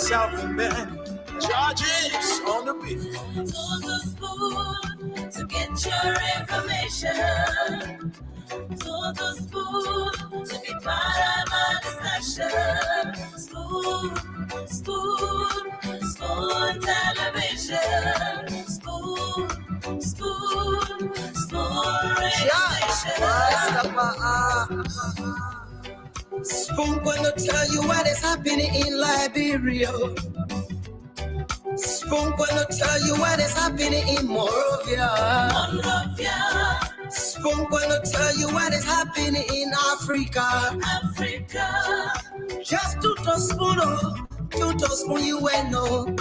South Bend, charges on the beat. To the spoon to get your information. To the spoon to be part of our discussion. Spoon, spoon, spoon television. Spoon, spoon, spoon radio station. Spoon gonna tell you what is happening in Liberia. Spoon gonna tell you what is happening in Monrovia. Spoon gonna tell you what is happening in Africa. Just to spoon you will know.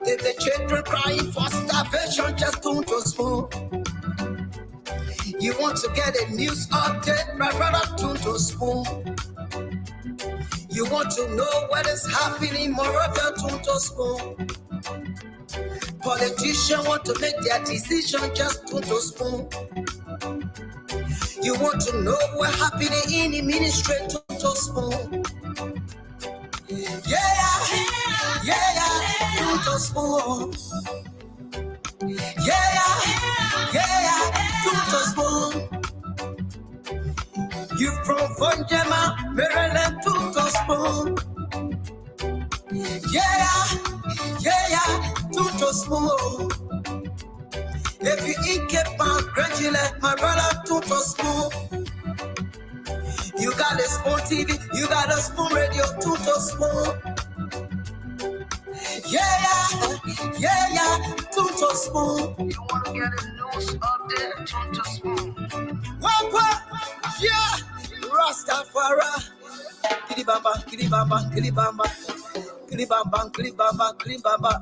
If the children crying for starvation, just to spoon. You want to get a news update, my brother, to spoon. You want to know what is happening, Moravia, to spoon. Politicians want to make their decision, just to spoon. You want to know what's happening in the ministry, to spoon. Yeah, to spoon. Yeah, to spoon. You from Fonjema, Maryland, to spoon. Yeah, to spoon. If you eat Cape Town, congratulate my brother, to spoon. You got a spoon TV, you got a spoon radio, to spoon. Yeah, to spoon. You want to get a news update, to spoon. What? Yeah, Rastafari. Kilibamba, kilibamba, kilibamba, kilibamba, kilibamba, kilibamba.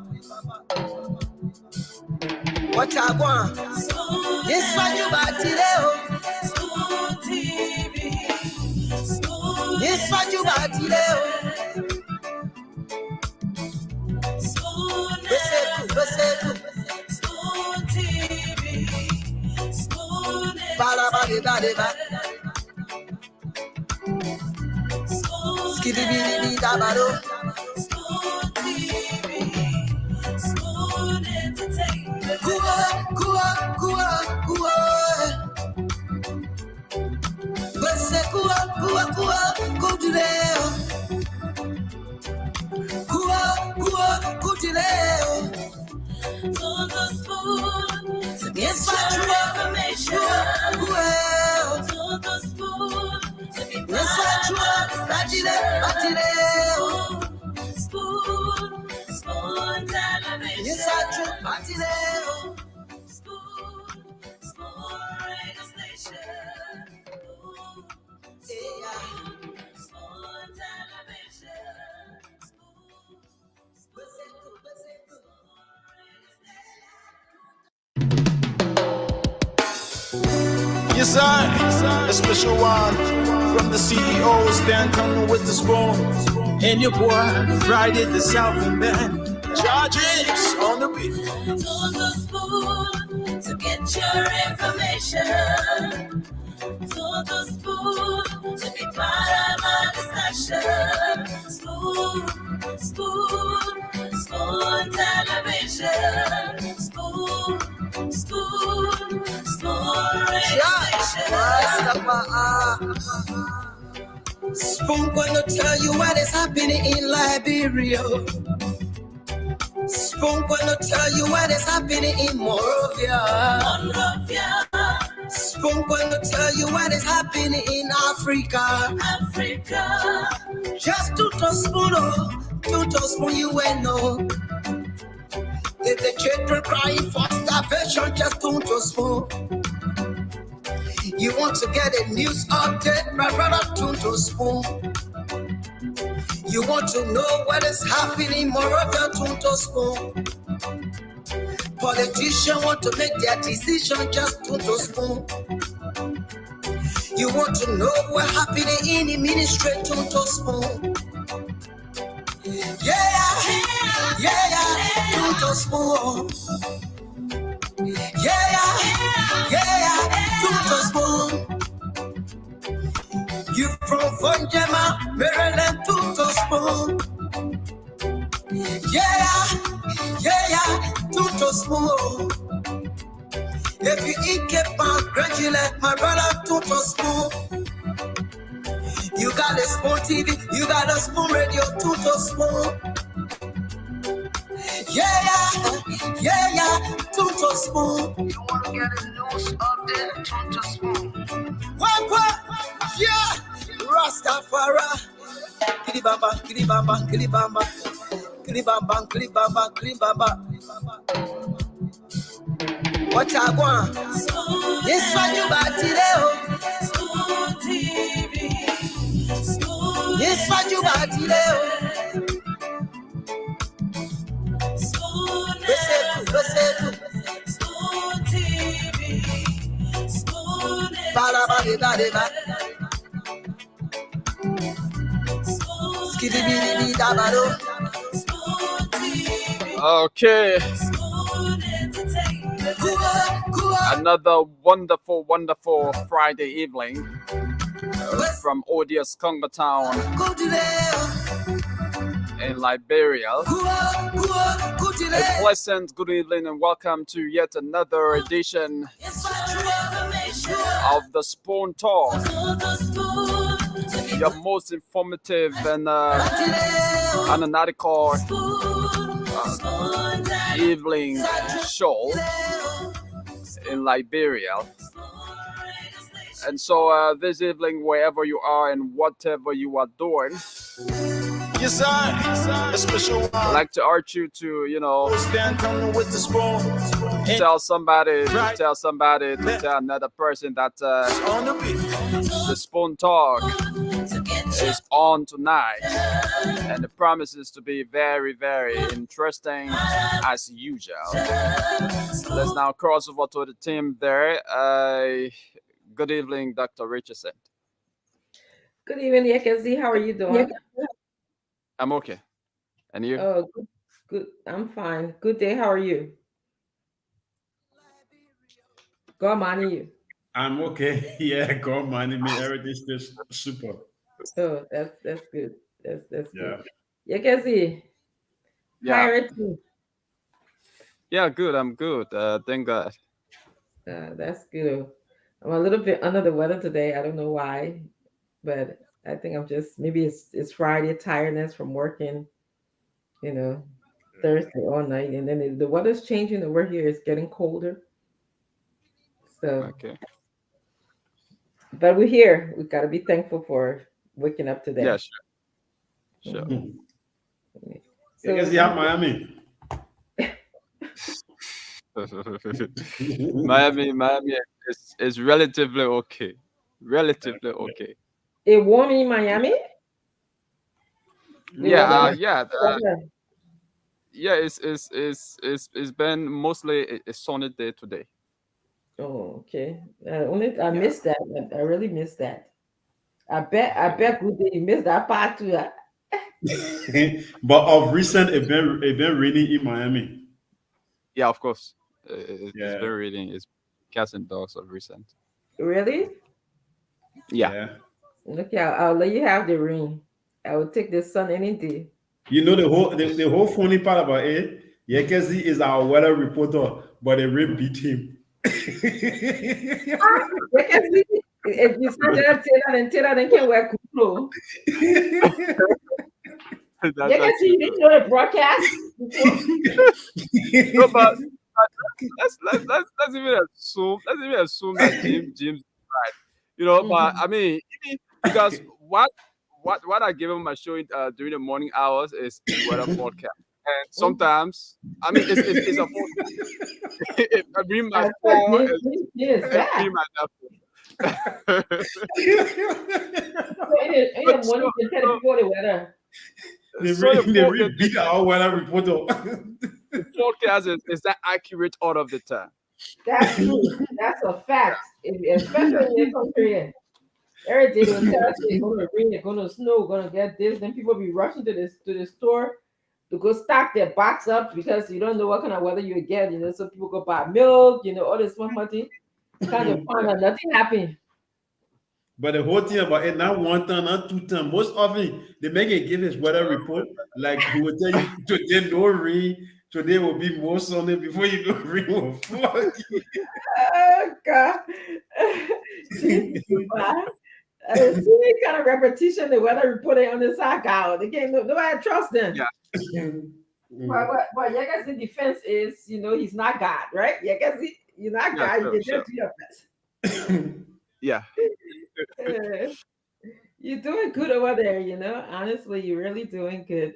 What I want? Yes, what you got today? Spoon TV. Yes, what you got today? Spoon TV. Spoon Ba-da-ba-de-ba-de-ba. Skiddy-biddy-biddy-da-ba-do. Spoon TV. Spoon entertainment. Kuwa. Bese kuwa, kudileo. Kuwa, kudileo. To the spoon to get Yes, your information. Well, To the spoon to be yes, part of our discussion. Batile. Spoon television. Yes, Batile. Spoon radio station. Spoon television. Yes, I, a special one from the CEO, stand coming with the spoon. And your boy, Friday the South Bend, charges on the beat. To the spoon to get your information. To the spoon to be part of our discussion. Spoon television. Spoon radio station. Spoon gonna tell you what is happening in Liberia. Spoon gonna tell you what is happening in Monrovia. Spoon gonna tell you what is happening in Africa. Just to spoon you will know. If the children crying for starvation, just to spoon. You want to get a news update, my brother, to spoon. You want to know what is happening, Moravia, to spoon. Politicians want to make their decision, just to spoon. You want to know what's happening in the ministry, to spoon. Yeah, to spoon. Yeah, to spoon. You from Fonjema, Maryland, to spoon. Yeah, tuto smooth. If you eat keep on grudgy like my brother tuto smooth. You got a spoon TV, you got a spoon radio, tuto smooth. Yeah, tuto smooth. You want to get a news update? Tonto Spoon. What? Yeah, Rastafari. Kilibamba, kilibamba, kilibamba. Kilibamba, kilibamba, kilibamba. What I want? Yes, what you got today? School TV. School Yes, what you got today? School School TV. School Balabadibadiba. Skidibidi dabado. School TV. Okay. School entertainment. Another wonderful Friday evening from Odious Congo Town Go to there. in Liberia. Go to A there. pleasant good evening and welcome to yet another edition of the Spoon Talk, your most informative and analytical evening show in Liberia. And so this evening, wherever you are and whatever you are doing, Yes, sir. A special I'd one. like to urge you to, Stand coming with the spoon. tell somebody, to tell another person that On the beat. the Spoon Talk is on tonight. And it promises to be very, very interesting as usual. Let's now cross over to the team there. Good evening, Dr. Richardson. Good evening, Yekezi. How are you doing? I'm okay. And you? Oh, good. I'm fine. Good day. How are you? God morning you. I'm okay. Yeah, God money me. Everything's just super. Oh, that's good. That's Yeah. good. Yekezi, Yeah. hi everything. Yeah, good. I'm good. Thank God. That's good. I'm a little bit under the weather today. I don't know why, but I think I'm just maybe it's Friday tiredness from working, Thursday all night, and then the weather's changing over here. It's getting colder. So, Okay. but we're here. We got to be thankful for waking up today. Yeah, sure. So, Because you have Miami. Miami is relatively okay. Relatively okay. it warm in Miami? The Yeah, weather- yeah. It's been mostly a sunny day today. Oh, okay. I missed that. I really missed that. I bet good day you missed that part too. But of recent, it been raining in Miami. Yeah, of course. It's Yeah. been raining. It's cats and dogs of recent. Really? Yeah. Look, I'll let you have the ring. I will take the sun any day. You know the whole funny part about it. Yekezi is our weather reporter, but the rain beat him. Because if you say that, then can't wear clothes. That's You didn't know the broadcast. no, but let's even assume that James is right. But I mean, because what I give him my show during the morning hours is weather forecast, and sometimes I mean it's a forecast. If I bring my phone, Yes, I bring my phone. in the morning you tell the people the weather. They really beat our weather reporter. The forecast is that accurate all of the time. That's true. That's a fact. Especially in your country. Every day they'll tell us it's going to rain, it's going to snow, going to get this. Then people be rushing to the store to go stock their box up because you don't know what kind of weather you get. So people go buy milk, all this money. Kind of find out nothing happened. But the whole thing about it, not one time, not two times. Most often, they make it give his weather report. Like he will tell you today no rain, today will be more sunny before you know rain will fall. Oh God. Jesus, man. See any kind of repetition the weather report on the side out. They can't nobody trust them. Yeah, But yeah, I guess the defense is, he's not God, right? Yeah, I guess you're not yeah, God, you sure, can sure. just do your best. Yeah, Uh, you're doing good over there, Honestly, you're really doing good.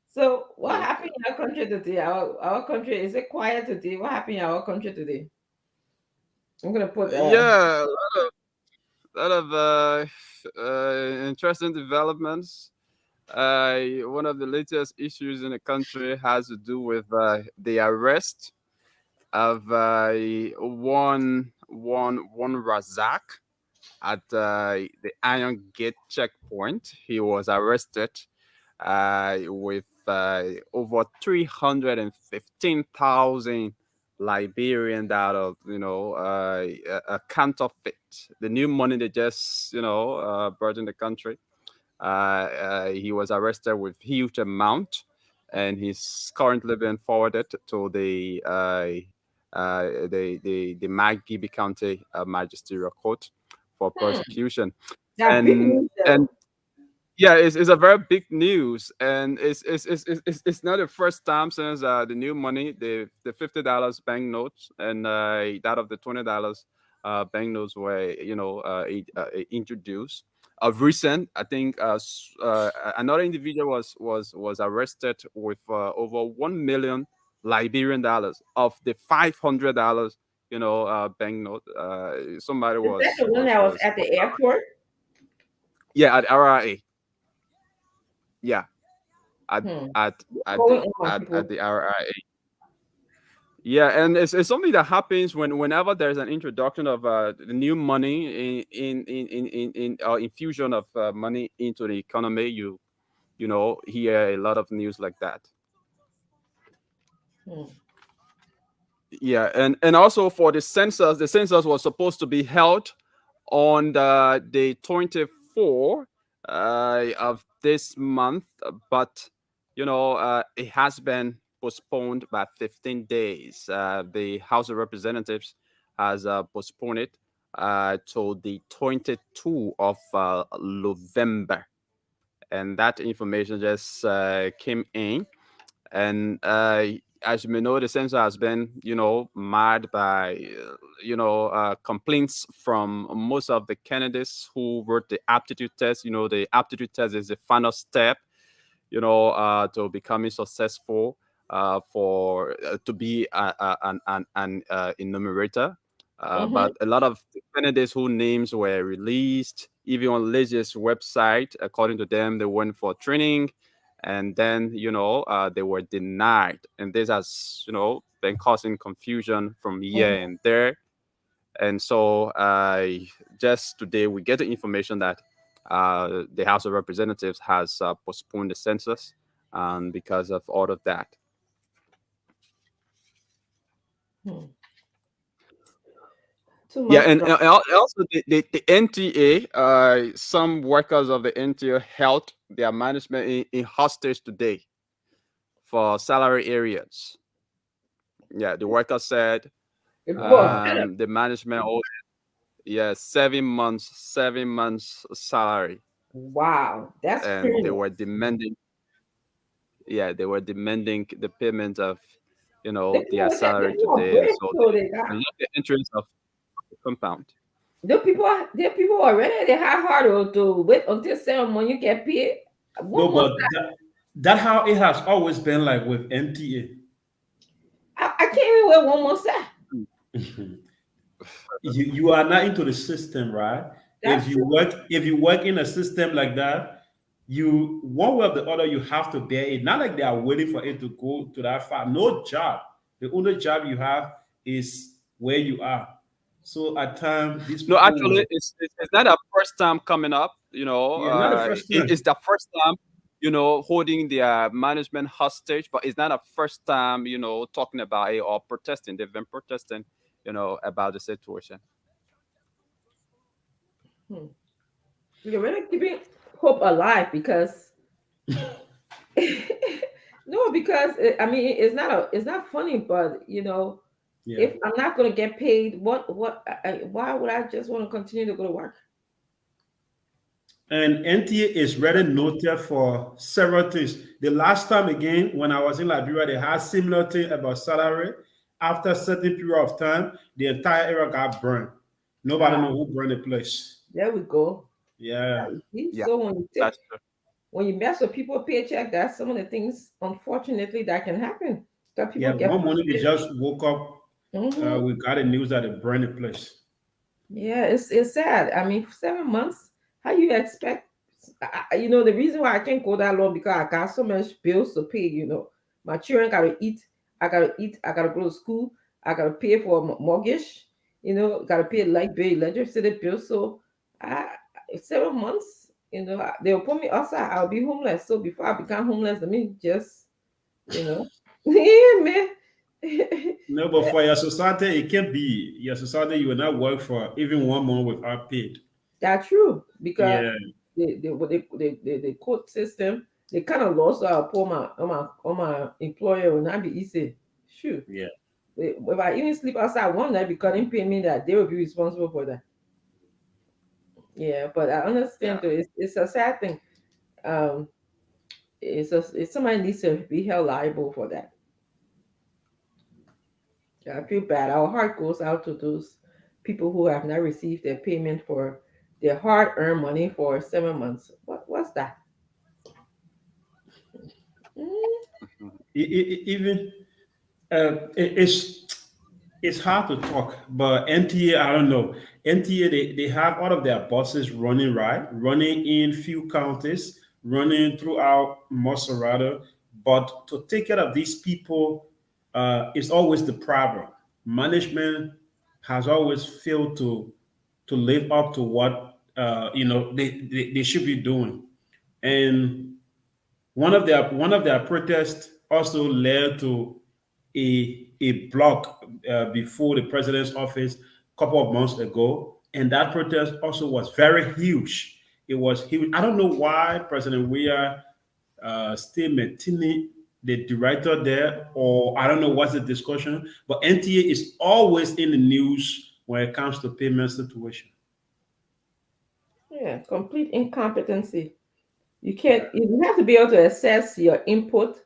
So what yeah. happened in our country today? Our country, is it quiet today? What happened in our country today? I'm gonna put Yeah, lot of interesting developments. One of the latest issues in the country has to do with the arrest of one Razak at the Iron Gate checkpoint. He was arrested with over 315,000 Liberian dollars, a counterfeit. The new money they just, brought in the country. He was arrested with huge amount, and he's currently being forwarded to the Maggie County Magisterial Court for prosecution. that big And news though. and yeah, it's a very big news, and it's not the first time since the new money, the $50 banknotes and that of the $20 banknotes were introduced. Of recent, I think another individual was arrested with over 1 million Liberian dollars of the $500 banknote. Somebody Is that was the one was that was was at the airport? yeah, at RIA. Yeah, at Hmm. at What's at the going on, at people? the RIA. Yeah, and it's something that happens whenever there's an introduction of the new money in infusion of money into the economy. You hear a lot of news like that. Hmm. Yeah, and also for the census was supposed to be held on the 24th of this month, but it has been postponed by 15 days. The House of Representatives has postponed it to the 22 of November, and that information just came in. And as you may know, the census has been, marred by, complaints from most of the candidates who wrote the aptitude test. The aptitude test is the final step, to becoming successful for to be an enumerator. Mm-hmm. But a lot of candidates whose names were released, even on Legis's website, according to them, they went for training, and then they were denied, and this has been causing confusion from here Mm-hmm. and there. And so just today we get the information that the House of Representatives has postponed the census, and because of all of that. Hmm. Too Yeah, much and drama. also the NTA, some workers of the NTA held their management in hostage today for salary areas. Yeah, the worker said The people are fed up. the management owed, yeah, 7 months salary, Wow, that's and they criminal. were demanding, yeah, they were demanding the payment of their The salary people are today, and brave, so so they got they lost the interest of the compound. the people are ready. They have hard to wait until ceremony you get paid. No, One month, but that how it has always been like with NTA. I can't even wait one month. You are not into the system, right? That's true. If you work in a system like that, you one way or the other you have to bear it. Not like they are waiting for it to go to that far. No job. The only job you have is where you are. So at times these No, people actually, will, it's not a first time coming up. yeah, not the first It's time. the first time, holding their management hostage, but it's not a first time, talking about it or protesting. They've been protesting, about the situation. Hmm. You're really keeping hope alive because no, because I mean it's not funny, but Yeah. if I'm not gonna get paid, why would I just want to continue to go to work? And NTA is really noted for several things. The last time again, when I was in Liberia, they had similar thing about salary. After a certain period of time, the entire area got burned. Nobody Ah, know who burned the place. there we go. Yeah. You see? Yeah, So that's true. when you mess with people paycheck, that's some of the things unfortunately that can happen. That people Yeah. get One morning we frustrated. just woke up, Hmm. we got the news that they burned the place. Yeah, it's sad. I mean, 7 months. How you expect? The reason why I can't go that long because I got so much bills to pay. My children gotta eat. I gotta eat. I gotta go to school. I gotta pay for a mortgage. Gotta pay light bill, electricity bill. So, I 7 months. They'll put me outside. I'll be homeless. So before I become homeless, let me just, yeah, man. No, but for your society, it can be your society. You will not work for even 1 month without paid. That's true because Yeah. the court system they kind of lost upon my employer will not be easy. Shoot, Yeah. if I even sleep outside one night because they pay me that they will be responsible for that. Yeah, but I understand Yeah, though it's a sad thing. Um, it's somebody needs to be held liable for that. Yeah, I feel bad. Our heart goes out to those people who have not received their payment for their hard-earned money for 7 months. What's that? Mm, Even it's hard to talk, but NTA, I don't know. NTA, they have all of their buses running, right, running in few counties, running throughout Maserati. But to take care of these people is always the problem. Management has always failed to live up to what they should be doing. And one of their protests also led to a block before the president's office a couple of months ago, and that protest also was very huge. It was huge. I don't know why President Weah still maintaining the director there, or I don't know what's the discussion. But NTA is always in the news when it comes to payment situation. yeah, complete incompetency. You have to be able to assess your input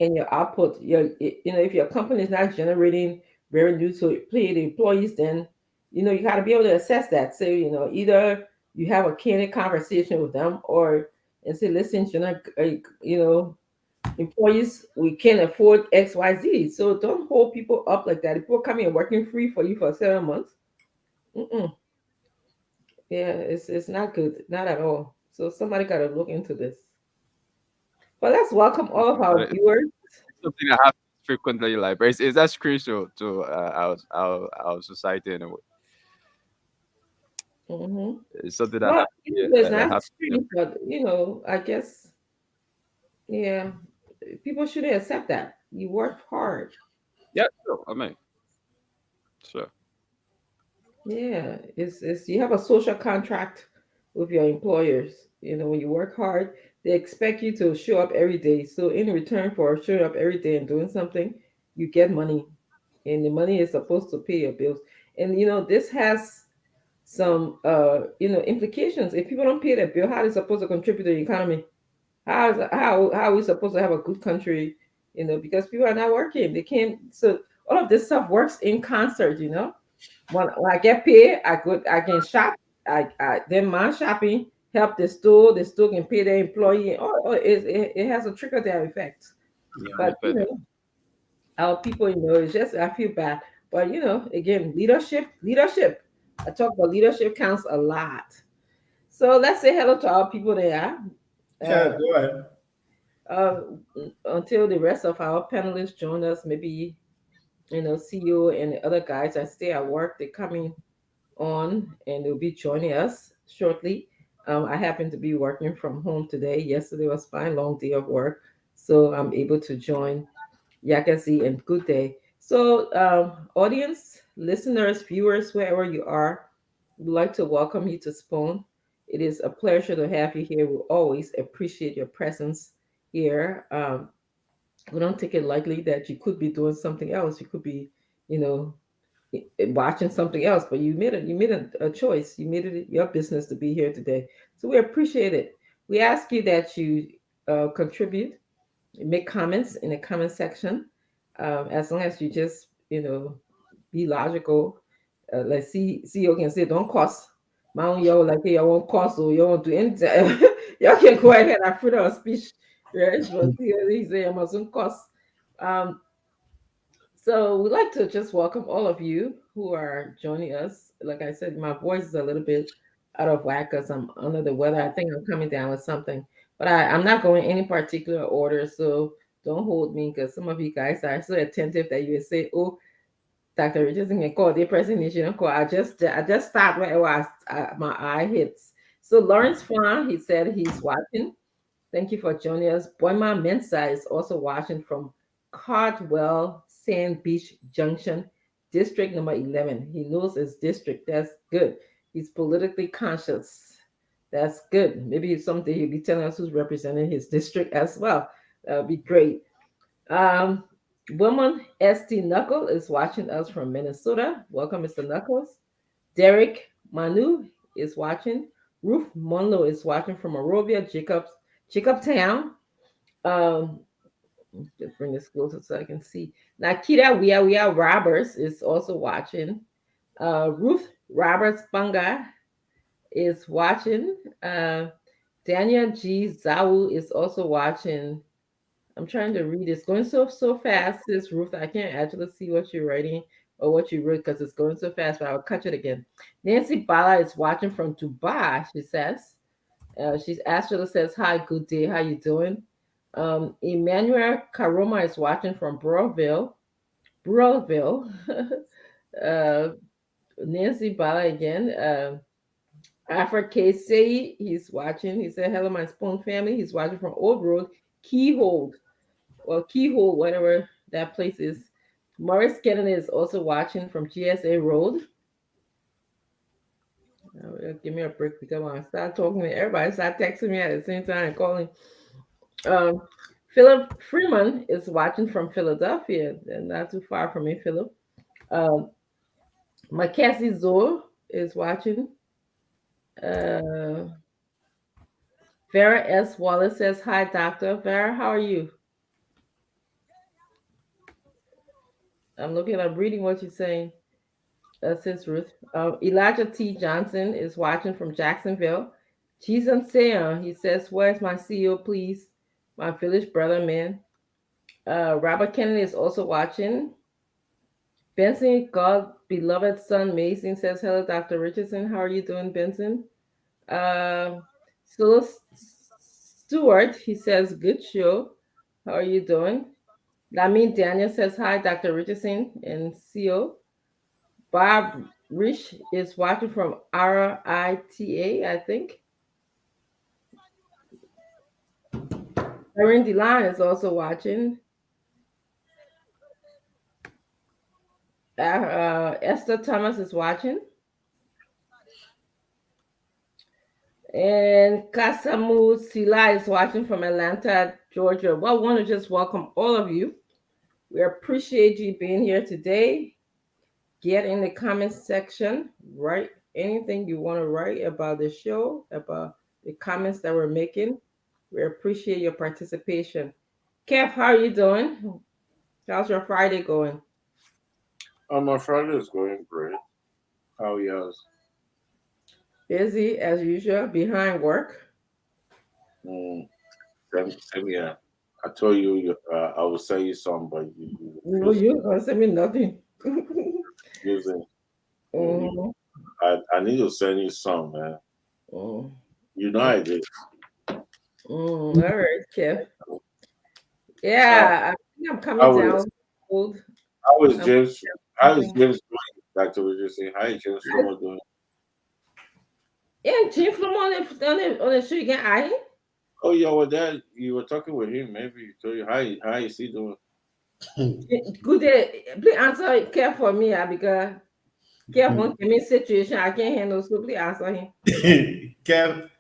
and your output. If your company is not generating revenue to pay the employees, then you got to be able to assess that. So either you have a candid conversation with them, or and say, listen, employees, we can't afford XYZ. So don't hold people up like that. If people coming and working free for you for 7 months, mm-mm. Yeah, it's not good, not at all. So somebody got to look into this. Well, let's welcome all of our but viewers. it's something that happens frequently. Like, but it's that's crucial to our society in a way. Hmm. It's something that Well, happens. Yeah, it's that not happens. street, but I guess, yeah, people shouldn't accept that. You worked hard. Yeah, sure. I mean, sure. Yeah, it's you have a social contract with your employers. When you work hard, they expect you to show up every day. So in return for showing up every day and doing something, you get money, and the money is supposed to pay your bills. And this has some implications. If people don't pay their bill, how are they supposed to contribute to the economy? How are we supposed to have a good country? Because people are not working. They can't. So all of this stuff works in concert. When I get paid, I can shop. I then my shopping help the store. The store can pay their employee. It has a trickle down effect. Yeah. But our people, it's just I feel bad. But again, leadership. I talk about leadership counts a lot. So let's say hello to our people there. Yeah, Uh, go ahead. uh, until the rest of our panelists join us, maybe CEO and the other guys that stay at work, they're coming on and they'll be joining us shortly. I happen to be working from home today. Yesterday was fine, long day of work, so I'm able to join Yakasi and Good Day. So, audience, listeners, viewers, wherever you are, we'd like to welcome you to Spoon. It is a pleasure to have you here. We always appreciate your presence here. We don't take it lightly that you could be doing something else. You could be, you know, watching something else, but you made a choice. You made it your business to be here today. So we appreciate it. We ask you that you contribute, make comments in the comment section, as long as you just be logical. Like CEO can say, don't cost. My own y'all like hey, y'all won't cost or y'all won't do anything. Y'all can go ahead and have freedom of speech, right? But he say I mustn't cost. Um, so we'd like to just welcome all of you who are joining us. Like I said, my voice is a little bit out of whack because I'm under the weather. I think I'm coming down with something, but I'm not going any particular order. So don't hold me because some of you guys are so attentive that you will say, "Oh, Dr. Richardson can call the presentation call." I just stopped where my eye hits. So Lawrence Flan, he said he's watching. Thank you for joining us. Boima Mensa is also watching from Cardwell Sand Beach Junction, District number 11. He knows his district. That's good. He's politically conscious. That's good. Maybe someday he'll be telling us who's representing his district as well. That would be great. Um, Woman ST Knuckle is watching us from Minnesota. Welcome, Mr. Knuckles. Derek Manu is watching. Ruth Monlo is watching from Morovia, Jacobtown. Um, just bring this closer so I can see. Nakita Wia Roberts is also watching. Ruth Roberts Banga is watching. Daniel G. Zawu is also watching. I'm trying to read. It's going so fast, this Ruth. I can't actually see what you're writing or what you wrote because it's going so fast, but I'll catch it again. Nancy Bala is watching from Dubai, she says. She's actually says, "Hi, good day. How you doing?" Emmanuel Karoma is watching from Burrillville. Burrillville. uh, Nancy Bala again. Afra K. Say he's watching. He said, "Hello, my Spoon family." He's watching from Old Road, Keyhole, or Keyhole, whatever that place is. Morris Kennedy is also watching from GSA Road. Give me a break because when I start talking to everybody, start texting me at the same time and calling. Um, Philip Freeman is watching from Philadelphia, and not too far from me, Philip. Um, Mackenzie Zoe is watching. Uh, Vera S. Wallace says, "Hi, Doctor. Vera, how are you?" I'm reading what you're saying. Says Ruth. Elijah T. Johnson is watching from Jacksonville. Jason Seon, he says, "Where's my CEO, please? My village brother, man." Robert Kennedy is also watching. Benson, God beloved son, Mason says, "Hello, Dr. Richardson. How are you doing, Benson?" Uh, Solo Stewart, he says, "Good show. How are you doing?" Lamin Daniel says, "Hi, Dr. Richardson and CO." Bob Rich is watching from RITA, I think. Erin DeLine is also watching. Esther Thomas is watching. And Kasamu Sila is watching from Atlanta, Georgia. Well, I want to just welcome all of you. We appreciate you being here today. Get in the comments section, write anything you want to write about the show, about the comments that we're making. We appreciate your participation. Kev, how are you doing? How's your Friday going? My Friday is going great. How are yours? Busy as usual, behind work. Mm, same here. I told you, I will send you some, but No, you don't send me nothing. using. Mhm. I need to send you some, man. Mm. You know I did. All right, Kev. How, Yeah, I think I'm coming how is down cold. how is I'm James? How is something. James doing? Dr. Richardson? How is James Flomo doing? Yeah, Jim from on the street again. I Oh, yeah, well, that you were talking with him. Maybe he told you how is he doing? good day. Please answer care for me, because Kev won't give me situation I can't handle, so please answer him. Kev,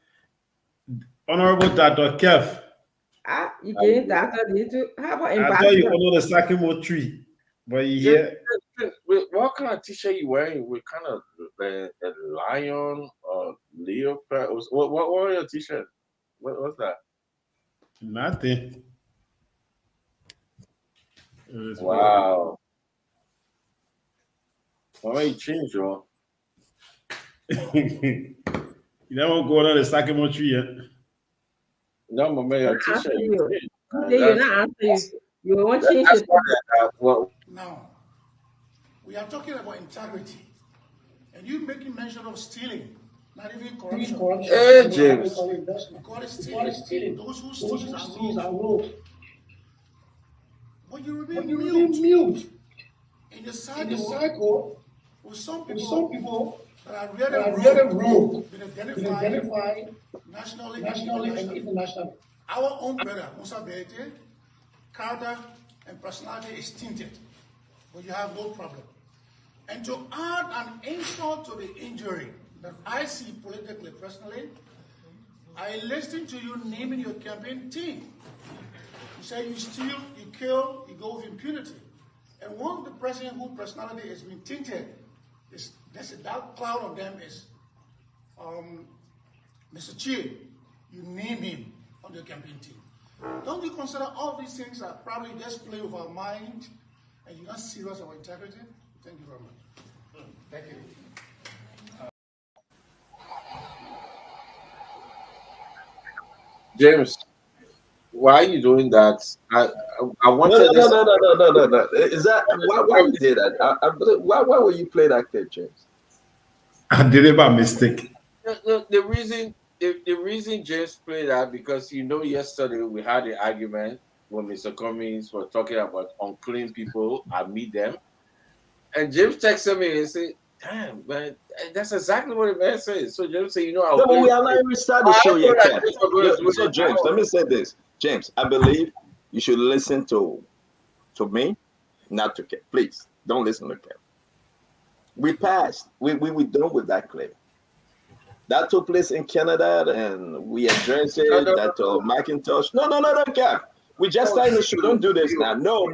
Honorable Dr. Kev, You getting doctor did too? How about I thought you ambassador? honor the Sakimo tree, but you James, here. wait, what kind of t-shirt you wearing? With kind of a lion or leopard? What was your t-shirt? What's that? Nothing. It was Wow. Why you change, yo? You never go on the Sakimo tree yet. No, my man, your t-shirt. Answer You you. changed. You're not answer you. You won't change That's it. what. Now, we are talking about integrity, and you making mention of stealing, not even corruption. Hey, James. We call it stealing. Those who steal are rules. But you remain mute in the cycle with some people that are really rude, been identified nationally and internationally. Our own brother, Musa Bete, character and personality is tinted, but you have no problem. And to add an insult to the injury that I see politically, personally, I listened to you naming your campaign team. You say you steal, you kill, you go with impunity. And one of the president whose personality has been tinted, there's a dark cloud of them is Mr. Chiu. You name him on your campaign team. Don't you consider all these things are probably just play with our mind and you're not serious about integrity? Thank you very much. Thank you. James, why are you doing that? I wanted this. No. Is that why you did that? Why will you play that clip, James? I did it by mistake. The reason James played that because yesterday we had an argument when Mr. Cummings was talking about unclean people. I meet them, and James texted me and said, "Damn, man, that's exactly what the man said." So James said, No, but we are not even started the show yet, Ken. So James, let me say this, James. I believe you should listen to me, not to Ken. Please don't listen to Ken. We passed. We done with that clip. That took place in Canada, and we addressed it. That Macintosh. No, Kev. We just started the show. Don't do this now. No.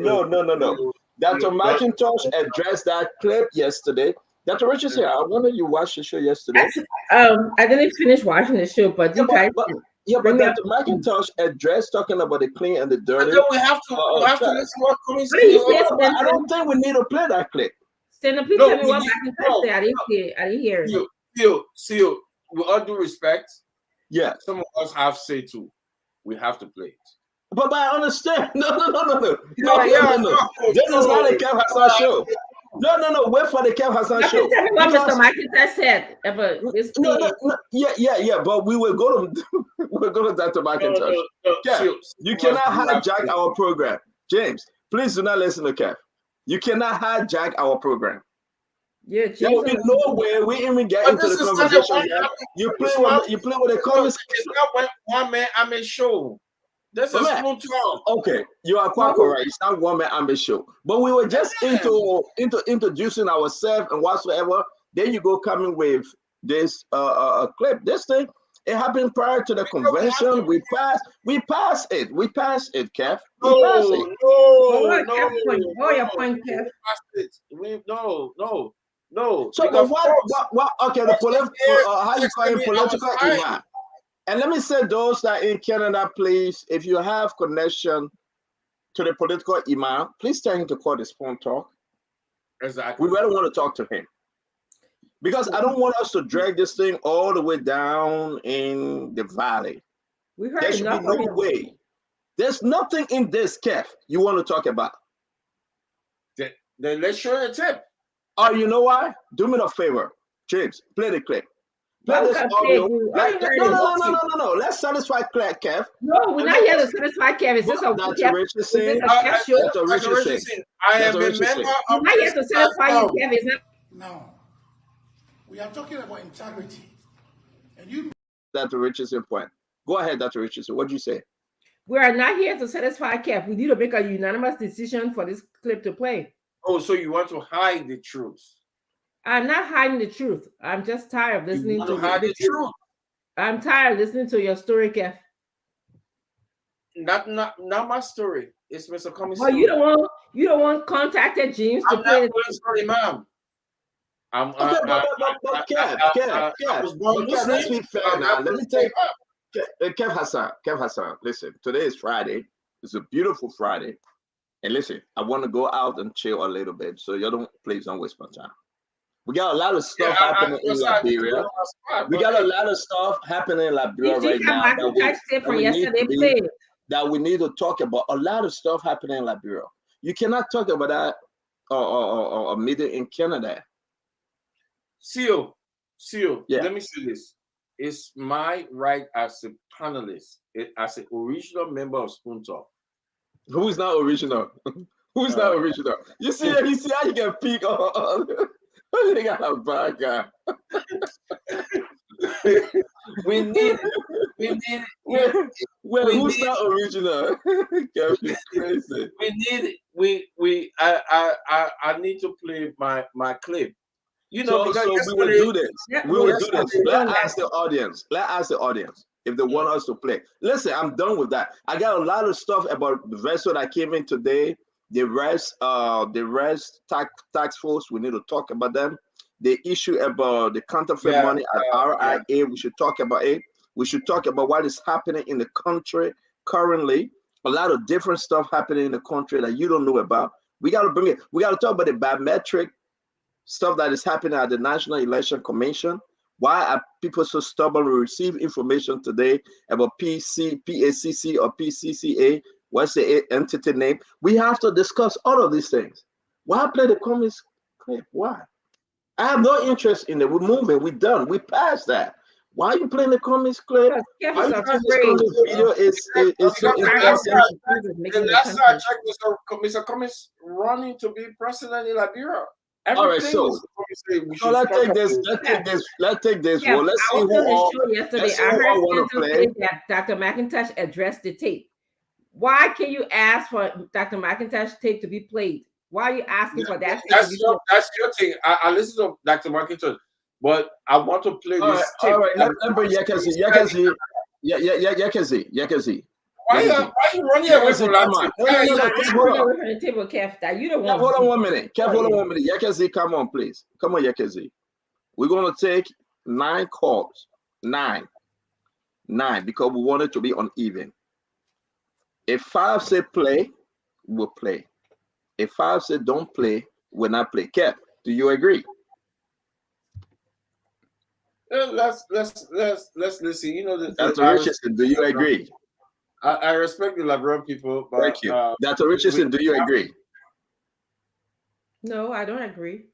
Dr. Macintosh addressed that clip yesterday. Dr. Richards here. I wonder you watched the show yesterday. I didn't finish watching the show, but you guys. But Dr. Macintosh addressed talking about the clean and the dirty. But then we have to listen to what Cummings said. I don't think we need to play that clip. Stand up, please tell me what Macintosh said. I didn't hear it. See, with all due respect, yeah, some of us have say too. We have to play it. But I understand. No. This is not a Kev Hassan show. No. Wait for the Kev Hassan show. Tell me what Mr. Macintosh said about this. Yeah. But we will go to Dr. Macintosh. Kev, you cannot hijack our program. James, please do not listen to Kev. You cannot hijack our program. Yeah, there will be no way we even get into the conversation. You play with the comments. It's not one man I'm a show. This is smooth talk. Okay, you are quite correct. It's not one man I'm a show. But we were just into introducing ourselves and whatsoever. Then you go coming with this clip. This thing, it happened prior to the convention. We passed it, Kev. Your point, Kev. No. So what? Okay, the political, how you call it, political imam. And let me say those that in Canada, please, if you have connection to the political imam, please tell him to call this phone talk. Exactly. We really want to talk to him. Because I don't want us to drag this thing all the way down in the valley. There should be no way. There's nothing in this, Kev, you want to talk about. Then let's show a tip. Oh, you know why? Do me a favor. James, play the clip. Play this audio. No. Let's satisfy Kev. No, we're not here to satisfy Kev. Is this a Dr. Richardson? Dr. Richardson. I am a member of. We're not here to satisfy you, Kev. Is not. Now, we are talking about integrity. And you. Dr. Richardson point. Go ahead, Dr. Richardson. What do you say? We are not here to satisfy Kev. We need to make a unanimous decision for this clip to play. Oh, so you want to hide the truth? I'm not hiding the truth. I'm just tired of listening You to hide the truth. I'm tired of listening to your story, Kev. Not my story. It's Mr. Cummings' Well, story. you don't want contacted James to I'm play. not playing story, ma'am. Okay, but Kev, let's be fair now. Let me take Kev Hassan. Listen, today is Friday. It's a beautiful Friday, and listen, I want to go out and chill a little bit. So please don't waste my time. We got a lot of stuff happening in Liberia. We got a lot of stuff happening in Liberia right now that we need to talk about. A lot of stuff happening in Liberia. You cannot talk about that or a meeting in Canada. CEO, yeah. Let me say this. It's my right as a panelist, as an original member of Spoon Talk. Who is not original? Who's not original? You see how you can pick on. You got a bad guy. we need who's not original? I need to play my clip. You know, so we will do this. We will do this. Let's ask the audience if they want us to play. Listen, I'm done with that. I got a lot of stuff about the vessel that came in today. The rest tax force, we need to talk about them. The issue about the counterfeit money at RIA, we should talk about it. We should talk about what is happening in the country currently. A lot of different stuff happening in the country that you don't know about. We got to bring it. We got to talk about the biometric stuff that is happening at the National Election Commission. Why are people so stubborn to receive information today about PACC or PCCA? What's the entity name? We have to discuss all of these things. Why play the Cummings clip? Why? I have no interest in it. We're moving. We're done. We passed that. Why are you playing the Cummings clip? The last time I checked, Mr. Cummings running to be president in Liberia. All right, so let's take this. Yeah, well, let's I see was on the show yesterday. I heard Santos say that Dr. McIntosh addressed the tape. Why can you ask for Dr. McIntosh tape to be played? Why are you asking for that? That's your thing. I listen to Dr. McIntosh, but I want to play this tape. All right, let's bring Yakazi. Yakazi. Why you running away from that? You don't want. Hold on 1 minute. Hold on 1 minute. Yakazi, come on, please. Come on, Yakazi. We're gonna take 9 calls. 9, because we want it to be uneven. If 5 say play, we'll play. If 5 say don't play, we'll not play. Kev, do you agree? Let's listen. You know Dr. Richardson, do you agree? I respect the Liberian people, but thank you. Dr. Richardson, do you agree? No, I don't agree.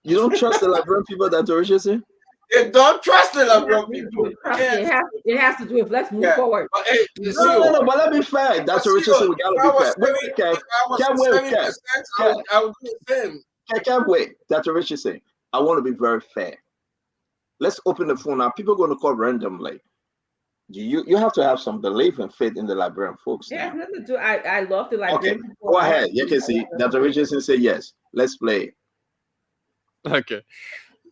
You don't trust the Liberian people, Dr. Richardson? They don't trust the Liberian people. It has to do with let's move forward. But, hey, no, but let me fair. Dr. Richardson, we gotta be fair. I would do the same. Can't wait, Dr. Richardson. I want to be very fair. Let's open the phone now. People are going to call randomly. You have to have some belief and faith in the Liberian folks. Yeah, nothing to do. I love the Liberian people. Go ahead. You can see Dr. Richardson say yes. Let's play. Okay.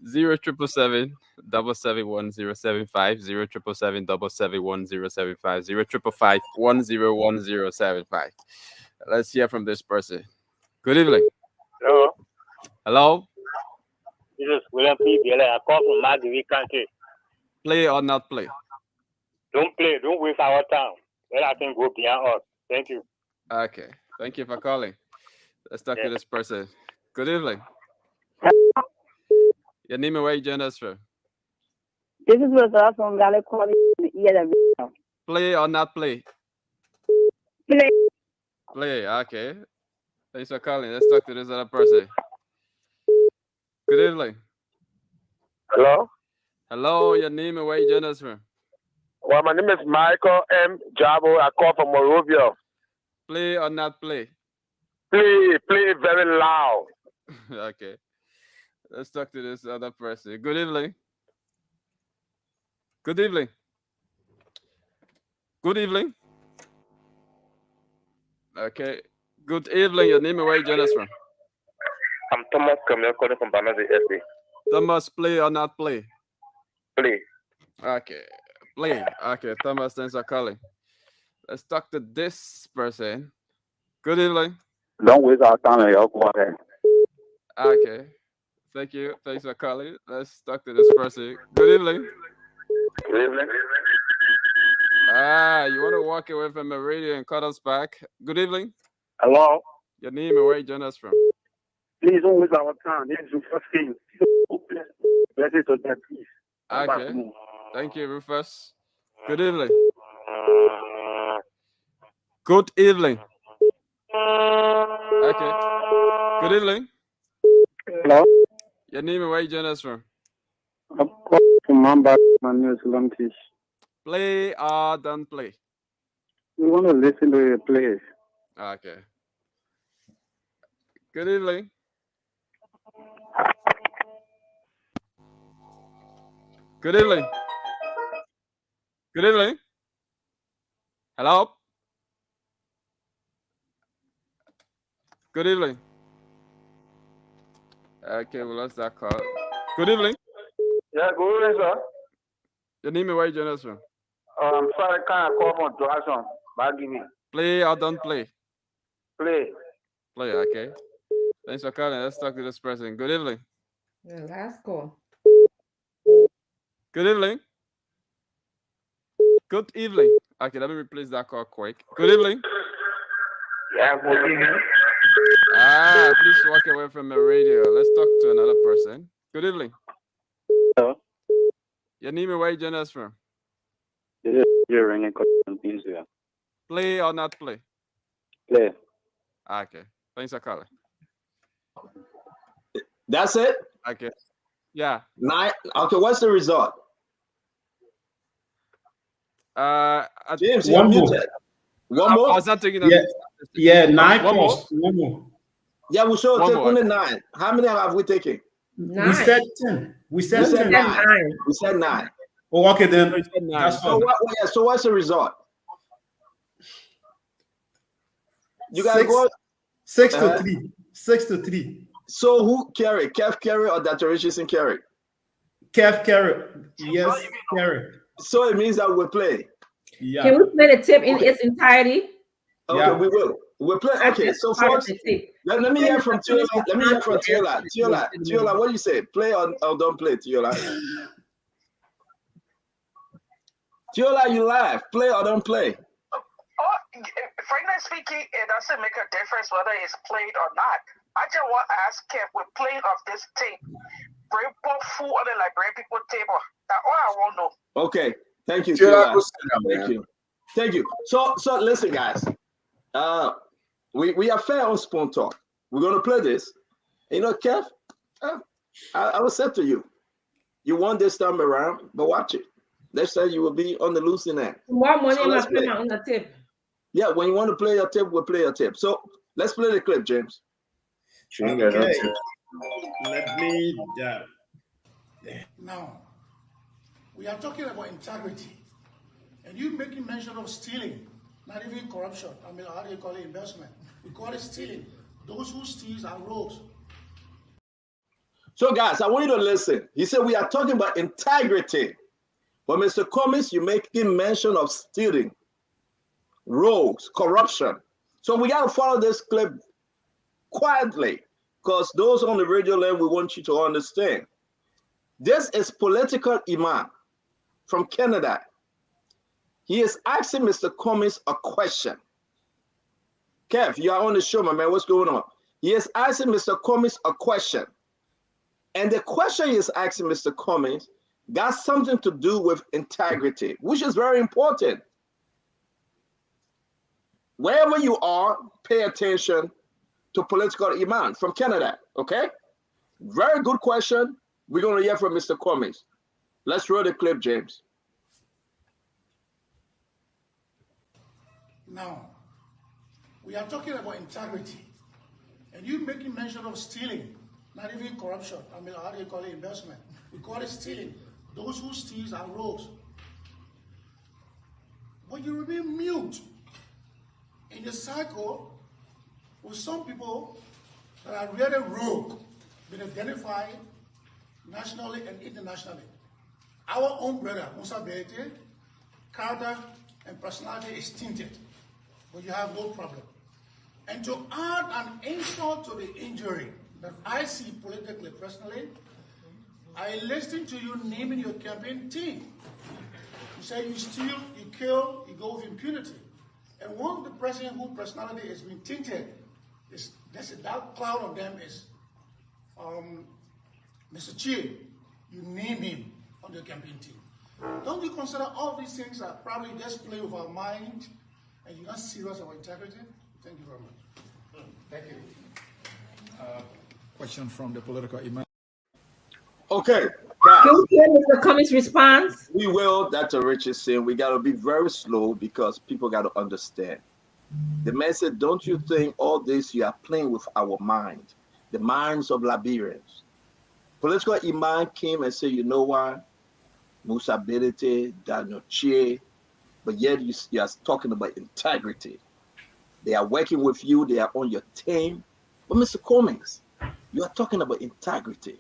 0777 771 075 0777 771 075 0555 Let's hear from this person. Good evening. Hello. Hello. This is William P. Biela. I call from Magui Country. Play or not play? Don't play. Don't waste our time. Let us go beyond us. Thank you. Okay. Thank you for calling. Let's talk to this person. Good evening. Your name and where you join us from? This is Rosa from Gale calling. Play or not play? Play. Play. Okay. Thanks for calling. Let's talk to this other person. Good evening. Hello. Hello. Your name and where you join us from? Well, my name is Michael M. Jabo. I call from Morovia. Play or not play? Play very loud. Okay. Let's talk to this other person. Good evening. Good evening. Good evening. Okay. Good evening. Your name and where you join us from? I'm Thomas Camille calling from Banana SA. Thomas, play or not play? Play. Okay, play. Okay, Thomas, thanks for calling. Let's talk to this person. Good evening. Don't waste our time and y'all go ahead. Okay, thank you. Thanks for calling. Let's talk to this person. Good evening. Good evening. You want to walk away from the radio and call us back? Good evening. Hello. Your name and where you join us from? Please don't waste our time. This is the first thing. Blessings to that, please. Okay. Thank you, Rufus. Good evening. Good evening. Okay. Good evening. Hello. Your name and where you join us from? I'm calling from Mamba, my name is Lamtish. Play or don't play? We want to listen to your plays. Okay. Good evening. Good evening. Good evening. Hello. Good evening. Okay, we lost that call. Good evening. Yeah, good evening, sir. Your name and where you join us from? I'm sorry, can I call from Johnson? Bagimi. Play or don't play? Play. Play, okay. Thanks for calling. Let's talk to this person. Good evening. The last call. Good evening. Good evening. Okay, let me replace that call quick. Good evening. Yeah, good evening. Please walk away from the radio. Let's talk to another person. Good evening. Hello. Your name and where you join us from? This is your ringing question. Play or not play? Play. Okay. Thanks for calling. That's it? Okay. Yeah. 9. Okay, what's the result? James, you're muted. One more? I was not taking Yeah, 9 one plus. more? One more. Yeah, we should One take more. only 9. How many have we taken? 9. We said 10. We said 10. 9. We said 9. Oh, okay, then. That's So, so what's the result? You guys go 6 to 3. 6 to 3. So who carry? Kev carry or Dr. Richardson carry? Kev carry. Yes, carry. So it means that we play. Yeah. Can we play the tip in its entirety? Okay, Yeah. we will. We'll play. Okay, so folks, let me hear from Tiola. Let me hear from Tiola. Tiola, what do you say? Play or don't play, Tiola? Tiola, you laugh. Play or don't play? Frankly speaking, it doesn't make a difference whether it's played or not. I just want to ask Kev, with playing of this tape, bring food on the Liberian people table. That's all I want to know. Okay, thank you, Tiola. Tiola. Thank you. Thank you. So listen, guys. We are fair on Spoon Talk. We're gonna play this. You know, Kev, I will say to you, you won this time around, but watch it. Next time you will be on the losing end. More money So am I playing on the tip? Yeah, when you want to play your tip, we'll play your tip. So let's play the clip, James. Okay. Let me Now, we are talking about integrity. And you making mention of stealing, not even corruption. I mean, how do you call it? Investment. We call it stealing. Those who steal are rogues. So, guys, I want you to listen. He said we are talking about integrity. But Mr. Cummings, you making mention of stealing, rogues, corruption. So we got to follow this clip quietly, because those on the radio land, we want you to understand. This is political imam from Canada. He is asking Mr. Cummings a question. Kev, you are on the show, my man. What's going on? He is asking Mr. Cummings a question. And the question he is asking Mr. Cummings got something to do with integrity, which is very important. Wherever you are, pay attention to political imam from Canada, okay? Very good question. We're going to hear from Mr. Cummings. Let's roll the clip, James. Now, we are talking about integrity. And you making mention of stealing, not even corruption. I mean, how do you call it? Investment. We call it stealing. Those who steal are rogues. But you remain mute in the cycle with some people that are really rogue, been identified nationally and internationally. Our own brother, Musa Bete, character and personality is tainted, but you have no problem. And to add an insult to the injury that I see politically, personally, I listened to you naming your campaign team. You say you steal, you kill, you go with impunity. And one of the president whose personality has been tainted, there's a dark cloud of them is Mr. Chi. You name him on your campaign team. Don't you consider all these things are probably just play with our mind and you're not serious about integrity? Thank you very much. Thank you. Question from the political imam. Okay. Can we hear Mr. Cummings' response? We will. Dr. Rich is saying we got to be very slow because people got to understand. The man said, don't you think all this you are playing with our mind, the minds of Liberians? Political imam came and said, you know what? Musa Belete, Daniel Che, but yet you are talking about integrity. They are working with you. They are on your team. But Mr. Cummings, you are talking about integrity.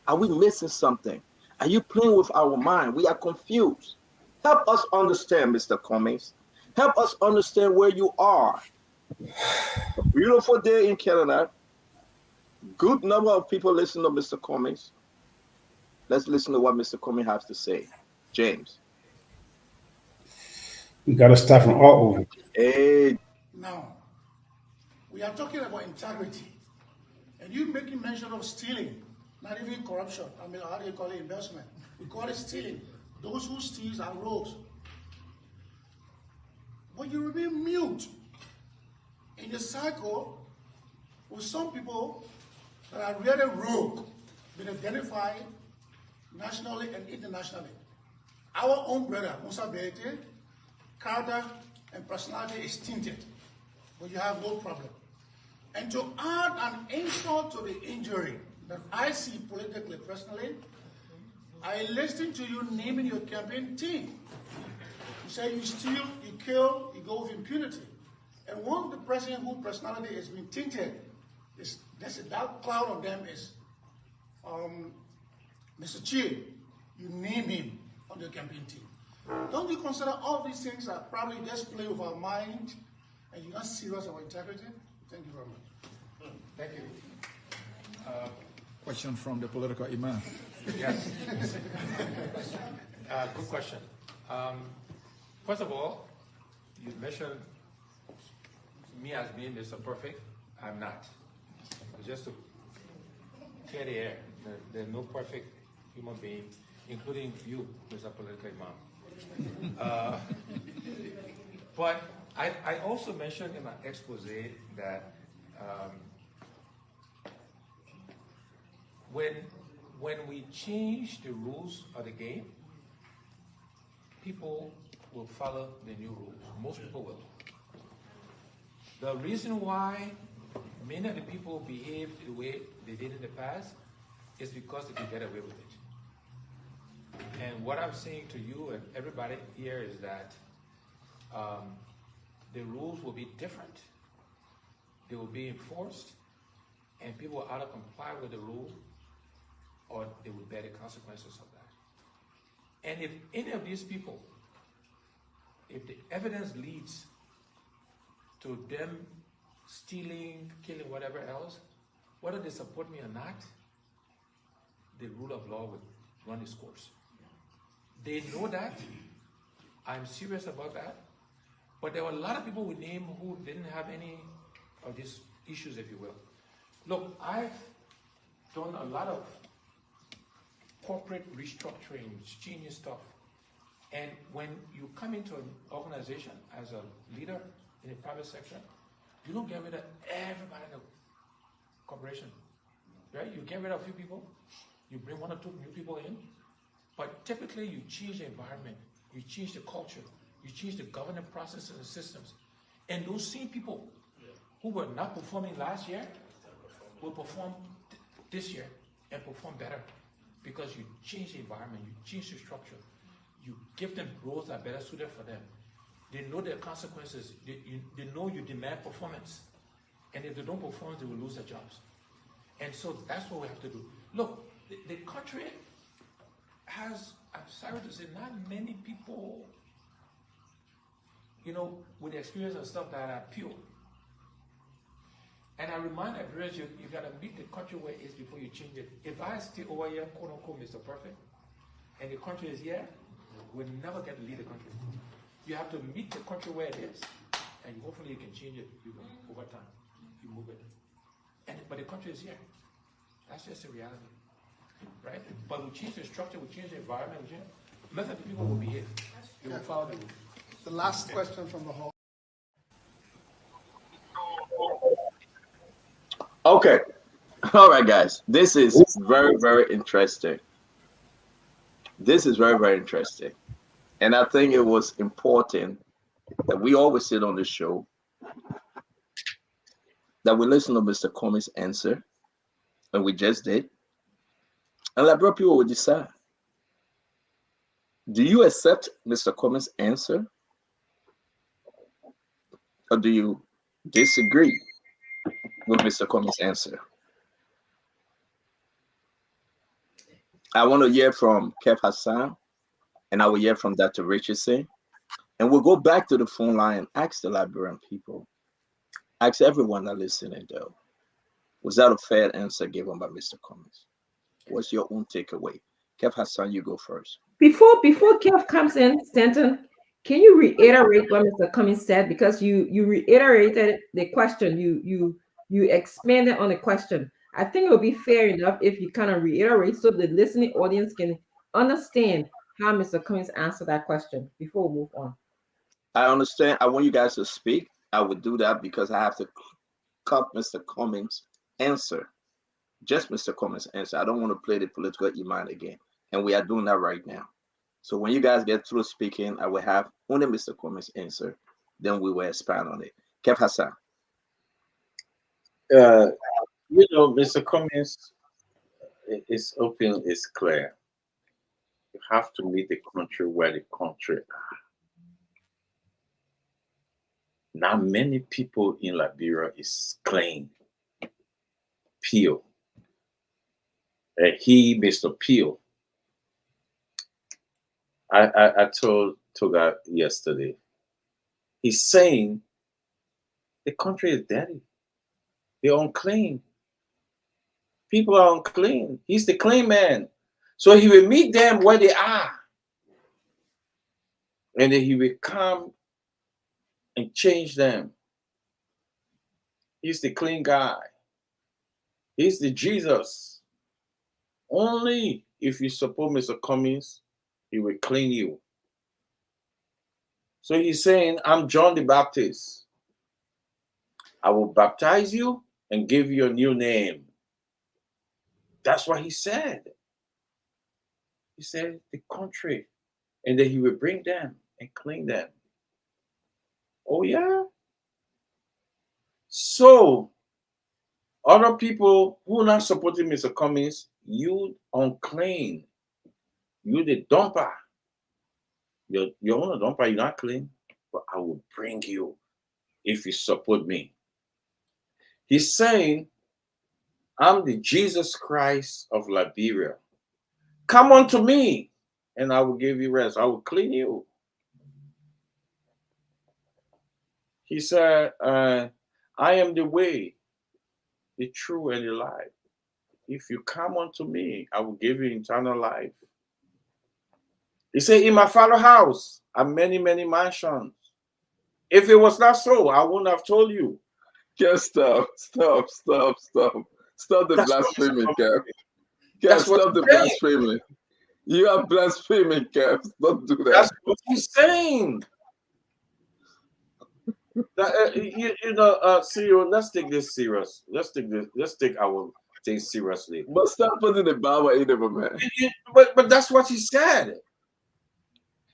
Are we missing something? Are you playing with our mind? We are confused. Help us understand, Mr. Cummings. Help us understand where you are. A beautiful day in Canada. Good number of people listen to Mr. Cummings. Let's listen to what Mr. Cummings has to say. James. We got to start from our own. Hey. Now, we are talking about integrity. And you making mention of stealing, not even corruption. I mean, how do you call it? Investment. We call it stealing. Those who steal are rogues. But you remain mute in the cycle with some people that are really rogue, been identified nationally and internationally. Our own brother, Musa Bete, character and personality is tainted, but you have no problem. And to add an insult to the injury that I see politically, personally, I listened to you naming your campaign team. You say you steal, you kill, you go with impunity. And one of the president whose personality has been tainted, there's a dark cloud of them is Mr. Chi. You name him on your campaign team. Don't you consider all these things are probably just play with our mind and you're not serious about integrity? Thank you very much. Thank you. Question from the political imam. Yes. Good question. First of all, you mentioned me as being Mr. Perfect. I'm not. Just to clear the air, there's no perfect human being, including you, Mr. Political Imam. But I also mentioned in my expose that when we change the rules of the game, people will follow the new rules. Most people will. The reason why many of the people behave the way they did in the past is because they can get away with it. And what I'm saying to you and everybody here is that the rules will be different. They will be enforced, and people will either comply with the rule or they will bear the consequences of that. And if any of these people, if the evidence leads to them stealing, killing, whatever else, whether they support me or not, the rule of law will run its course. They know that. I'm serious about that. But there were a lot of people we named who didn't have any of these issues, if you will. Look, I've done a lot of corporate restructuring, exchanging stuff. And when you come into an organization as a leader in the private sector, you don't get rid of everybody in the corporation, right? You get rid of a few people, you bring one or two new people in, but typically you change the environment, you change the culture, you change the governance processes and systems. And those same people who were not performing last year will perform this year and perform better because you change the environment, you change the structure, you give them roles that are better suited for them. They know their consequences. They know you demand performance. And if they don't perform, they will lose their jobs. And so that's what we have to do. Look, the country has, I'm sorry to say, not many people, with experience and stuff that are pure. And I remind Liberians, you got to meet the country where it is before you change it. If I stay over here, quote unquote, Mr. Perfect, and the country is here, we'll never get to lead the country. You have to meet the country where it is, and hopefully you can change it over time. You move it. But the country is here. That's just the reality. Right? But we change the structure, we change the environment, we change method, the people will behave. They will follow the rules. The last question from the hall. Okay. All right, guys. This is very, very interesting. This is very, very interesting. And I think it was important that we always sit on the show, that we listen to Mr. Cummings' answer, and we just did. And Liberian people will decide. Do you accept Mr. Cummings' answer? Or do you disagree with Mr. Cummings' answer? I want to hear from Kev Hassan, and I will hear from Dr. Richardson. And we'll go back to the phone line and ask the Liberian people. Ask everyone that listening, though. Was that a fair answer given by Mr. Cummings? What's your own takeaway? Kev Hassan, you go first. Before Kev comes in, Stanton, can you reiterate what Mr. Cummings said? Because you reiterated the question. You expanded on the question. I think it would be fair enough if you kind of reiterate so the listening audience can understand how Mr. Cummings answered that question before we move on. I understand. I want you guys to speak. I would do that because I have to cut Mr. Cummings' answer. Just Mr. Cummings' answer. I don't want to play the political iman again. And we are doing that right now. So when you guys get through speaking, I will have only Mr. Cummings' answer. Then we will expand on it. Kev Hassan. Mr. Cummings is open, is clear. You have to meet the country where the country are. Not many people in Liberia is clean, pure. He, Mr. Peel, I told Toga yesterday, he's saying the country is dirty. They're unclean. People are unclean. He's the clean man. So he will meet them where they are. And then he will come and change them. He's the clean guy. He's the Jesus. Only if you support Mr. Cummings, he will clean you. So he's saying, I'm John the Baptist. I will baptize you and give you a new name. That's what he said. He said, the country. And then he will bring them and clean them. Oh, yeah? So, other people who are not supporting Mr. Cummings, you unclean. You the dumper. You're on a dumper, you're not clean. But I will bring you if you support me. He's saying, I'm the Jesus Christ of Liberia. Come unto me, and I will give you rest. I will clean you. He said, I am the way, the truth, and the life. If you come unto me, I will give you eternal life. He said, in my Father's house are many, many mansions. If it was not so, I wouldn't have told you. Just stop the blasphemy, Kev. Kev, stop the blasphemy. You are blaspheming, Kev. Don't do that. That's what he's saying. CEO, let's take this serious. Let's take our thing seriously. But stop putting the Bible in there, man. But that's what he said.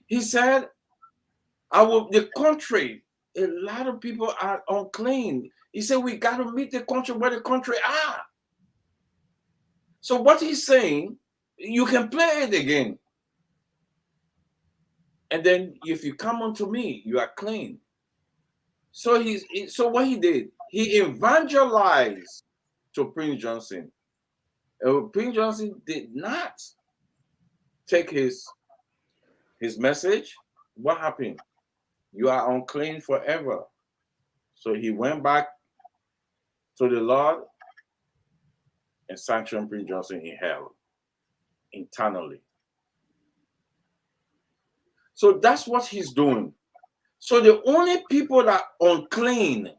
He said, the country, a lot of people are unclean. He said, we got to meet the country where the country are. So what he's saying, you can play it again. And then if you come unto me, you are clean. So so what he did, he evangelized to Prince Johnson. Prince Johnson did not take his message. What happened? You are unclean forever. So he went back to the Lord and sanctioned Prince Johnson in hell internally. So that's what he's doing. So the only people that are unclean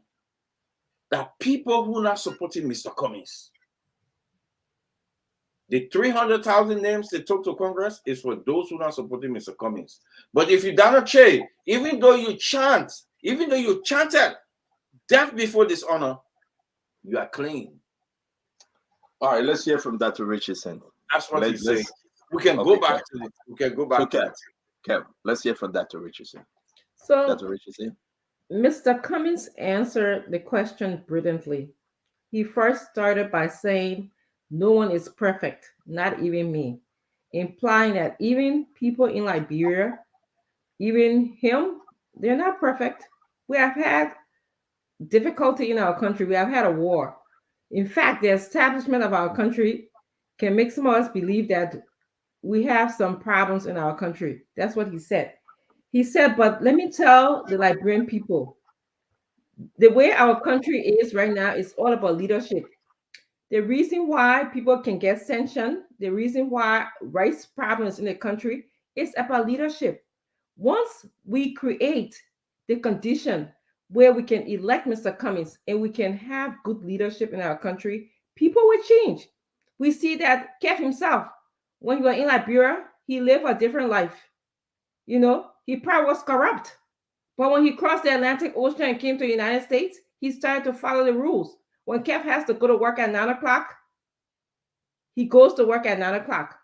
are people who are not supporting Mr. Cummings. The 300,000 names they took to Congress is for those who are not supporting Mr. Cummings. But if you Donald Che, even though you chanted death before dishonor, you are clean. All right, let's hear from Dr. Richardson. That's what he's saying. We can go back to it. We can go back to it. Kev, let's hear from Dr. Richardson. So, Dr. Richardson. Mr. Cummings answered the question brilliantly. He first started by saying, "No one is perfect, not even me," implying that even people in Liberia, even him, they're not perfect. We have had difficulty in our country. We have had a war. In fact, the establishment of our country can make some of us believe that we have some problems in our country. That's what he said. He said, but let me tell the Liberian people, the way our country is right now is all about leadership. The reason why people can get sanctioned, the reason why rights problems in the country is about leadership. Once we create the condition where we can elect Mr. Cummings and we can have good leadership in our country, people will change. We see that Kev himself, when he was in Liberia, he lived a different life. You know, he probably was corrupt. But when he crossed the Atlantic Ocean and came to the United States, he started to follow the rules. When Kev has to go to work at 9 o'clock, he goes to work at 9 o'clock.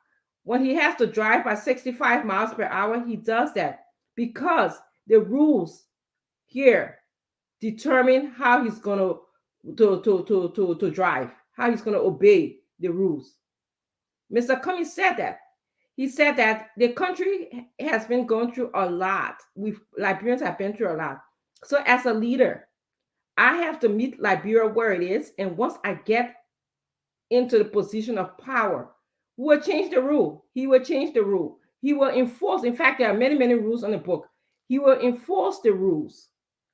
When he has to drive by 65 miles per hour, he does that because the rules here determine how he's going to drive, how he's going to obey the rules. Mr. Cummings said that. He said that the country has been going through a lot. Liberians have been through a lot. So as a leader, I have to meet Liberia where it is. And once I get into the position of power, we will change the rule. He will change the rule. He will enforce. In fact, there are many, many rules on the book. He will enforce the rules.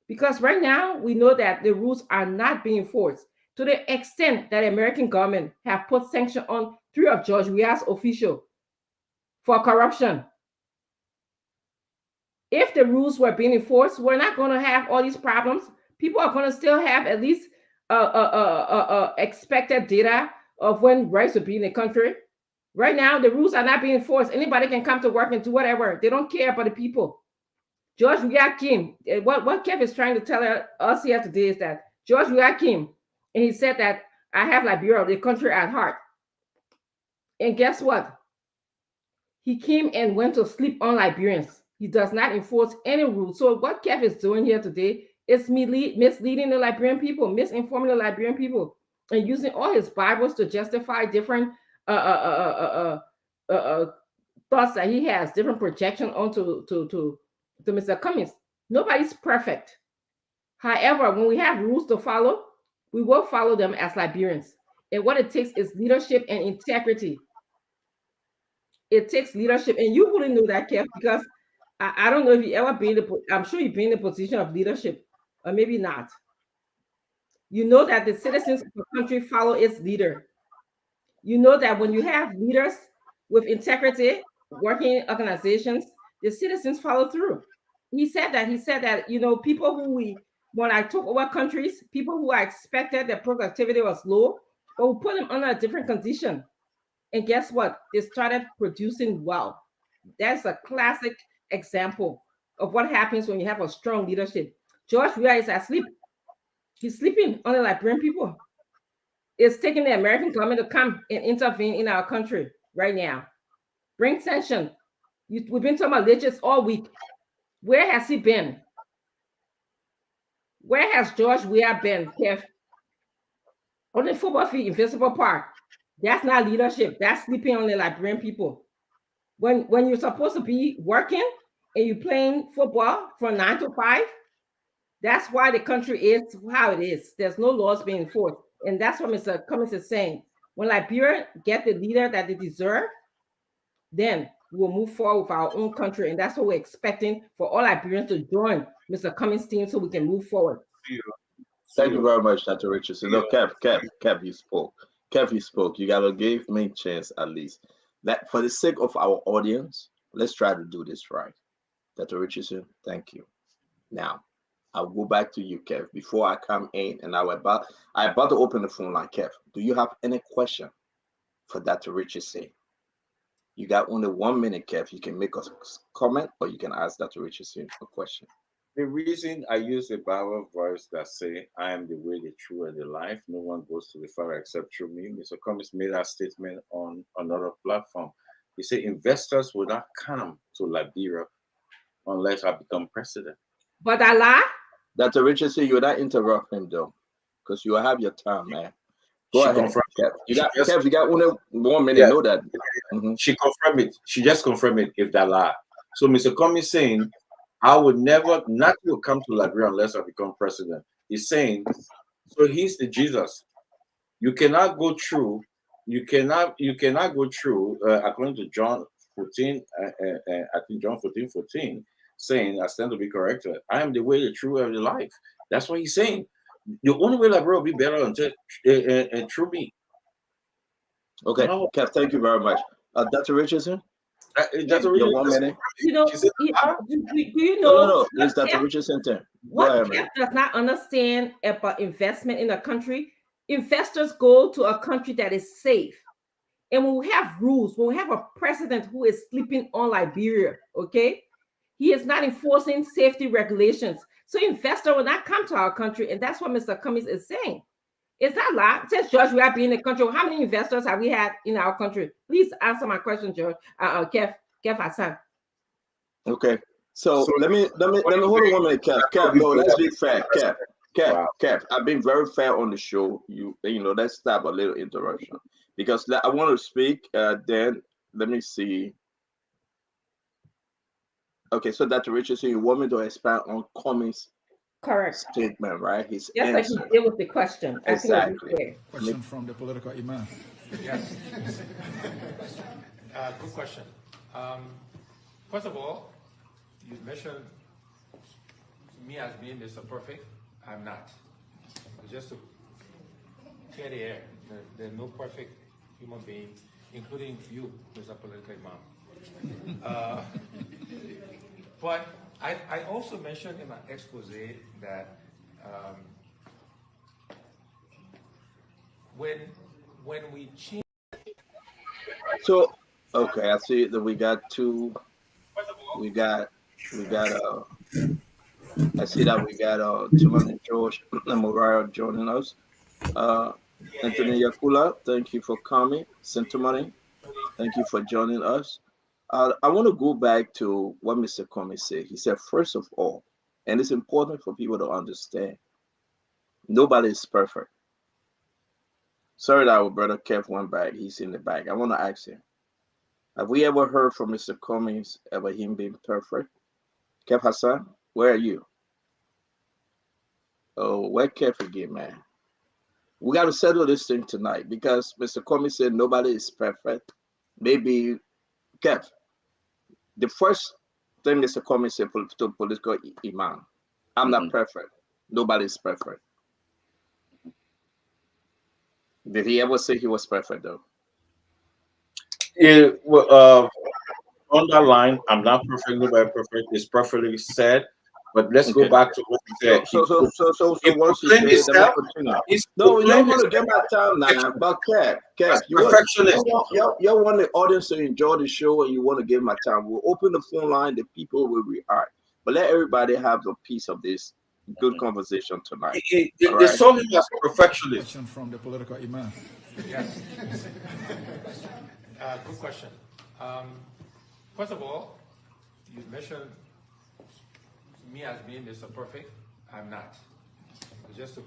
Because right now, we know that the rules are not being enforced to the extent that the American government have put sanction on 3 of George Weah's officials for corruption. If the rules were being enforced, we're not going to have all these problems. People are going to still have at least expected data of when rights will be in the country. Right now, the rules are not being enforced. Anybody can come to work and do whatever. They don't care about the people. George Weah came. What Kev is trying to tell us here today is that George Weah came and he said that I have Liberia, the country at heart. And guess what? He came and went to sleep on Liberians. He does not enforce any rules. So what Kev is doing here today is misleading the Liberian people, misinforming the Liberian people, and using all his Bibles to justify different thoughts that he has, different projection onto to Mr. Cummings. Nobody's perfect. However, when we have rules to follow, we will follow them as Liberians. And what it takes is leadership and integrity. It takes leadership, and you wouldn't know that, Kev, because I don't know if you ever been I'm sure you've been in a position of leadership, or maybe not. You know that the citizens of the country follow its leader. You know that when you have leaders with integrity, working organizations, the citizens follow through. He said that, you know, people who when I took over countries, people who I expected their productivity was low, but we put them under a different condition. And guess what? They started producing well. That's a classic example of what happens when you have a strong leadership. George Weah is asleep. He's sleeping on the Liberian people. It's taking the American government to come and intervene in our country right now. Bring sanction. We've been talking about legis all week. Where has he been? Where has George Weah been, Kev? On the football field, Invisible Park. That's not leadership. That's sleeping on the Liberian people. When you're supposed to be working and you're playing football from 9 to 5, that's why the country is how it is. There's no laws being enforced. And that's what Mr. Cummings is saying. When Liberia get the leader that they deserve, then we'll move forward with our own country. And that's what we're expecting, for all Liberians to join Mr. Cummings' team so we can move forward. Thank you very much, Dr. Richardson. No, Kev, you spoke. Kev, you spoke. You gotta give me a chance at least. That for the sake of our audience, let's try to do this right. Dr. Richardson, thank you. Now, I'll go back to you, Kev. Before I come in, and I about to open the phone line. Kev, do you have any question for Dr. Richardson? You got only 1 minute, Kev. You can make a comment, or you can ask Dr. Richardson a question. The reason I use a Bible verse that say, I am the way, the truth, and the life. No one goes to the Father except through me. Mr. Cummings made that statement on another platform. He said investors will not come to Liberia unless I become president. But Allah? Dr. Richardson, you will not interrupt him, though, because you will have your time, man. Go ahead, Kev. You got only 1 minute. Know that. She confirmed it. She just confirmed it if that lie. So Mr. Cummings saying, I would never, not will come to Liberia unless I become president. He's saying, so he's the Jesus. You cannot go through, according to John 14, I think John 14, saying, I stand to be corrected. I am the way, the truth, and the life. That's what he's saying. The only way Liberia will be better until through me. Okay, Kev, thank you very much. Dr. Richardson? Dr. Richardson, 1 minute. You know, do you know? No, it's Dr. Richardson turn. What Kev does not understand about investment in a country, investors go to a country that is safe. And when we have rules, when we have a president who is sleeping on Liberia, okay, he is not enforcing safety regulations. So investor will not come to our country. And that's what Mr. Cummings is saying. Is that lie? Since George, we have been in the country. How many investors have we had in our country? Please answer my question, George. Kev Hassan. Okay. So let me hold on 1 minute, Kev. No, let's be fair. Kev, I've been very fair on the show. You know, let's stop a little interruption because I want to speak. Then let me see. Okay, so Dr. Richardson, you want me to expand on Cummings' statement, right? His answer. Like he did with the question. Exactly. Question from the political imam. Yes. Good question. First of all, you mentioned me as being Mr. Perfect. I'm not. Just to clear the air, there's no perfect human being, including you, Mr. Political Imam. But I also mentioned in my expose that when we change. So, okay, I see that we got two. I see that we got Timothy George and Mariah joining us. Anthony Yakula, thank you for coming. Sentimony, thank you for joining us. I want to go back to what Mr. Cummings said. He said, first of all, and it's important for people to understand, nobody is perfect. Sorry that our brother Kev went back. He's in the back. I want to ask him, have we ever heard from Mr. Cummings about him being perfect? Kev Hassan, where are you? Oh, where Kev again, man? We got to settle this thing tonight because Mr. Cummings said nobody is perfect. Maybe, Kev, the first thing Mr. Cummings said to political imam, I'm not perfect. Nobody is perfect. Did he ever say he was perfect, though? Underline, I'm not perfect, nobody perfect. It's perfectly said. But let's go back to what he said. So once you say that, no, we don't want to get my time now. But Kev, you want the audience to enjoy the show, and you want to give my time. We'll open the phone line. The people will react, but let everybody have a piece of this good conversation tonight. They saw him as a perfectionist. Question from the political imam. Yes. Good question. First of all, you mentioned me as being Mr. Perfect. I'm not. Just to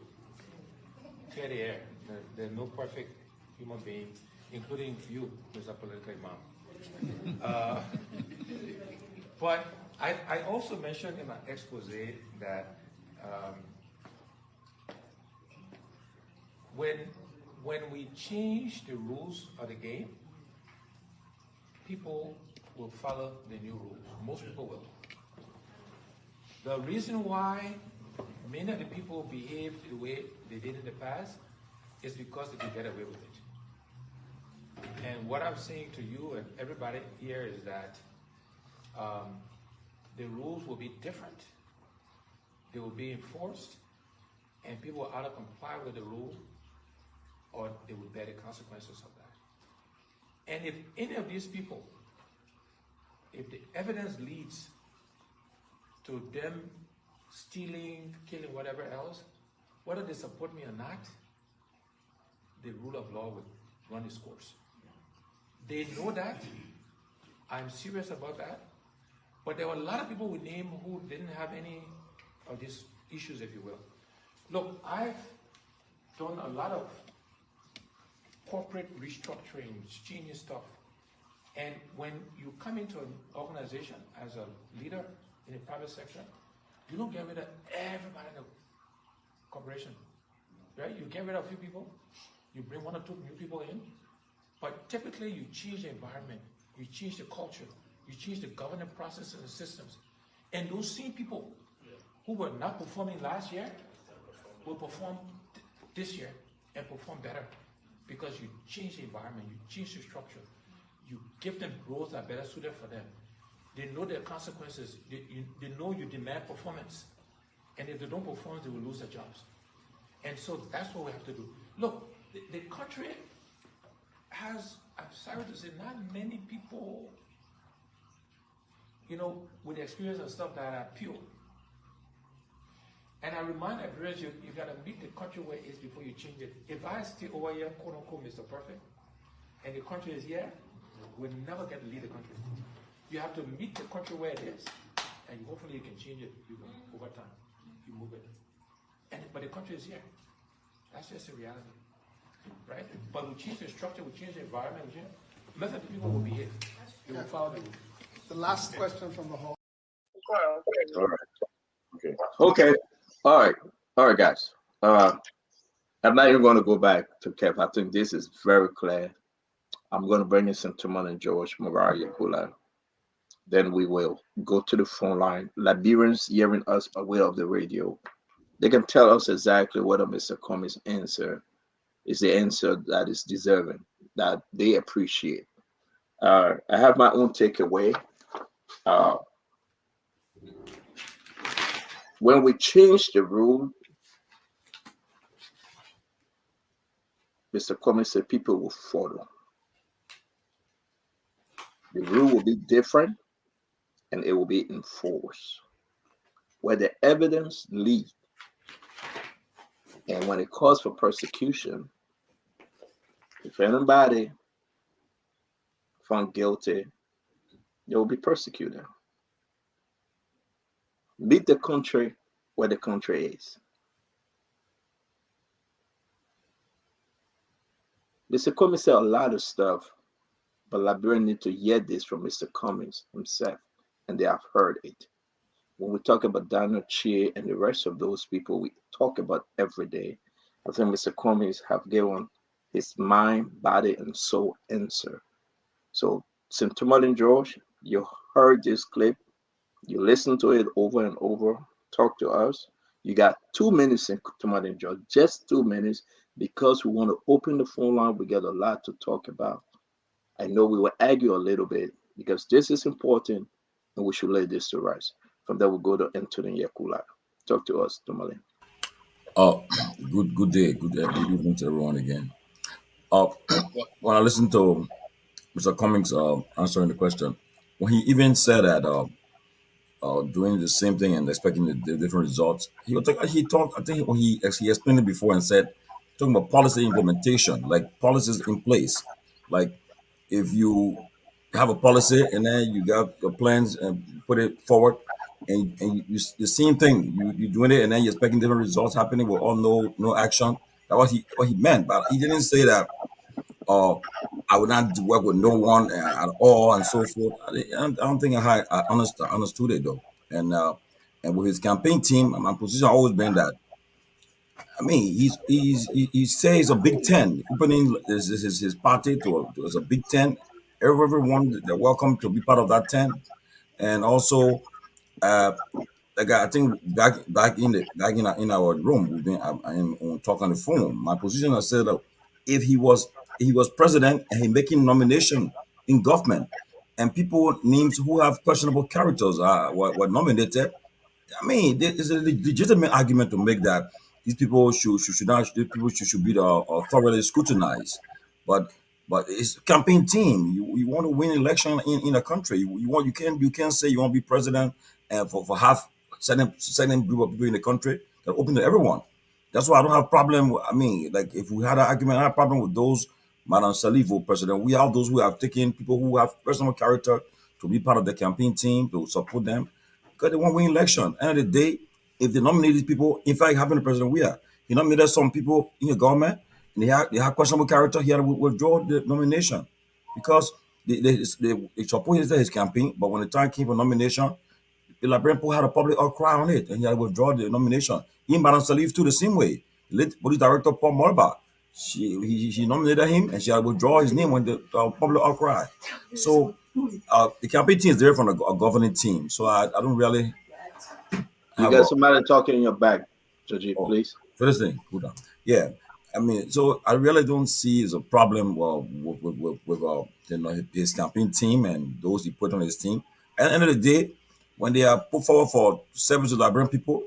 clear the air, there's no perfect human being, including you, Mr. Political Imam. But I also mentioned in my expose that when when we change the rules of the game, people will follow the new rules. Most people will. The reason why many of the people behave the way they did in the past is because they could get away with it. And what I'm saying to you and everybody here is that the rules will be different. They will be enforced, and people will either comply with the rule or they will bear the consequences of that. And if any of these people, if the evidence leads to them stealing, killing, whatever else, whether they support me or not, the rule of law will run its course. They know that. I'm serious about that. But there were a lot of people we name who didn't have any of these issues, if you will. Look, I've done a lot of corporate restructuring, genius stuff. And when you come into an organization as a leader in the private sector, you don't get rid of everybody in the corporation, right? You get rid of a few people, you bring one or two new people in, but typically you change the environment, you change the culture, you change the governance processes and systems. And those same people who were not performing last year will perform this year and perform better because you change the environment, you change the structure, you give them roles that are better suited for them. They know their consequences. They know you demand performance. And if they don't perform, they will lose their jobs. And so that's what we have to do. Look, the country has, I'm sorry to say, not many people, with experience and stuff that are pure. And I remind everyone, you got to meet the country where it is before you change it. If I stay over here, quote unquote, Mr. Perfect, and the country is here, we'll never get to lead the country. You have to meet the country where it is, and hopefully you can change it over time. You move it. But the country is here. That's just a reality, right? But we change the structure, we change the environment, most of the people will behave. They will follow the rules. The last question from the hall. All right. Okay. All right, guys. I'm not even going to go back to Kev. I think this is very clear. I'm going to bring in Sentuman and George Mariah Gula. Then we will go to the phone line. Liberians hearing us away of the radio, they can tell us exactly whether Mr. Cummings' answer is the answer that is deserving, that they appreciate. I have my own takeaway. When we change the rule, Mr. Cummings said people will follow. The rule will be different and it will be enforced. Where the evidence leads and when it calls for persecution, if anybody found guilty, they will be persecuted. Meet the country where the country is. Mr. Cummings said a lot of stuff, but Liberians need to hear this from Mr. Cummings himself, and they have heard it. When we talk about Daniel Chia and the rest of those people we talk about every day, I think Mr. Cummings have given his mind, body, and soul answer. So, Sentuman and George, you heard this clip. You listen to it over and over. Talk to us. You got 2 minutes in Sentuman and George, just 2 minutes, because we want to open the phone line. We got a lot to talk about. I know we will argue a little bit because this is important and we should lay this to rest. From there, we'll go to Anthony Yakula. Talk to us, Tomale. Good day. Good evening to everyone again. When I listened to Mr. Cummings answering the question, when he even said that doing the same thing and expecting the different results, he talked. I think when he explained it before and said, talking about policy implementation, like policies in place, like if you have a policy and then you got your plans and put it forward, and you the same thing, you doing it and then you're expecting different results happening with all no action. That's what he meant, but he didn't say that. I would not work with no one at all and so forth. I don't think I understood it though. And with his campaign team, my position always been that I mean, he says a Big Ten opening his party to as a Big Ten. Everyone they're welcome to be part of that tent, and also uh, like I think back in our room we've been on talk on the phone. My position I said that if he was president and he making nomination in government, and people names who have questionable characters were nominated. I mean, there is a legitimate argument to make that these people these people should be thoroughly scrutinized. But it's a campaign team. You want to win election in a country. You can't say you want to be president and for half certain group of people in the country that open to everyone. That's why I don't have problem. I mean, like if we had an argument, I have problem with those Madam Salivo president. We have those who have taken people who have personal character to be part of the campaign team to support them because they want to win election. End of the day, if they nominate these people, in fact, happened to President Weah, he nominated some people in the government and they had questionable character. He had to withdraw the nomination because they supported his campaign, but when the time came for nomination, the Liberian people had a public outcry on it, and he had to withdraw the nomination. In Madam Salif too, the same way. Late police director Paul Morba, she nominated him, and she had to withdraw his name when the public outcry. So the campaign team is different from a governing team. So I don't really You have got somebody talking in your back, Georgie, oh, please. first thing, cool down. Yeah, I mean, so I really don't see as a problem with his campaign team and those he put on his team. At the end of the day, when they are put forward for service to Liberian people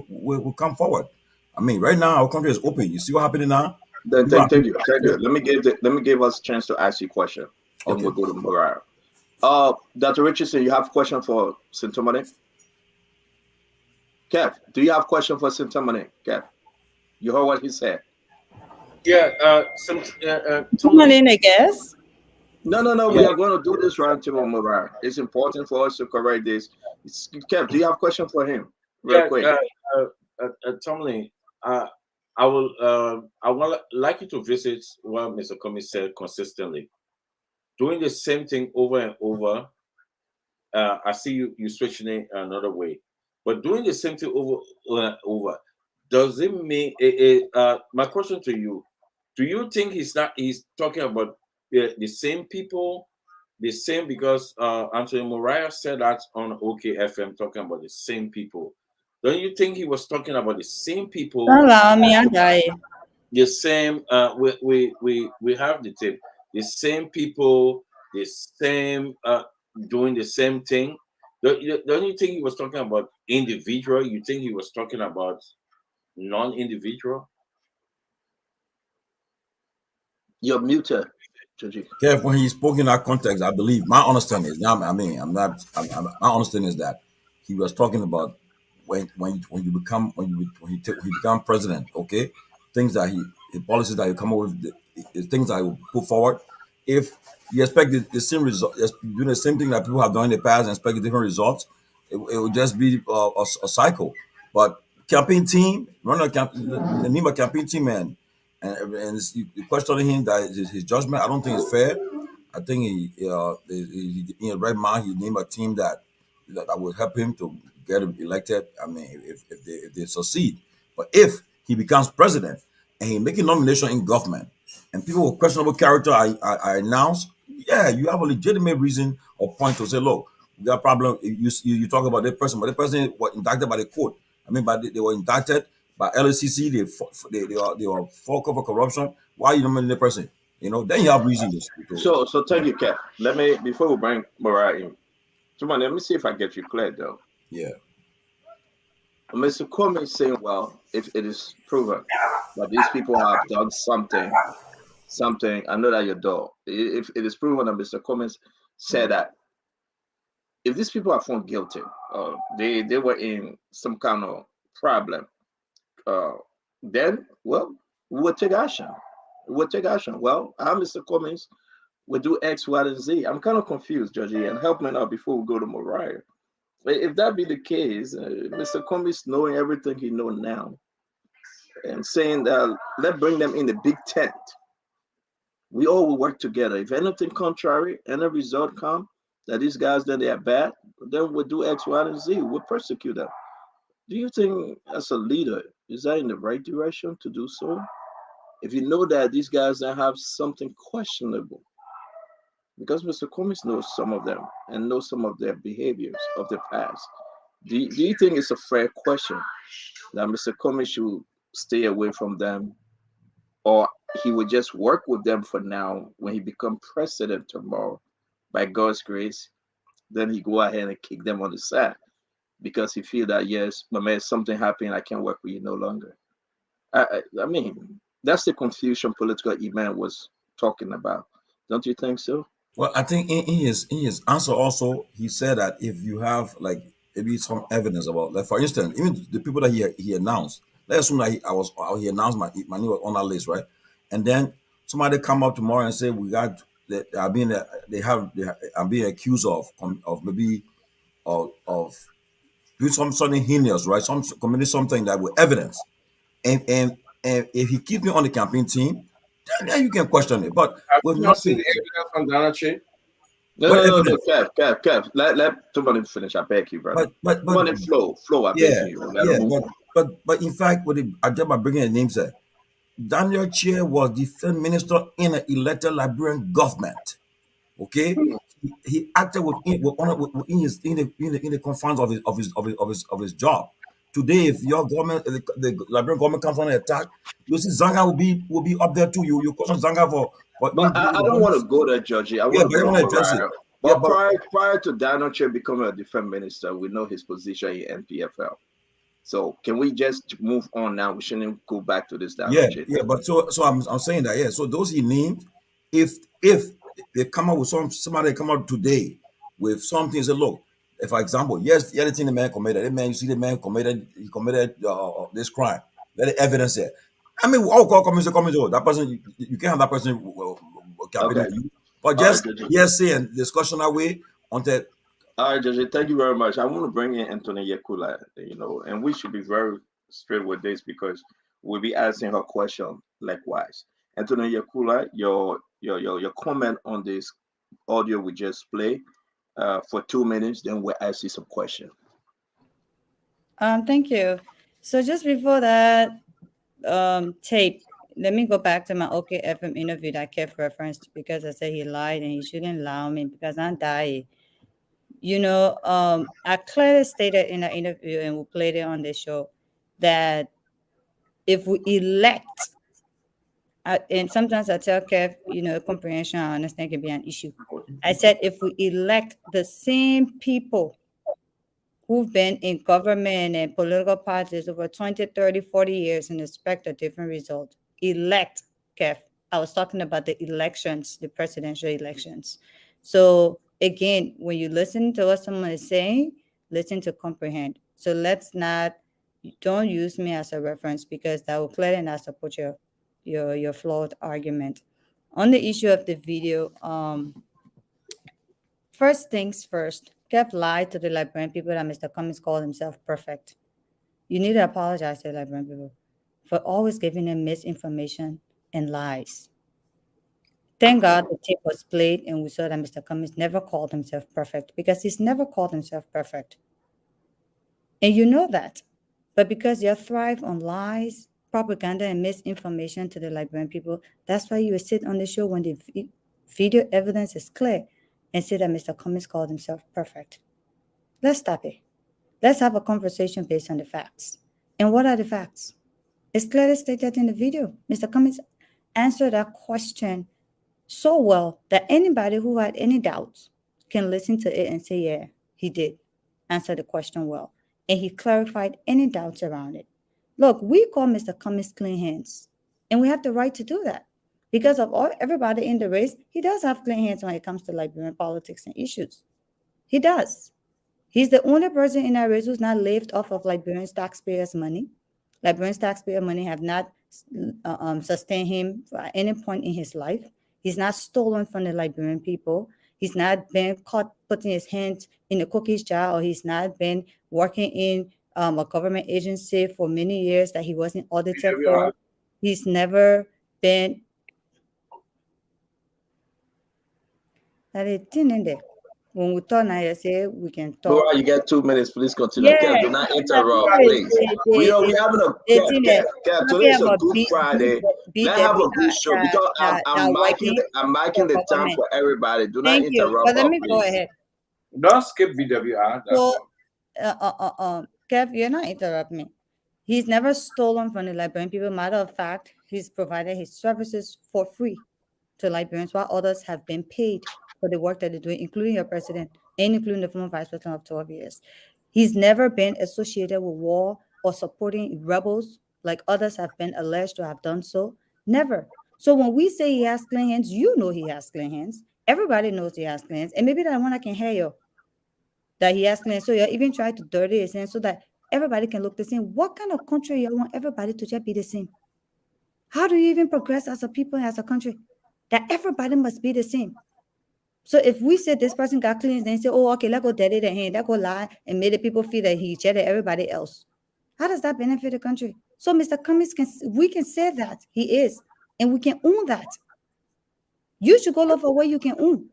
will come forward. I mean, right now our country is open. You see what happening now? Then People are thank you, thank you. Let me give us a chance to ask you a question. Then okay. we'll go to Mariah. Dr. Richardson, you have a question for Sintomane? Kev, do you have a question for Sintomane? Kev, you heard what he said. Yeah, Come on in, I guess. No. Yeah. We are going to do this right to Mariah. It's important for us to correct this. Kev, do you have a question for him? Real quick. Tomlin, I would like you to visit what Mr. Cummings said consistently. Doing the same thing over and over. I see you switching it another way, but doing the same thing over and over, does it mean? My question to you: do you think he's talking about the same people? The same because Anthony Moriah said that on OKFM talking about the same people. Don't you think he was talking about the same people? Allow me, I die. The same. We have the tape. The same people. The same. Doing the same thing. Don't you think he was talking about individual? You think he was talking about non-individual? You're muted, Georgie. Kev, when he spoke in that context, I believe my understanding is now. I mean, I'm not. My understanding is that he was talking about when you become president. Okay, things that the policies that you come up with, the things that he will put forward. If you expect the same result, doing the same thing that people have done in the past and expect different results, it will just be a cycle. But campaign team, running the name of campaign team and you questioning him that his judgment, I don't think it's fair. I think he in a right mind, he named a team that will help him to get elected. I mean, if they succeed, but if he becomes president and he making nomination in government, and people with questionable character are announced, yeah, you have a legitimate reason or point to say, look, we got a problem. You talk about that person, but the person was indicted by the court. I mean, they were indicted by LCC. They were fault for corruption. Why are you nominating the person? Then you have reason to. So thank you, Kev. Let me, before we bring Mariah in, come on, let me see if I get you clear though. Yeah. Mr. Cummings is saying, well, if it is proven that these people have done something, I know that your door. If it is proven that Mr. Cummings said that if these people are found guilty, they were in some kind of problem, then well, we will take action. Well, I'm Mr. Cummings. We do X, Y, and Z. I'm kind of confused, Georgie, and help me out before we go to Mariah. If that be the case, Mr. Cummings knowing everything he knows now and saying that let's bring them in the big tent. We all will work together. If anything contrary, any result come that these guys then they are bad, then we'll do X, Y, and Z. We'll persecute them. Do you think as a leader, is that in the right direction to do so? If you know that these guys that have something questionable, because Mr. Cummings knows some of them and knows some of their behaviors of the past. Do you think it's a fair question that Mr. Cummings should stay away from them, or he would just work with them for now? When he become president tomorrow, by God's grace, then he go ahead and kick them on the side because he feel that, yes, my man, something happened, I can't work with you no longer. I mean, that's the confusion political Iman was talking about. Don't you think so? Well, I think in his answer also, he said that if you have like maybe some evidence about, like for instance, even the people that he announced, let's assume that he announced my name was on that list, right? And then somebody come up tomorrow and say we got that I'm being accused of maybe of doing something heinous, right? Some committing something that with evidence, and if he keeps me on the campaign team, then you can question it. But Have with you not seen nothing, the evidence from Donald Trump? No, what no, no, no, evidence? Kev. Let somebody finish. I beg you, brother. But Somebody flow. I beg yeah, you. Let him yeah, move. but in fact, with I just by bringing the names there, Daniel Chair was the first minister in an elected Liberian government. Okay, he acted within his in the confines of his job. Today, if your government, the Liberian government comes on attack, you see Zanga will be up there too. You question Zanga for But him I doing the don't want to government. go there, Georgie. I Yeah, want to but I go to want to address it. Mariah. Yeah, But but prior to Donald Trump becoming a defense minister, we know his position in NPFL. So can we just move on now? We shouldn't go back to this Donald Trump yeah, thing. but so I'm saying that, yeah. So those he named, if they come out with somebody come out today with something, say, look, if for example, yes, the other thing the man committed, you see the man committed this crime. Let the evidence there. I mean, all call comments, that person, you can't have that person campaigning Okay. with you, but All right, just Georgie. hearsay and discussion that way until. All right, Georgie. Thank you very much. I want to bring in Anthony Yakula, and we should be very straight with this because we'll be asking her question likewise. Anthony Yakula, your comment on this audio we just played for 2 minutes, then we'll ask you some questions. Thank you. So just before that tape, let me go back to my OKFM interview that Kev referenced because I said he lied and he shouldn't allow me because I'm dying. I clearly stated in the interview and we played it on the show that if we elect, and sometimes I tell Kev, comprehension, I understand can be an issue. I said if we elect the same people who've been in government and political parties over 20, 30, 40 years and expect a different result. Elect, Kev. I was talking about the elections, the presidential elections. So again, when you listen to what someone is saying, listen to comprehend. So don't use me as a reference because that will clearly not support your flawed argument. On the issue of the video, first things first, Kev lied to the Liberian people that Mr. Cummings called himself perfect. You need to apologize to the Liberian people for always giving them misinformation and lies. Thank God the tape was played and we saw that Mr. Cummings never called himself perfect because he's never called himself perfect. And you know that. But because you thrive on lies, propaganda, and misinformation to the Liberian people, that's why you sit on the show when the video evidence is clear and say that Mr. Cummings called himself perfect. Let's stop it. Let's have a conversation based on the facts. And what are the facts? It's clearly stated in the video. Mr. Cummings answered that question so well that anybody who had any doubts can listen to it and say, yeah, he did answer the question well. And he clarified any doubts around it. Look, we call Mr. Cummings clean hands, and we have the right to do that. Because of everybody in the race, he does have clean hands when it comes to Liberian politics and issues. He does. He's the only person in our race who's not lived off of Liberian taxpayers' money. Liberian taxpayer money have not sustained him at any point in his life. He's not stolen from the Liberian people. He's not been caught putting his hands in the cookies jar, or he's not been working in a government agency for many years that he wasn't audited for. He's never been. That it didn't there. When we talk now, you say we can talk. Laura, you got 2 minutes. Please continue. Yeah, Kev, do not interrupt, please. We having a Kev. Today is a Good Friday. Let's have a good show because I'm marking the time for everybody. Do not Thank you. interrupt But let us, me go please. ahead. Don't skip BWR. So, Kev, you're not interrupting me. He's never stolen from the Liberian people. Matter of fact, he's provided his services for free to Liberians, while others have been paid for the work that they're doing, including your president and including the former vice president of 12 years. He's never been associated with war or supporting rebels like others have been alleged to have done so. Never. So when we say he has clean hands, you know he has clean hands. Everybody knows he has clean hands. And maybe that one I can hear you that he has clean hands. So you're even trying to dirty his hands so that everybody can look the same. What kind of country you want everybody to just be the same? How do you even progress as a people, as a country? That everybody must be the same. So if we say this person got clean, then say, oh, okay, let's go dirty the hand, let's go lie and make the people feel that he cheated everybody else. How does that benefit the country? So Mr. Cummings, we can say that he is, and we can own that. You should go look for what you can own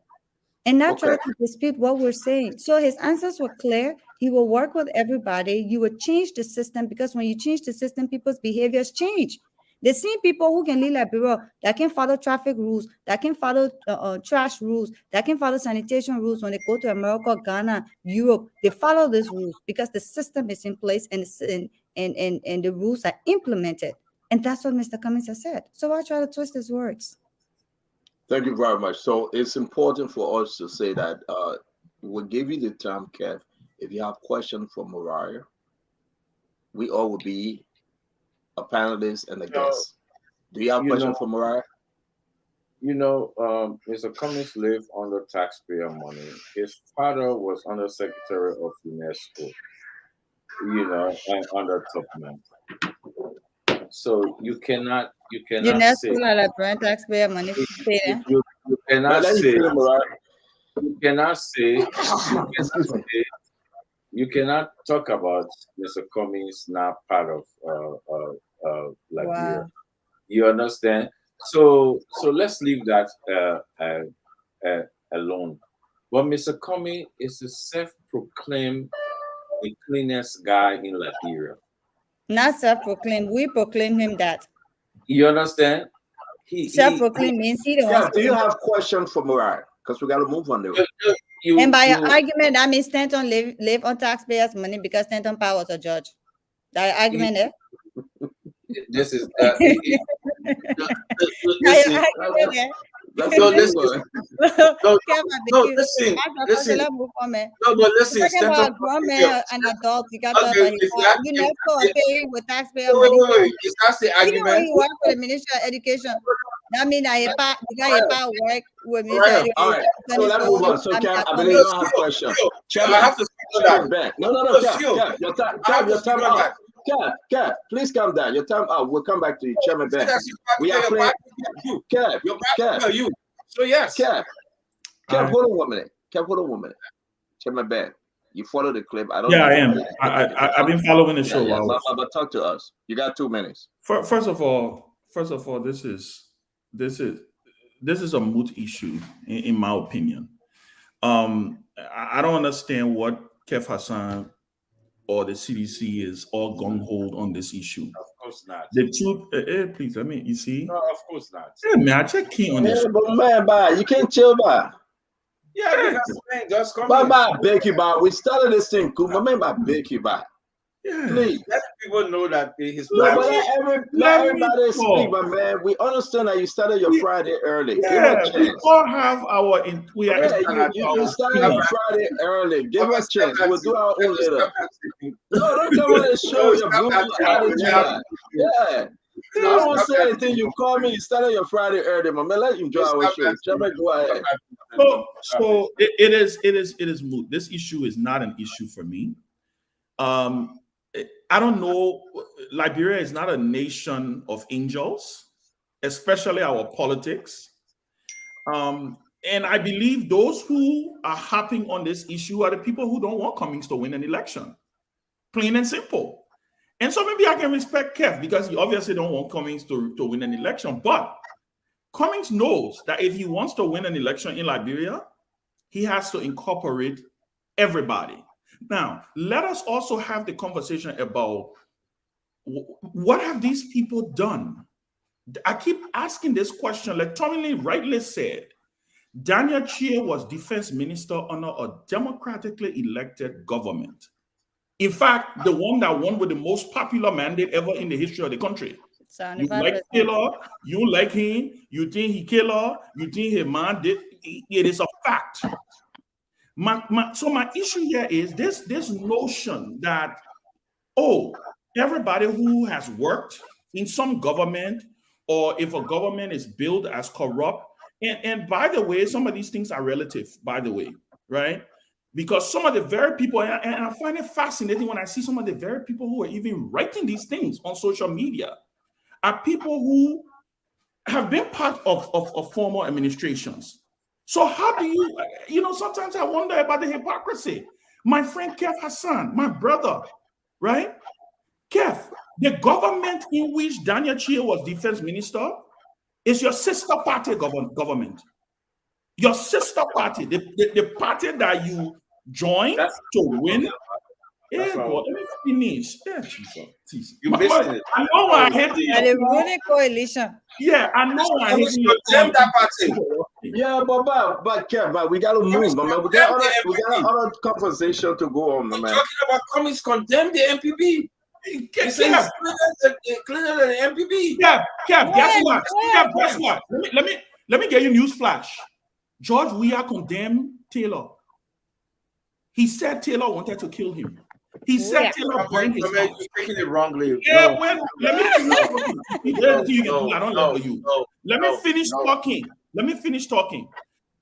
and not try to dispute what we're saying. So his answers were clear. He will work with everybody. You will change the system, because when you change the system, people's behaviors change. The same people who can lead Liberia, that can follow traffic rules, that can follow trash rules, that can follow sanitation rules when they go to America, Ghana, Europe, they follow these rules because the system is in place and the rules are implemented. And that's what Mr. Cummings has said. So I try to twist his words. Thank you very much. So it's important for us to say that we'll give you the time, Kev. If you have questions for Mariah, we all will be a panelist and a guest. Do you have questions for Mariah? You know, Mr. Cummings lived under taxpayer money. His father was under Secretary of UNESCO, you know, and under Topman. So you cannot say taxpayer money. You cannot say you cannot talk about Mr. Cummings not part of Liberia. Wow. You understand? So let's leave that alone. But Mr. Cummings is a self-proclaimed the cleanest guy in Liberia. Not self-proclaimed. We proclaim him that. You understand? Self-proclaimed means he don't. Yeah, do you have questions for Mariah? Because we got to move on there. And by your argument, that means Stanton live on taxpayers' money because Stanton Power was a judge. That argument there? This is listen. Stanton an adult, you got you never pay with taxpayer money. Is that the argument? You know, you work for the Ministry of Education. That means you got work with Ministry of Education. All right, so let's move on. So, Kev, I believe you don't have questions. I have to speak back. No, Kev, your time out. Kev, please calm down. Your time out. We'll come back to you, Chairman Ben. We are playing. Kev. So yes. Kev, hold on 1 minute. Chairman Ben, you follow the clip. I don't. Yeah, I am. I've been following the show. Yeah, but talk to us. You got 2 minutes. First of all, this is a moot issue, in my opinion. I don't understand what Kev Hassan or the CDC is all gung-ho on this issue. Of course not. The truth, please, I mean, you see? No, of course not. Yeah, man, I check key on this. But man, you can't chill, man. Yeah, just come Bye, Becky, we started this thing, cool. Remember, Becky, Yeah. Please. Let people know that his let everybody speak, but man, we understand that you started your Friday early. Yeah, we all have our. You started your Friday early. Give us a chance. We'll do our own later. No, don't come on and show your beautiful attitude. Yeah. I don't want to say anything. You call me. You started your Friday early, man. Let you enjoy our show. Go ahead. So it is moot. This issue is not an issue for me. I don't know. Liberia is not a nation of angels, especially our politics. And I believe those who are harping on this issue are the people who don't want Cummings to win an election. Plain and simple. And so maybe I can respect Kev because he obviously don't want Cummings to win an election. But Cummings knows that if he wants to win an election in Liberia, he has to incorporate everybody. Now, let us also have the conversation about what have these people done? I keep asking this question. Like Tommy rightly said, Daniel Chia was defense minister under a democratically elected government. In fact, the one that won with the most popular mandate ever in the history of the country. You like 75%. Taylor, you like him, you think he killed her, you think his man did. It is a fact. So my issue here is this notion that, oh, everybody who has worked in some government, or if a government is billed as corrupt, and by the way, some of these things are relative, by the way, right? Because some of the very people, and I find it fascinating when I see some of the very people who are even writing these things on social media are people who have been part of former administrations. So how do you, sometimes I wonder about the hypocrisy. My friend Kev Hassan, my brother, right? Kev, the government in which Daniel Chia was defense minister is your sister party government. Your sister party, the party that you joined to win. Yeah, God, let me finish. Yeah, Jesus. You missing it. I know why I hate you. And the ruling coalition. Yeah, I know why I hate you. Condemn that party. Yeah, but Kev, but we gotta move, man. We got other conversation to go on, man. Talking about Cummings condemn the MPP. He says cleaner than the MPP. Kev, guess what? Kev, guess what? Let me get you news flash. George Weah condemned Taylor. He said Taylor wanted to kill him. He said Taylor burned his house. You're taking it wrongly. Yeah, well, let me finish talking. I don't know you. Let me finish talking. Let me finish talking.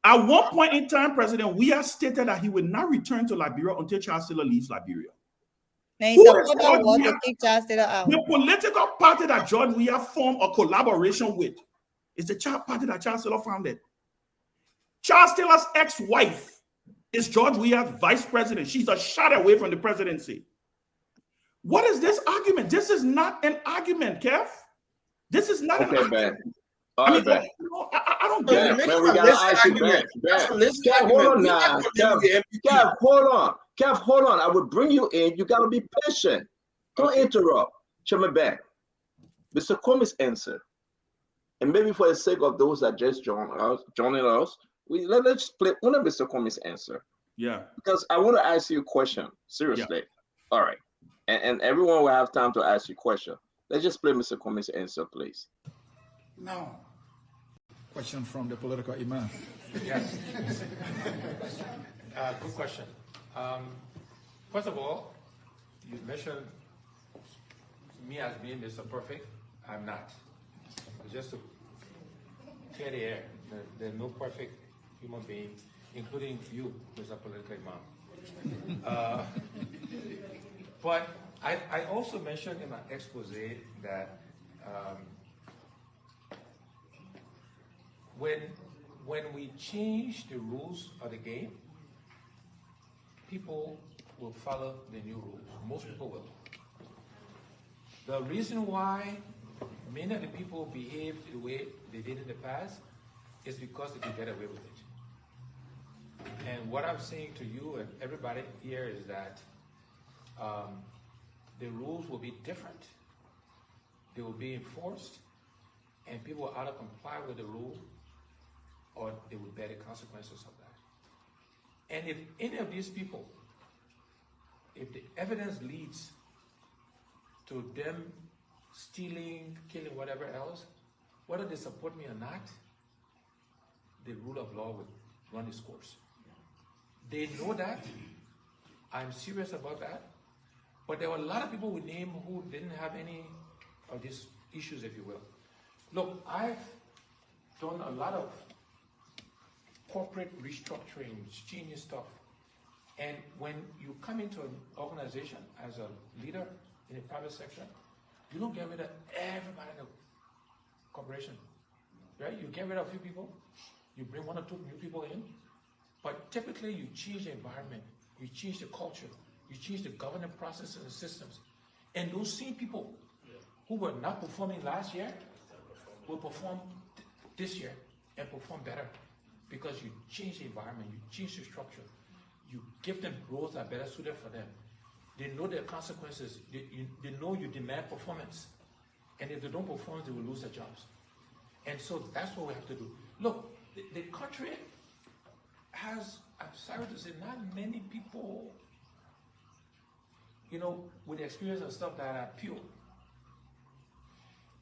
At one point in time, President Weah stated that he would not return to Liberia until Charles Taylor leaves Liberia. And he supported war to kick Charles Taylor out. The political party that George Weah formed a collaboration with is the party that Charles Taylor founded. Charles Taylor's ex-wife is George Weah's vice president. She's a shot away from the presidency. What is this argument? This is not an argument, Kev. This is not an argument. I mean, I don't get it. Man, we gotta ask you, Kev, hold on now. Kev, hold on. I will bring you in. You gotta be patient. Don't interrupt. Check me back. Mr. Cummings answer. And maybe for the sake of those that just joining us, let's play one of Mr. Cummings' answer. Yeah. Because I want to ask you a question. Seriously. Yeah. All right. And everyone will have time to ask you a question. Let's just play Mr. Cummings' answer, please. Now, question from the political imam. Yes. Good question. First of all, you mentioned me as being Mr. Perfect. I'm not. Just to clear the air, there's no perfect human being, including you, Mr. Political Imam. But I also mentioned in my expose that when we change the rules of the game, people will follow the new rules. Most people will. The reason why many of the people behave the way they did in the past is because they can get away with it. And what I'm saying to you and everybody here is that the rules will be different. They will be enforced, and people will either comply with the rule or they will bear the consequences of that. And if any of these people, if the evidence leads to them stealing, killing, whatever else, whether they support me or not, the rule of law will run its course. They know that. I'm serious about that. But there were a lot of people we named who didn't have any of these issues, if you will. Look, I've done a lot of corporate restructuring, genius stuff. And when you come into an organization as a leader in the private sector, you don't get rid of everybody in the corporation, right? You get rid of a few people, you bring one or two new people in, but typically you change the environment, you change the culture, you change the governance processes and systems. And those same people who were not performing last year will perform this year and perform better. because you change the environment, you change the structure, you give them roles that are better suited for them. They know their consequences. They know you demand performance. And if they don't perform, they will lose their jobs. And so that's what we have to do. Look, the country has, I'm sorry to say, not many people, with experience and stuff that are pure.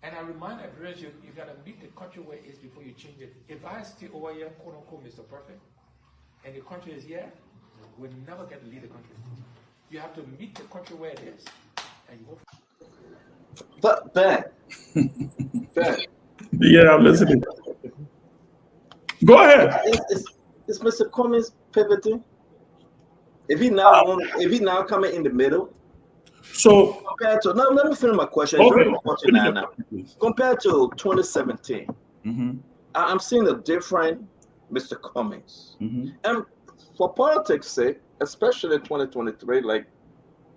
And I remind Liberians, you got to meet the country where it is before you change it. If I stay over here, quote unquote, Mr. Perfect, and the country is here, we'll never get to lead the country. You have to meet the country where it is, and you go. But Ben. Yeah, I'm listening. Go ahead. Is Mr. Cummings pivoting? If he now coming in the middle. So compared to let me finish my question. Okay. Now. Compared to 2017, I'm seeing a different Mr. Cummings. And for politics' sake, especially 2023, like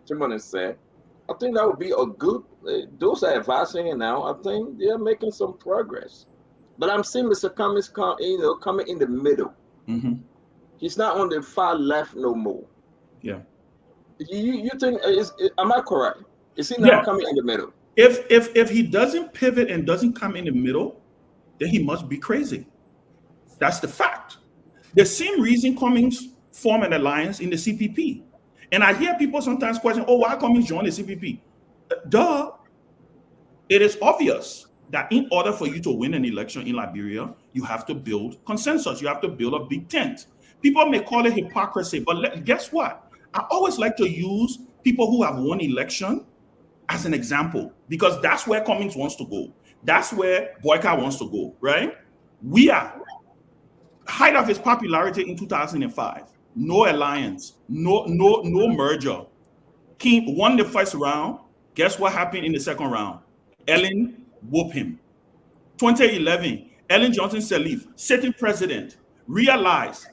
Timon said, I think that would be a good. Those are advancing it now. I think they're making some progress. But I'm seeing Mr. Cummings coming in the middle. He's not on the far left no more. Yeah. You think am I correct? Is he now coming in the middle? If he doesn't pivot and doesn't come in the middle, then he must be crazy. That's the fact. The same reason Cummings formed an alliance in the CPP. And I hear people sometimes question, why Cummings joined the CPP? Duh. It is obvious that in order for you to win an election in Liberia, you have to build consensus. You have to build a big tent. People may call it hypocrisy, but guess what? I always like to use people who have won election as an example, because that's where Cummings wants to go. That's where Boyka wants to go, right? We are height of his popularity in 2005. No alliance, no merger. King won the first round. Guess what happened in the second round? Ellen whooped him. 2011, Ellen Johnson Sirleaf, sitting president, realized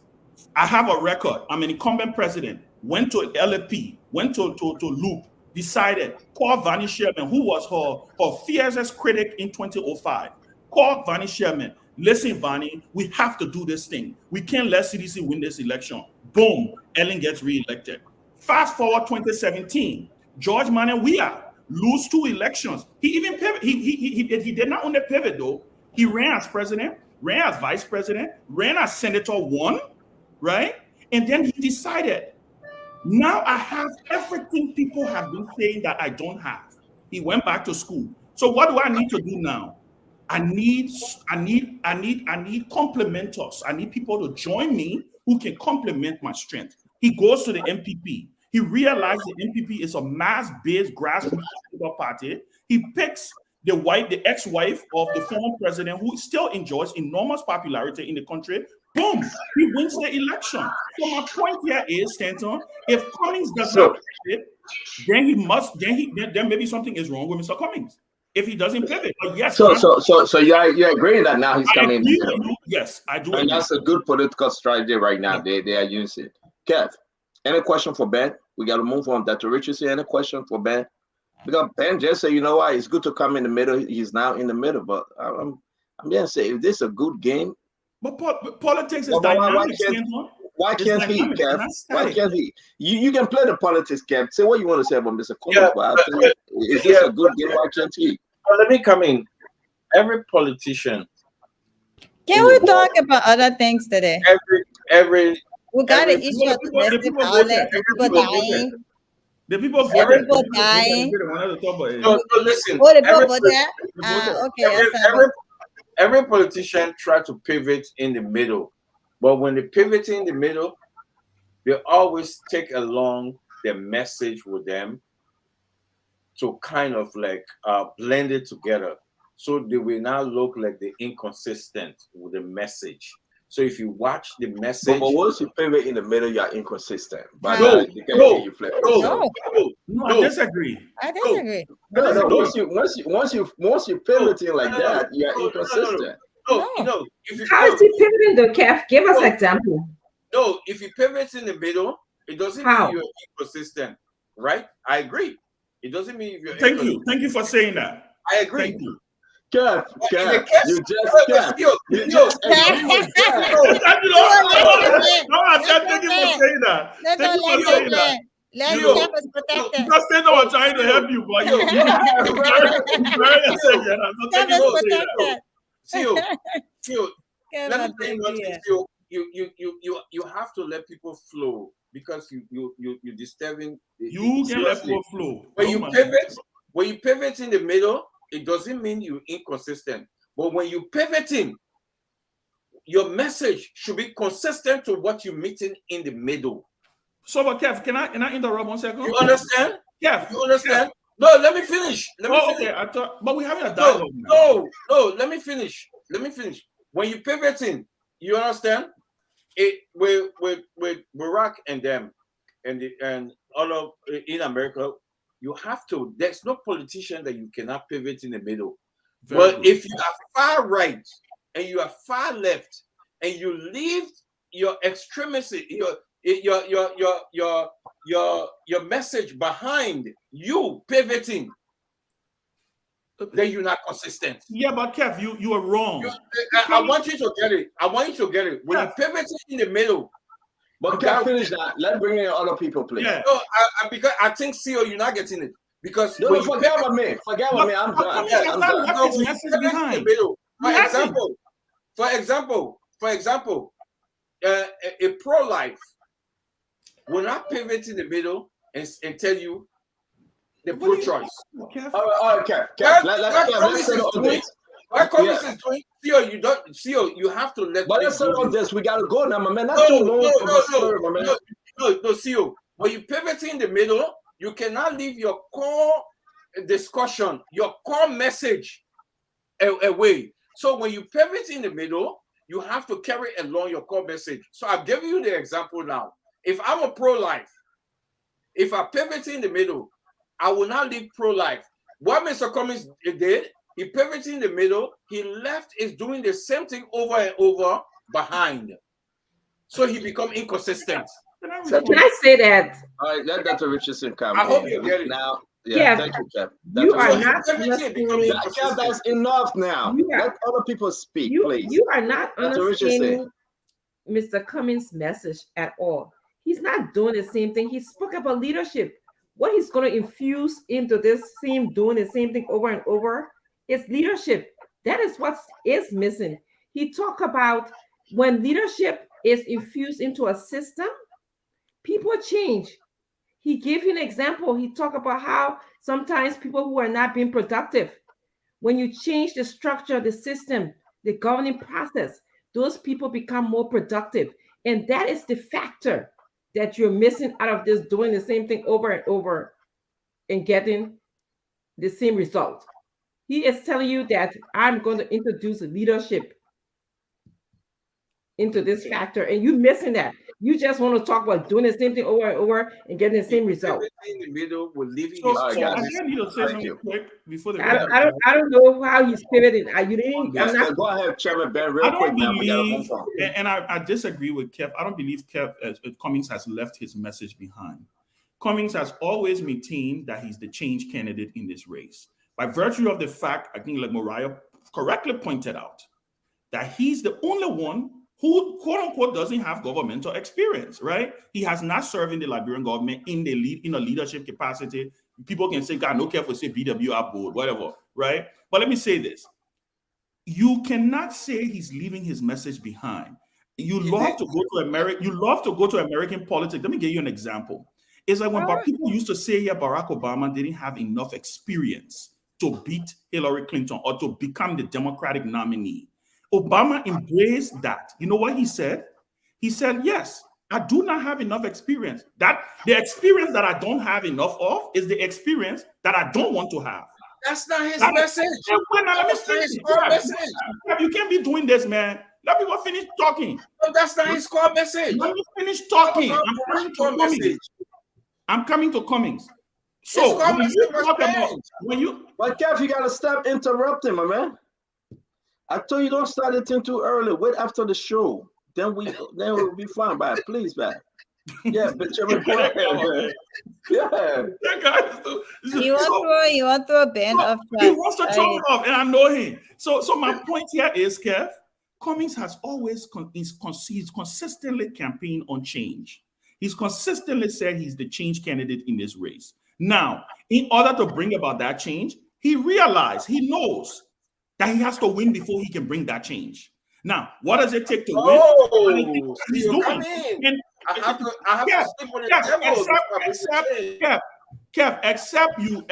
I have a record. I'm an incumbent president. Went to LFP, went to Loop, decided, called Vani Sherman, who was her fiercest critic in 2005. Called Vani Sherman. Listen, Vani, we have to do this thing. We can't let CDC win this election. Boom, Ellen gets reelected. Fast forward 2017, George Manuel Weah lose 2 elections. He even pivoted. He did not only pivot though. He ran as president, ran as vice president, ran as senator, won, right? And then he decided, now I have everything people have been saying that I don't have. He went back to school. So what do I need to do now? I need complementers. I need people to join me who can complement my strength. He goes to the MPP. He realized the MPP is a mass-based grassroots party. He picks the ex-wife of the former president, who still enjoys enormous popularity in the country. Boom! He wins the election. So my point here is, Stanton, if Cummings does not pivot, then maybe something is wrong with Mr. Cummings. If he doesn't pivot, but yes. So you're agreeing that now he's coming in the middle. Yes, I do. And that's a good political strategy right now. They are using. Kev, any question for Ben? We got to move on. Dr. Richardson, any question for Ben? Because Ben just said, you know what, it's good to come in the middle. He's now in the middle, but I'm gonna say, if this is a good game. But politics is dynamic. Why can't he, Kev? Why can't he? You can play the politics, Kev. Say what you want to say about Mr. Cummings. Is this a good game? Why can't he? Well, let me come in. Every politician. Can we talk about other things today? Every we got an issue of domestic violence, people dying. The people dying. No, listen. What about that? Okay. Every politician try to pivot in the middle, but when they pivot in the middle, they always take along the message with them to kind of like blend it together. So they will now look like they're inconsistent with the message. So if you watch the message, but once you pivot in the middle, you are inconsistent. But no, I disagree. No, once you pivoting like that, you are inconsistent. No, if you how is he pivoting the Kev? Give us an example. No, if you pivot in the middle, it doesn't mean you're inconsistent, right? I agree. It doesn't mean you're. Thank you for saying that. I agree. Thank you. Kev, you just agree with that. Kev is protected. Just say no, I'm trying to help you, but you're very exaggerated. So Kev thank you is for saying that. Theo, Kev let me is tell you one thing, protected. Theo. You have to let people flow because you're disturbing. You can let people flow. When you pivot in the middle, it doesn't mean you're inconsistent. But when you pivoting, your message should be consistent to what you're meeting in the middle. So, but Kev, can I interrupt 1 second? You understand? Kev, you understand? Kev. No, let me finish. Okay. I thought, but we're having a dialogue. No. Let me finish. When you pivoting, you understand? It with Barack and them, and all of in America, you have to. There's no politician that you cannot pivot in the middle. But if you are far right and you are far left, and you leave your extremism, your message behind, you pivoting, then you're not consistent. Yeah, but Kev, you are wrong. I want you to get it. When you pivot in the middle. But Kev, finish that. Let's bring in other people, please. Yeah. No, because I think CEO, you're not getting it. Because no, forget about me. Forget about me. I'm done. I'm done. No, when you pivot in the middle. For example, a pro-life will not pivot in the middle and tell you the pro-choice. All right, Kev. Let's settle on this. What Cummings is doing, CEO, you have to let. But let's settle on this. We gotta go now, my man. That's too long for the story, my man. No, CEO. When you pivot in the middle, you cannot leave your core discussion, your core message away. So when you pivot in the middle, you have to carry along your core message. So I'll give you the example now. If I'm a pro-life, if I pivot in the middle, I will not leave pro-life. What Mr. Cummings did, he pivoted in the middle, he left is doing the same thing over and over behind. So he become inconsistent. So can I say that? All right, let Dr. Richardson come. I hope you get it. Now, yeah, thank you, Jeff. You are not Jeff, that's enough now. Let other people speak, please. You are not understanding Mr. Cummings' message at all. He's not doing the same thing. He spoke about leadership. What he's going to infuse into this theme, doing the same thing over and over, is leadership. That is what is missing. He talked about when leadership is infused into a system, people change. He gave you an example. He talked about how sometimes people who are not being productive, when you change the structure, the system, the governing process, those people become more productive. And that is the factor that you're missing out of this, doing the same thing over and over and getting the same result. He is telling you that I'm going to introduce leadership into this factor, and you're missing that. You just want to talk about doing the same thing over and over and getting the same result. In the middle, we're leaving. I need to say something quick before the. I don't know how he's pivoting. You didn't. Go ahead, Chairman Ben, real quick. And I disagree with Kev. I don't believe Cummings has left his message behind. Cummings has always maintained that he's the change candidate in this race. By virtue of the fact, I think, like Mariah correctly pointed out, that he's the only one who, quote unquote, doesn't have governmental experience, right? He has not served in the Liberian government in a leadership capacity. People can say, God, no care for say BWR board, whatever, right? But let me say this. You cannot say he's leaving his message behind. You love to go to America. You love to go to American politics. Let me give you an example. It's like when people used to say, yeah, Barack Obama didn't have enough experience to beat Hillary Clinton or to become the Democratic nominee. Obama embraced that. You know what he said? He said, yes, I do not have enough experience. That the experience that I don't have enough of is the experience that I don't want to have. That's not his message. Let me finish. You can't be doing this, man. Let people finish talking. But that's not his core message. Let me finish talking. I'm coming to Cummings. So when you but Kev, you gotta stop interrupting, my man. I told you don't start it too early. Wait after the show. Then we'll be fine. Bye, please, man. Yeah, but you're yeah. You want to a band of he wants to throw off, and I know him. So my point here is, Kev, Cummings has always consistently campaigned on change. He's consistently said he's the change candidate in this race. Now, in order to bring about that change, he knows that he has to win before he can bring that change. Now, what does it take to win? He's doing. And I have to sleep with the devil. Except you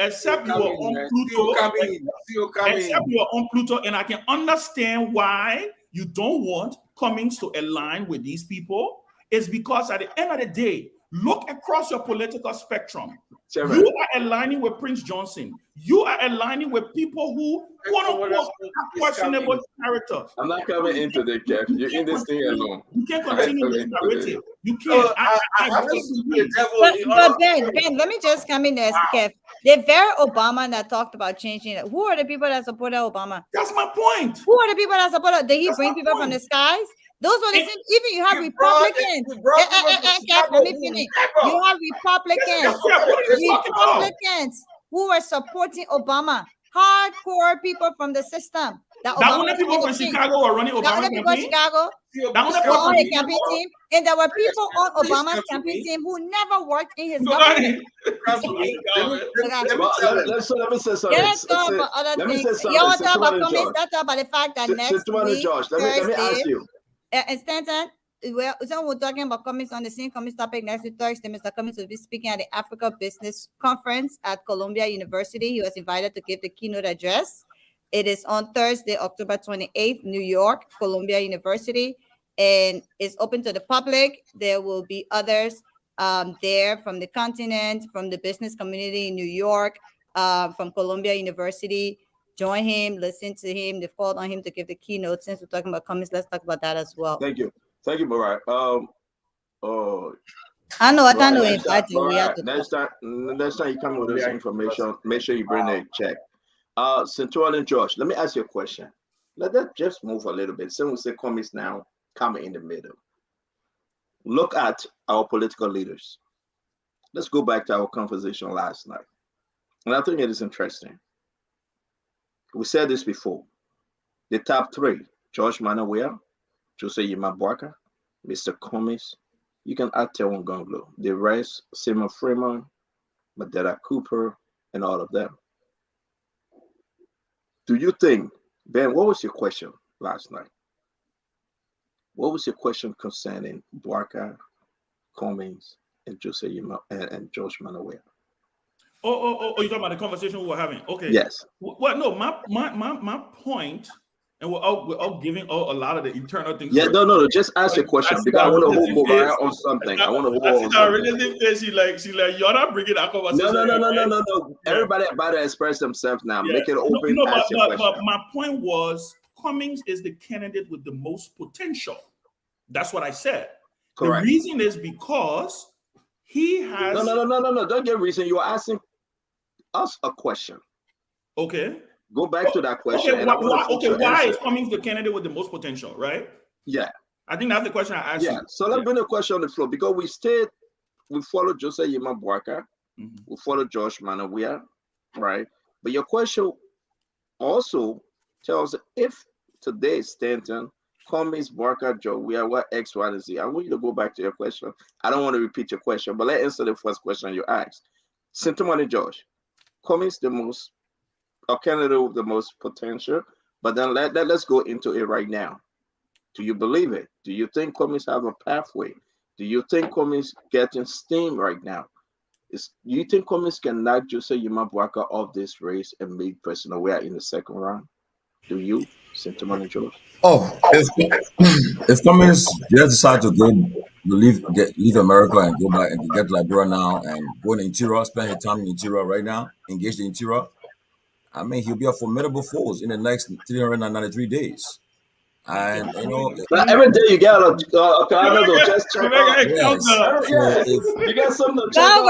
are on Pluto, and I can understand why you don't want Cummings to align with these people. It's because at the end of the day, look across your political spectrum. Chairman. You are aligning with Prince Johnson. You are aligning with people who quote unquote have questionable character. I'm not coming into the Kev. You're in this thing alone. You can't continue this narrative. You can't. But Ben, let me just come in there, Kev. The very Obama that talked about changing it. Who are the people that supported Obama? That's my point. Who are the people that supported? Did he bring people from the skies? Those were the same. Even you have Republicans. Let me finish. You have Republicans who were supporting Obama. Hardcore people from the system. That only people from Chicago were running Obama's campaign. On the campaign team, and there were people on Obama's campaign team who never worked in his government. Let me say something. Let me say something. You want to talk about Cummings? Let's talk about the fact that next week, Josh, let me ask you. Stanton, we're talking about Cummings on the same Cummings topic next week Thursday. Mr. Cummings will be speaking at the Africa Business Conference at Columbia University. He was invited to give the keynote address. It is on Thursday, October 28th, New York, Columbia University, and it's open to the public. There will be others there from the continent, from the business community in New York, from Columbia University. Join him, listen to him. They've called on him to give the keynote. Since we're talking about Cummings, let's talk about that as well. Thank you, Barack. I know invite you. Next time you come with this information, make sure you bring a check. Central and Josh, let me ask you a question. Let that just move a little bit. Some will say Cummings now coming in the middle. Look at our political leaders. Let's go back to our conversation last night. And I think it is interesting. We said this before. The top three, George Manawea, Jose Yimabwaka, Mr. Cummings, you can add Teron Gonglo. The rest, Simon Freeman, Madera Cooper, and all of them. Do you think, Ben, what was your question last night? What was your question concerning Bwaka, Cummings, and Jose and George Manawea? Oh, you're talking about the conversation we were having. Okay. Yes. Well, no, my point, and we're all giving a lot of the internal things. Yeah, no, just ask your question because I want to hold Bobaya on something. I want to hold on something. She like, you're not bringing that conversation. No. Everybody about to express themselves now. Yeah. Make it open. But my point was, Cummings is the candidate with the most potential. That's what I said. Correct. The reason is because he has. No. Don't get reason. You are asking us a question. Okay. Go back to that question. Why is Cummings the candidate with the most potential, right? Yeah. I think that's the question I asked you. So let's bring the question on the floor because we followed Jose Yimabwaka, we followed George Manawea, right? But your question also tells if today Stanton, Cummings, Bwaka, Joe, we are what X, Y, and Z. I want you to go back to your question. I don't want to repeat your question, but let's answer the first question you asked. Sintomani George, Cummings a candidate with the most potential, but then let's go into it right now. Do you believe it? Do you think Cummings have a pathway? Do you think Cummings getting steam right now? Do you think Cummings can knock Jose Yimabwaka off this race and make President Weah in the second round? Do you, Sintomani George? Oh, if Cummings just decide to leave America and go back and get Liberia now and go in the interior, spend his time in the interior right now, engage the interior, I mean, he'll be a formidable force in the next 393 days. And, but every day you get a Canada just check out. You get something to check out.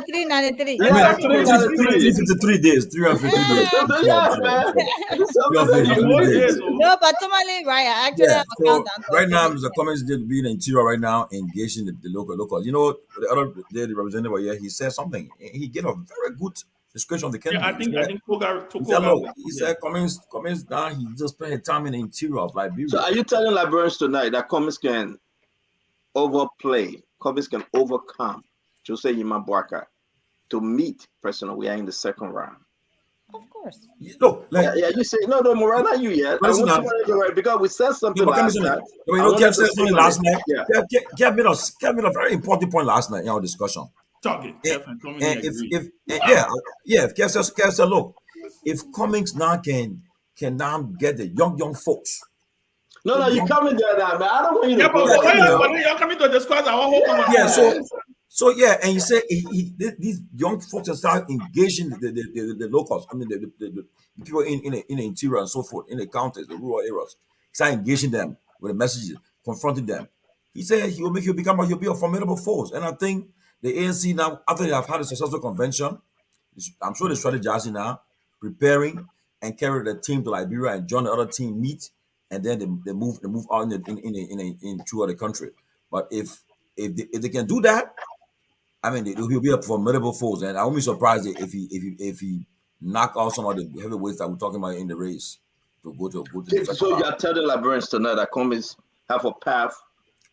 393. Yeah, 353 days. 353 days. No, but totally right. I actually have a countdown. Right now, Mr. Cummings did be in the interior right now, engaging the local. You know, the other day the representative here, he said something. He gave a very good description of the candidate. I think he said Cummings now he just spent his time in the interior of Liberia. So are you telling Liberians tonight that Cummings can overplay Cummings can overcome Jose Yimabwaka to meet President Weah in the second round? Of course. Look, like, you say no, Moran, not you yet. I want to go right because we said something last night. Kev said something last night. Yeah. Kev made a very important point last night in our discussion. Talking, Kev and Cummings agree. If Kev said, look, if Cummings now can now get the young folks. No, you coming there now, man. I don't want you to go there. You're coming to discuss our whole conversation. So yeah, and you say these young folks are start engaging the locals. I mean the people in the interior and so forth, in the counties, the rural areas. Start engaging them with the messages, confronting them. He said he'll be a formidable force. And I think the ANC now, after they have had a successful convention, I'm sure they're strategizing now, preparing and carry the team to Liberia and join the other team meet, and then they move out in throughout the country. But if they can do that, I mean, he'll be a formidable force, and I won't be surprised if he knock out some of the heavyweights that we're talking about in the race to go to the second So round. you're telling Liberians tonight that Cummings have a path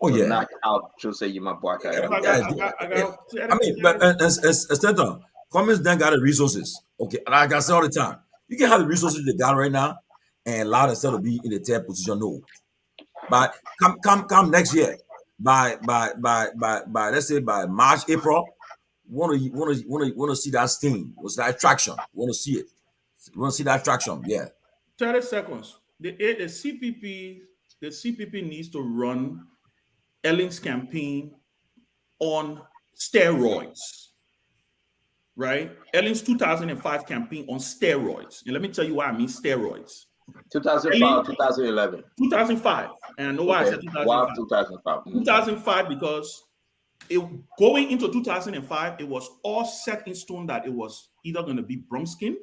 to knock out Jose Yimabwaka. I mean, but Cummings then got the resources. Okay, like I say all the time, you can have the resources they got right now and allow themselves to be in the third position. No, but come next year. By let's say by March, April, want to see that steam, was that traction. Want to see it. Want to see that traction. Yeah. 30 seconds. The CPP needs to run Ellen's campaign on steroids. Right? Ellen's 2005 campaign on steroids. And let me tell you why I mean steroids. 2005, 2011. 2005. And I know why I said 2005. Wow, 2005. 2005 because going into 2005, it was all set in stone that it was either going to be Brumskin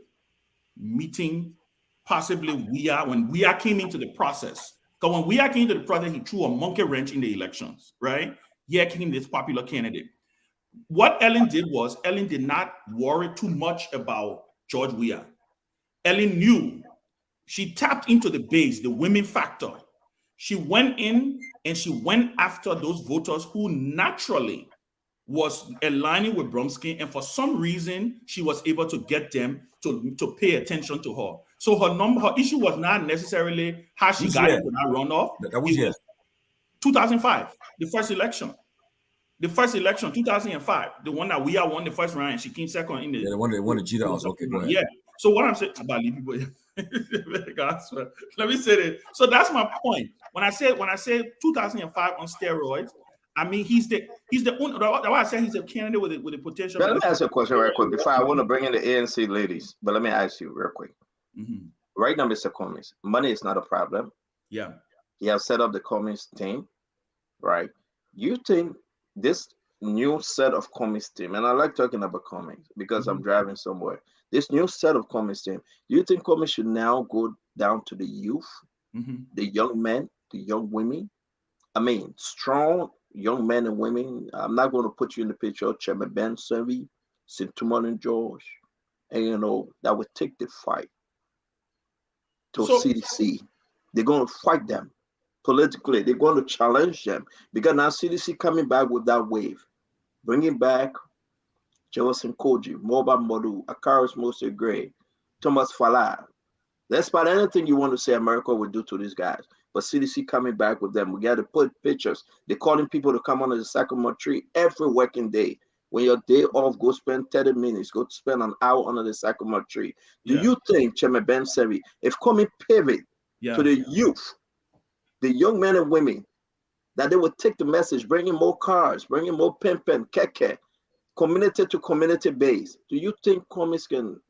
meeting possibly Weah when Weah came into the process. Because when Weah came into the process, he threw a monkey wrench in the elections, right? Yeah, came this popular candidate. What Ellen did was Ellen did not worry too much about George Weah. Ellen knew. She tapped into the base, the women factor. She went in and she went after those voters who naturally was aligning with Brumskin, and for some reason she was able to get them to pay attention to her. So her issue was not necessarily how she got into that runoff. That was 2005, the first election. The first election, 2005, the one that Weah won the first round and she came second in the. Yeah, the one that cheated house. Okay, go ahead. Yeah. So what I'm saying about people, let me say this. So that's my point. When I say 2005 on steroids, I mean he's the only. That's why I say he's a candidate with a potential. But let me ask you a question right quick before I want to bring in the ANC ladies. But let me ask you real quick. Mm-hmm. Right now, Mr. Cummings, money is not a problem. Yeah. He has set up the Cummings team, right? You think this new set of Cummings team, and I like talking about Cummings because I'm driving somewhere. This new set of Cummings team, do you think Cummings should now go down to the youth, the young men, the young women? I mean, strong young men and women. I'm not going to put you in the picture of Chairman Ben Sevi, Sintuman and George, and that would take the fight to CDC. They're going to fight them politically. They're going to challenge them because now CDC coming back with that wave, bringing back Jefferson Koji, Moba Modu, Akaris Mose Gray, Thomas Falah. That's about anything you want to say America would do to these guys. But CDC coming back with them. We got to put pictures. They're calling people to come under the sycamore tree every working day. When your day off, go spend 30 minutes, go spend an hour under the sycamore tree. Do you think, Chairman Ben Sevi, if coming pivot to the youth, the young men and women, that they would take the message, bringing more cars, bringing more pimpin, keke, community to community base? Do you think Cummings can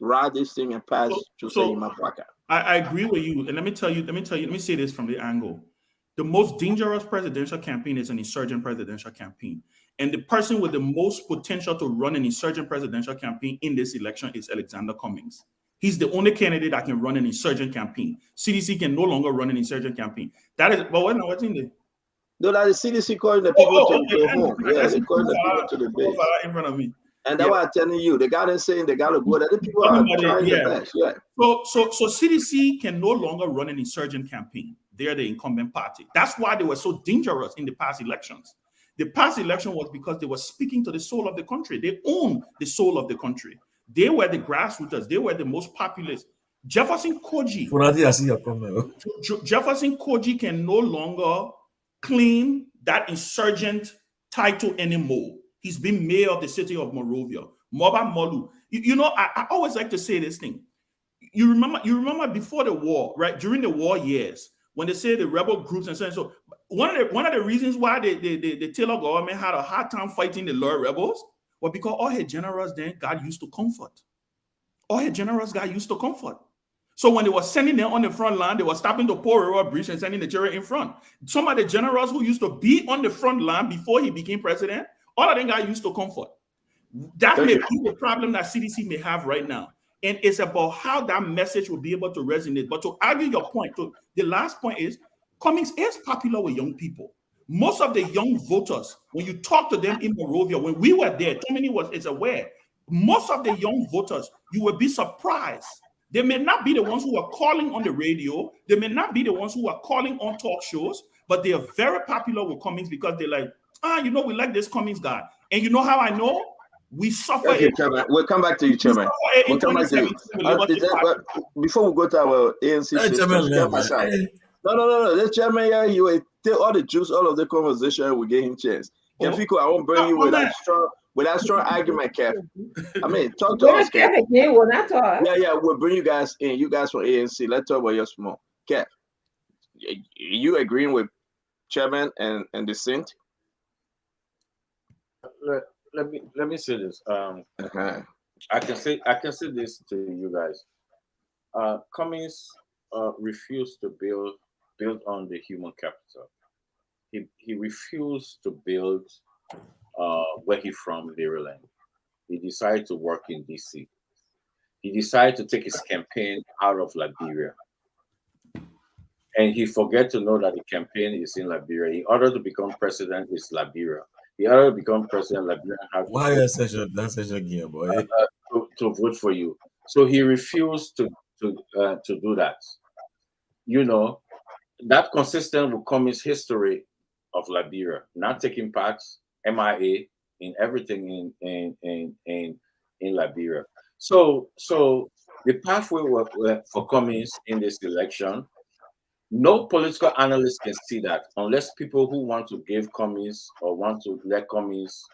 ride this thing and pass to say Yimabwaka? I agree with you. And let me say this from the angle. The most dangerous presidential campaign is an insurgent presidential campaign. And the person with the most potential to run an insurgent presidential campaign in this election is Alexander Cummings. He's the only candidate that can run an insurgent campaign. CDC can no longer run an insurgent campaign. That is, but what's in there? No, that is CDC calling the people to go home. Yeah, they're calling the people to the base. In front of me. And that's why I'm telling you, the guy is saying they got to go there. The people are trying their best. Yeah. So CDC can no longer run an insurgent campaign. They're the incumbent party. That's why they were so dangerous in the past elections. The past election was because they were speaking to the soul of the country. They own the soul of the country. They were the grassroots. They were the most populist. Jefferson Koji. Funadi, I see your comment. Jefferson Koji can no longer claim that insurgent title anymore. He's been mayor of the city of Monrovia. Moba Molu. You know, I always like to say this thing. You remember before the war, right? During the war years, when they say the rebel groups and so on. So one of the reasons why the Taylor government had a hard time fighting the Lord rebels was because all her generals then got used to comfort. All her generals got used to comfort. So when they were sending them on the front line, they were stopping the Poor River Bridge and sending the children in front. Some of the generals who used to be on the front line before he became president, all of them got used to comfort. That may be the problem that CDC may have right now. And it's about how that message will be able to resonate. But to argue your point, the last point is, Cummings is popular with young people. Most of the young voters, when you talk to them in Monrovia, when we were there, Tomini is aware, most of the young voters, you will be surprised. They may not be the ones who are calling on the radio. They may not be the ones who are calling on talk shows, but they are very popular with Cummings because they're like, we like this Cummings guy. And you know how I know? We suffer. Okay, Chairman. We'll come back to you, Chairman. We'll come back to you. Before we go to our ANC No. The Chairman here, he will take all the juice, all of the conversation. We give him chance. Fico, I won't bring you with that strong argument, Kev. I mean, talk to us, Kev. Yeah, we'll bring you guys in. You guys from ANC. Let's talk about your small. Kev, you agreeing with Chairman and the Saint? Let me say this. I can say this to you guys. Cummings refused to build on the human capital. He refused to build where he's from, Liberian. He decided to work in DC. He decided to take his campaign out of Liberia. And he forget to know that the campaign is in Liberia. In order to become president, is Liberia. In order to become president, Liberian have such a game, boy? To vote for you. So he refused to do that. You know, that consistent with Cummings' history of Liberia, not taking part, MIA, in everything in Liberia. So the pathway for Cummings in this election, no political analyst can see that unless people who want to give Cummings or want to let Cummings,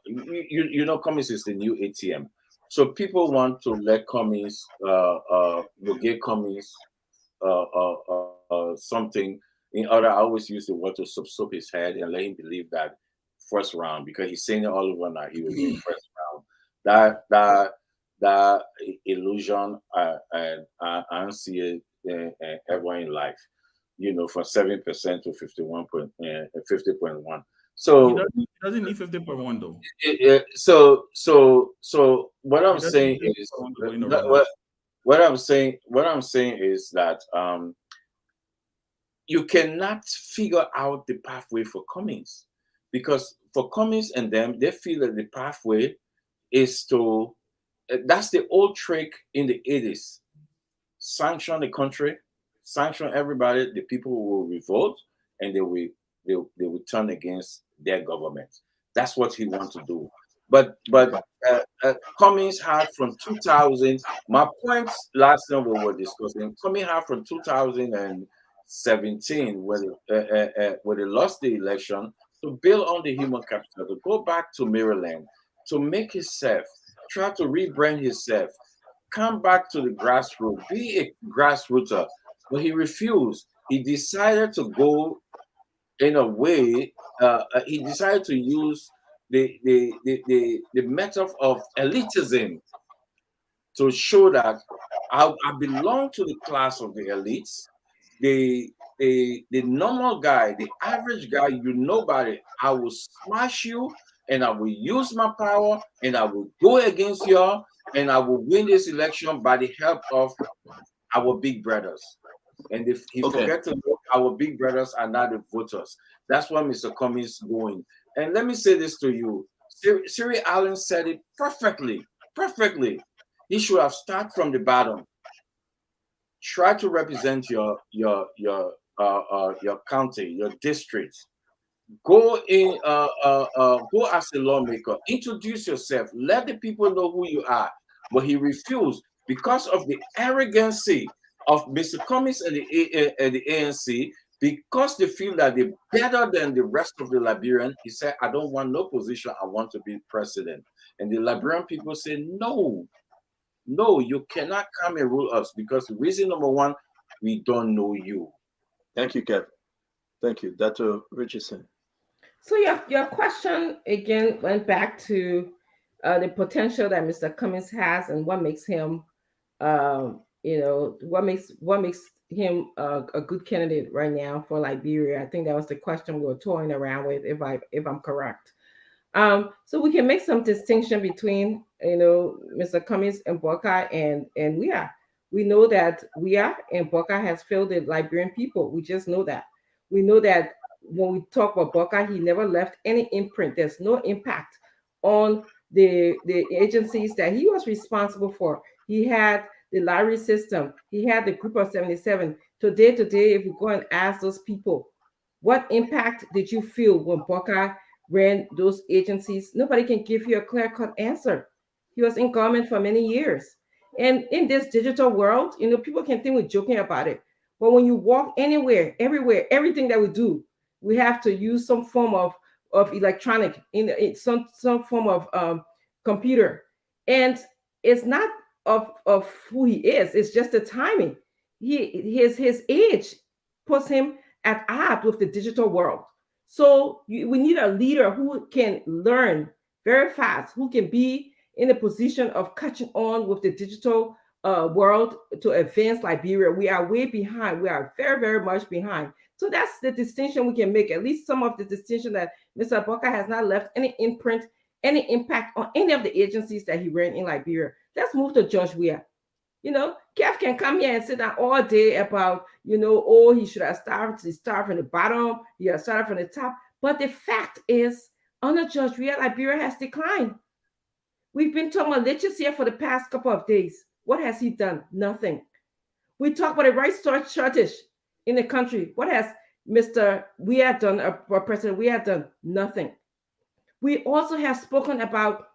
you know, Cummings is the new ATM. So people want to let Cummings, will give Cummings something. In order, I always use the word to subsop his head and let him believe that first round, because he's saying it all over now, he will be in first round. That illusion, and I don't see it ever in life, you know, from 7% to 50.1. So he doesn't need 50.1 though. So what I'm saying is what I'm saying is that you cannot figure out the pathway for Cummings, because for Cummings and them, they feel that the pathway is to, that's the old trick in the 80s. Sanction the country, sanction everybody, the people will revolt, and they will turn against their government. That's what he wants to do. But Cummings had from 2000, my points last time we were discussing, Cummings had from 2017, when they lost the election, to build on the human capital, to go back to Maryland, to make himself, try to rebrand himself, come back to the grassroots, be a grassrooter. But he refused. He decided to go in a way, he decided to use the method of elitism to show that I belong to the class of the elites. The normal guy, the average guy, you nobody, I will smash you, and I will use my power, and I will go against you, and I will win this election by the help of our big brothers. And if he forget to look, our big brothers are not the voters. That's why Mr. Cummings going. And let me say this to you. Siri Allen said it perfectly. He should have started from the bottom. Try to represent your county, your district. Go in, go as a lawmaker, introduce yourself, let the people know who you are. But he refused because of the arrogancy of Mr. Cummings and the ANC, because they feel that they're better than the rest of the Liberian. He said, I don't want no position, I want to be president. And the Liberian people say, no, no, you cannot come and rule us, because reason number one, we don't know you. Thank you, Kev. Thank you, Dr. Richardson. So your question again went back to the potential that Mr. Cummings has and what makes him, what makes him a good candidate right now for Liberia. I think that was the question we were toying around with, if I'm correct. So we can make some distinction between Mr. Cummings and Boka and we are. We know that we are and Boka has failed the Liberian people. We just know that. We know that when we talk about Boka, he never left any imprint. There's no impact on the agencies that he was responsible for. He had the lottery system. He had the group of 77. Today, if you go and ask those people, what impact did you feel when Boka ran those agencies? Nobody can give you a clear-cut answer. He was in government for many years. And in this digital world, people can think we're joking about it. But when you walk anywhere, everywhere, everything that we do, we have to use some form of electronic, in some form of computer. And it's not of who he is, it's just the timing. His age puts him at odds with the digital world. So we need a leader who can learn very fast, who can be in a position of catching on with the digital world to advance Liberia. We are way behind. We are very, very much behind. So that's the distinction we can make, at least some of the distinction, that Mr. Boka has not left any imprint, any impact on any of the agencies that he ran in Liberia. Let's move to George Weah. Kev can come here and sit down all day about, oh, he should have started from the bottom, he has started from the top. But the fact is, under George Weah, Liberia has declined. We've been talking about literacy here for the past couple of days. What has he done? Nothing. We talk about the right shortage in the country. What has Mr. Weah done, or President Weah done? Nothing. We also have spoken about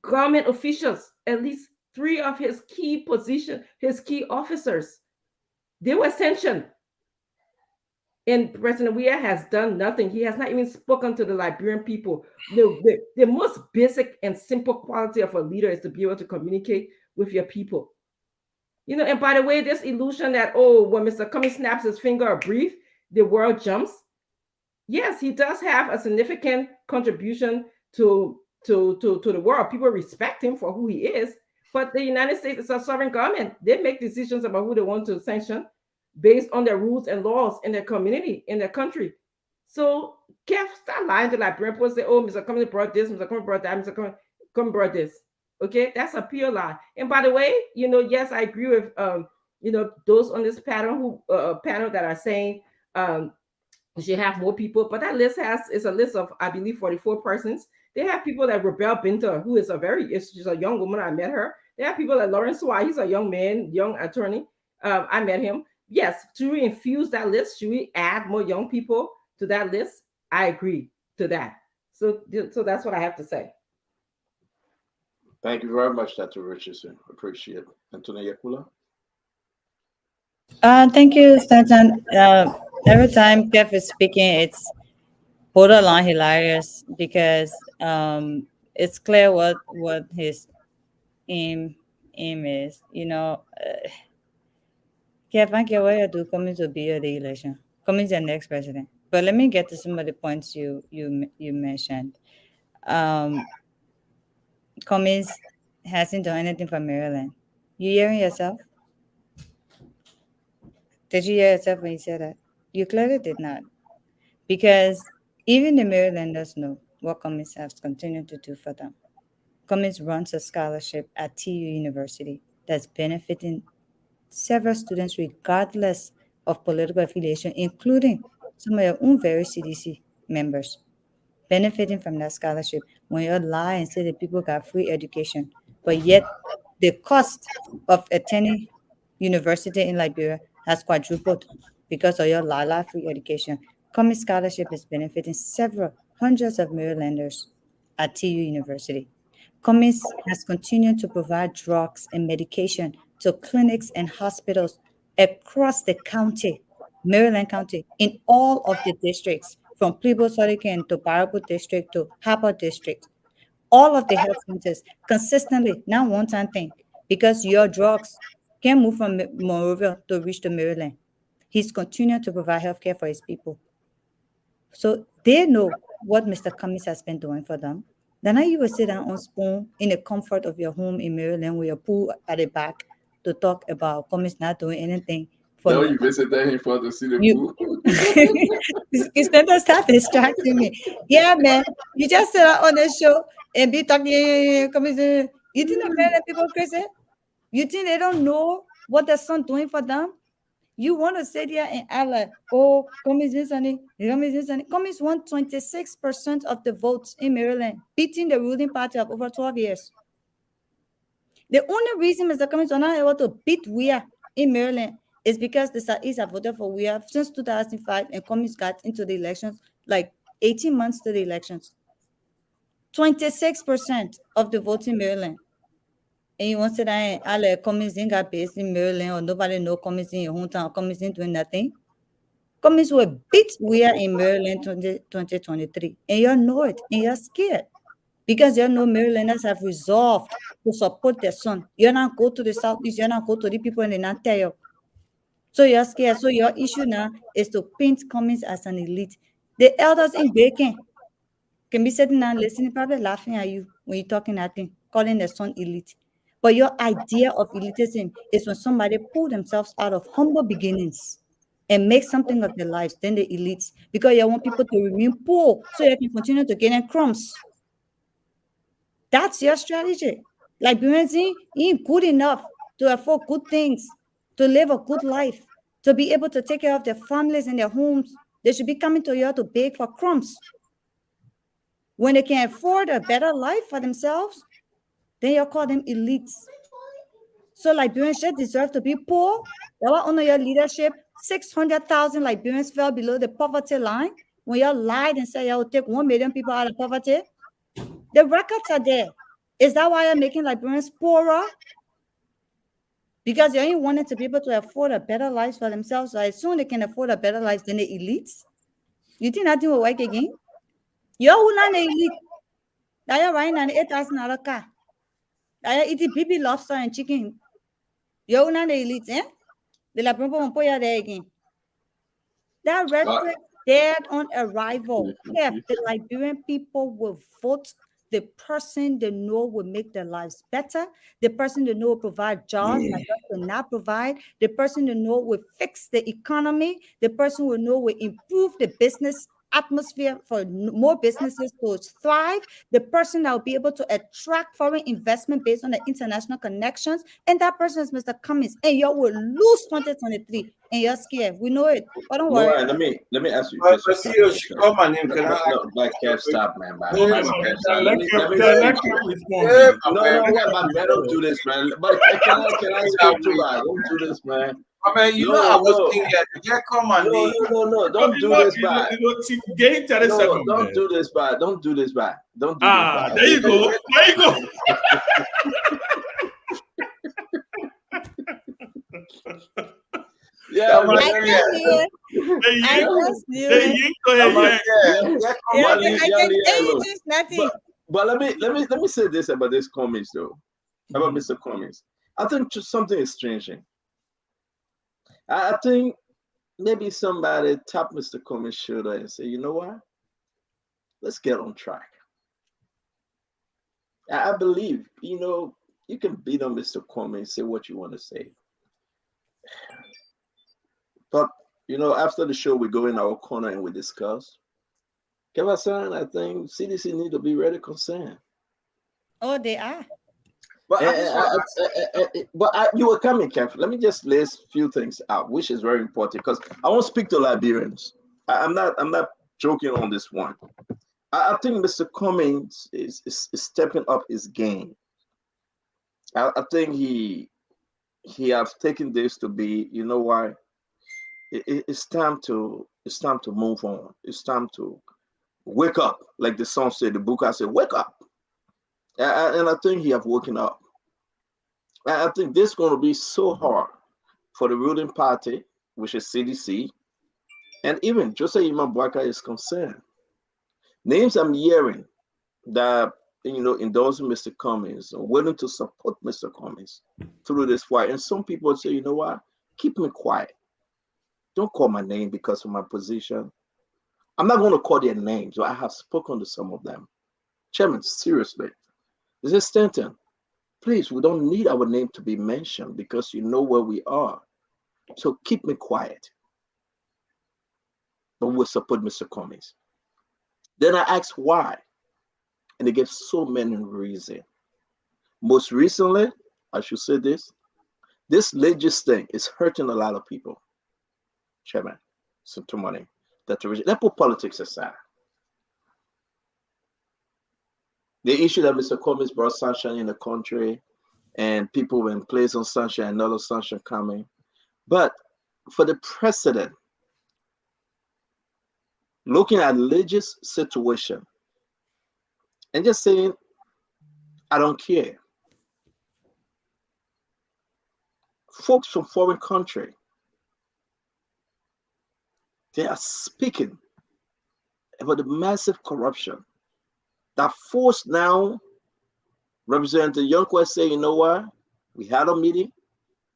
government officials, at least 3 of his key positions, his key officers. They were sanctioned. And President Weah has done nothing. He has not even spoken to the Liberian people. The most basic and simple quality of a leader is to be able to communicate with your people. And by the way, this illusion that, when Mr. Cummings snaps his finger or breathes, the world jumps. Yes, he does have a significant contribution to the world. People respect him for who he is. But the United States is a sovereign government. They make decisions about who they want to sanction based on their rules and laws in their community, in their country. So, Kev, stop lying to Liberian people. Say, oh, Mr. Cummings brought this, Mr. Cummings brought that, Mr. Cummings brought this. Okay, that's a pure lie. And by the way, yes, I agree with those on this panel that are saying we should have more people, but that list is a list of, I believe, 44 persons. They have people like Rebel Binter, who is she's a young woman. I met her. They have people like Lawrence Why, he's a young man, young attorney. I met him. Yes, should we infuse that list? Should we add more young people to that list? I agree to that. So that's what I have to say. Thank you very much, Dr. Richardson. Appreciate it. Antonia Yakula? Thank you, Stanton. Every time Kev is speaking, it's borderline hilarious because it's clear what his aim is. Kev, I get what you do coming to be the election, coming the next president. But let me get to some of the points you mentioned. Cummings hasn't done anything for Maryland. You hearing yourself? Did you hear yourself when you said that? You clearly did not. Because even the Marylanders know what Cummings has continued to do for them. Cummings runs a scholarship at TU University that's benefiting several students regardless of political affiliation, including some of your own very CDC members. Benefiting from that scholarship, when you lie and say that people got free education, but yet the cost of attending university in Liberia has quadrupled because of your Lala free education. Cummings Scholarship is benefiting several hundreds of Marylanders at TU University. Cummings has continued to provide drugs and medication to clinics and hospitals across the county, Maryland County, in all of the districts, from Plebo, Surican to Baraboo District to Harper District. All of the health centers consistently, not one time thing, because your drugs can move from Monrovia to reach to Maryland. He's continued to provide health care for his people. So they know what Mr. Cummings has been doing for them. Then you will sit down on spoon in the comfort of your home in Maryland with your pool at the back to talk about Cummings not doing anything for Now no. you visited him for the city You pool. instead of start distracting me. Yeah, man. You just sit out on the show and be talking Cummings. You think the Maryland people crazy? You think they don't know what their son doing for them? You want to sit here and act like, oh, Cummings is Sunny. Cummings won 26% of the votes in Maryland, beating the ruling party of over 12 years. The only reason Mr. Cummings was not able to beat Weir in Maryland is because the Southeast have voted for Weir since 2005, and Cummings got into the elections like 18 months to the elections. 26% of the votes in Maryland. And you want to say that all Cummings got based in Maryland, or nobody know Cummings in your hometown, Cummings doing nothing? Cummings will beat Weir in Maryland 2023. And you know it, and you're scared. Because you know Marylanders have resolved to support their son. You're not go to the Southeast, you're not go to the people and they not tell you. So you're scared. So your issue now is to paint Cummings as an elite. The elders in Bacon can be sitting down listening, probably laughing at you when you're talking at him, calling their son elite. But your idea of elitism is when somebody pull themselves out of humble beginnings and make something of their lives, then the elites, because you want people to remain poor so you can continue to gain crumbs. That's your strategy. Like Beyonce ain't good enough to afford good things, to live a good life, to be able to take care of their families and their homes. They should be coming to you to beg for crumbs. When they can afford a better life for themselves, then you call them elites. So Liberians should deserve to be poor. That was under your leadership. 600,000 Liberians fell below the poverty line when you lied and said you will take 1 million people out of poverty. The records are there. Is that why you're making Liberians poorer? Because you ain't wanting to be able to afford a better life for themselves. So as soon as they can afford a better life than the elites, you think nothing will work again? You're not an elite. Now you're riding an $8,000 car. Now you're eating baby lobster and chicken. You're not an elite, eh? The Liberian people won't put you there again. That rhetoric dead on arrival. If the Liberian people will vote the person they know will make their lives better, the person they know will provide jobs that just will not provide, the person they know will fix the economy, the person we know will improve the business atmosphere for more businesses to thrive, the person that will be able to attract foreign investment based on the international connections, and that person is Mr. Cummings, and you will lose 2023, and you're scared. We know it, but don't worry. No, let me ask you But just a see, question. she called my name. Can I? No, like Kev, stop, man. But Hold on, Kev, stop. let Let Kev me respond. yeah, but man, don't do this, man. But can I speak to man? Don't do this, man. I mean, you know, I was thinking, yeah, call my name. No, don't do this, man. No, don't do this, man. Don't do this, man. Don't do this, man. There you go. There you go. Yeah, I just knew it. But let me say this about this Cummings though, about Mr. Cummings. I think just something is changing. I think maybe somebody tap Mr. Cummings' shoulder and say, you know what? Let's get on track. I believe, you can beat on Mr. Cummings, say what you want to say. But, after the show, we go in our corner and we discuss. Kevasan, I think CDC need to be really concerned. Oh, they are. But you were coming, Kev. Let me just lay a few things out, which is very important because I want to speak to Liberians. I'm not joking on this one. I think Mr. Cummings is stepping up his game. I think he have taken this to be, you know why? It's time to It's time to move on. It's time to wake up. Like the song said, the book I said, wake up. And I think he have woken up. I think this is going to be so hard for the ruling party, which is CDC, and even Jose Imabwaka is concerned. Names I'm hearing that endorsing Mr. Cummings or willing to support Mr. Cummings through this fight. And some people say, you know what? Keep me quiet. Don't call my name because of my position. I'm not going to call their names, but I have spoken to some of them. Chairman, seriously, this is Stanton. Please, we don't need our name to be mentioned because you know where we are. So keep me quiet. But we'll support Mr. Cummings. Then I asked why. And they gave so many reasons. Most recently, I should say this latest thing is hurting a lot of people. Chairman, money. Let's put politics aside. The issue that Mr. Cummings brought sunshine in the country and people were in place on sunshine, another sunshine coming. But for the president, looking at religious situation and just saying, I don't care. Folks from foreign country, they are speaking about the massive corruption that forced now Representative Youngquest say, you know what? We had a meeting.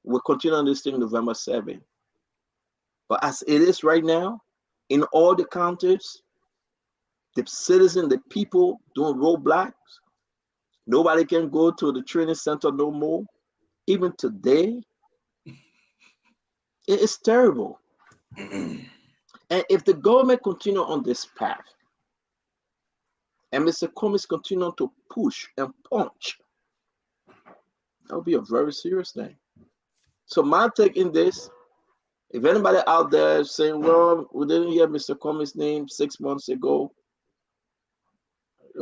We'll continue on this thing November 7th. But as it is right now, in all the counties, the citizens, the people doing roadblocks, nobody can go to the training center no more. Even today, it is terrible. And if the government continue on this path, and Mr. Cummings continue to push and punch, that would be a very serious thing. So my take in this, if anybody out there is saying, well, we didn't hear Mr. Cummings' name 6 months ago,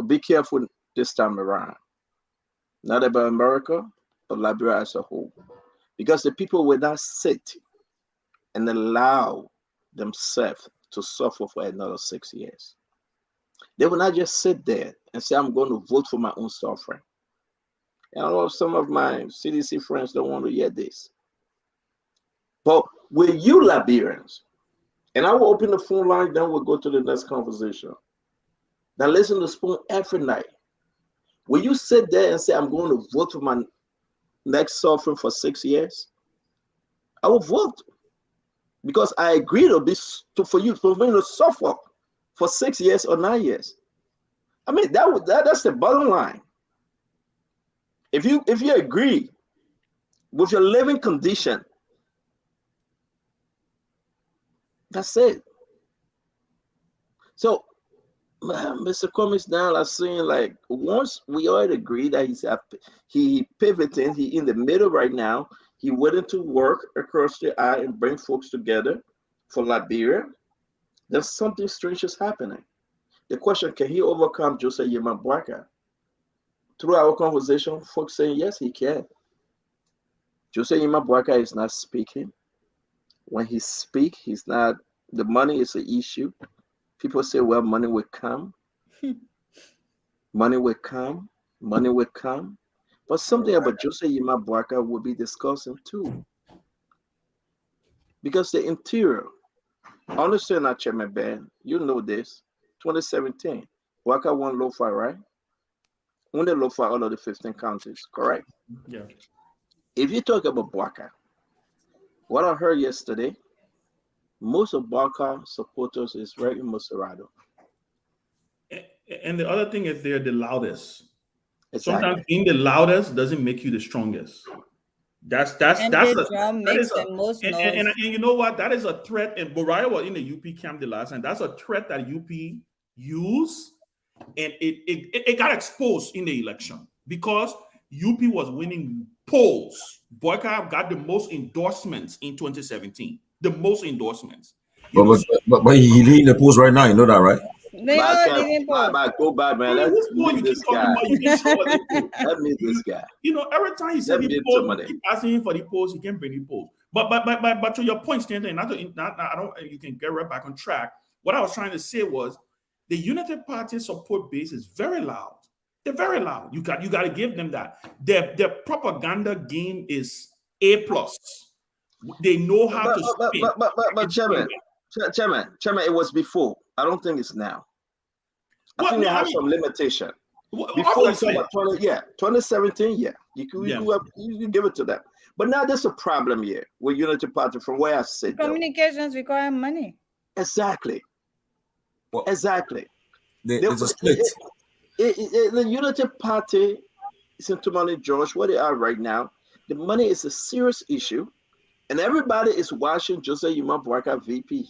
be careful this time around. Not about America, but Liberia as a whole. Because the people will not sit and allow themselves to suffer for another 6 years. They will not just sit there and say, I'm going to vote for my own suffering. And I know some of my CDC friends don't want to hear this. But with you Liberians, and I will open the phone line, then we'll go to the next conversation. Now listen to Spoon every night. Will you sit there and say, I'm going to vote for my next suffering for 6 years? I will vote. Because I agree to this for me to suffer for 6 years or 9 years. I mean, that's the bottom line. If you agree with your living condition, that's it. So, Mr. Cummings now are saying, like, once we already agree that he pivoting, he in the middle right now, he willing to work across the aisle and bring folks together for Liberia, then something strange is happening. The question, can he overcome Jose Imabwaka? Through our conversation, folks saying, yes, he can. Jose Imabwaka is not speaking. When he speaks, he's not, the money is an issue. People say, well, money will come. Money will come. Money will come. But something about Jose Imabwaka will be discussing too. Because the interior, understand that, Chairman Ben, you know this, 2017, Waka won Lofa, right? Only Lofa out of the 15 counties, correct? Yeah. If you talk about Bwaka, what I heard yesterday, most of Bwaka supporters is right in Moserado. And the other thing is they're the loudest. Exactly. Sometimes being the loudest doesn't make you the strongest. That's And the drum makes the most noise. And you know what? That is a threat. And Boriah was in the UP camp the last time. That's a threat that UP used, and it got exposed in the election because UP was winning polls. Boyka got the most endorsements in 2017. The most endorsements. But he leading the polls right now. You know that, right? They all leading polls. Go back, man. Let's meet this guy. Let me this guy. You know, every time he said the polls, keep asking him for the polls, he can't bring the polls. But to your point, Stanton, I don't. You can get right back on track. What I was trying to say was the United Party support base is very loud. They're very loud. You got to give them that. Their propaganda game is A+. They know how to spin. But Chairman, it was before. I don't think it's now. I think they have some limitation. Before 2017, yeah. You give it to them. But now there's a problem here with Unity Party from where I sit. Communications require money. Exactly. Well, exactly. There's a split. The Unity Party is into money, George, where they are right now. The money is a serious issue. And everybody is watching Jose Yuma Baraka VP.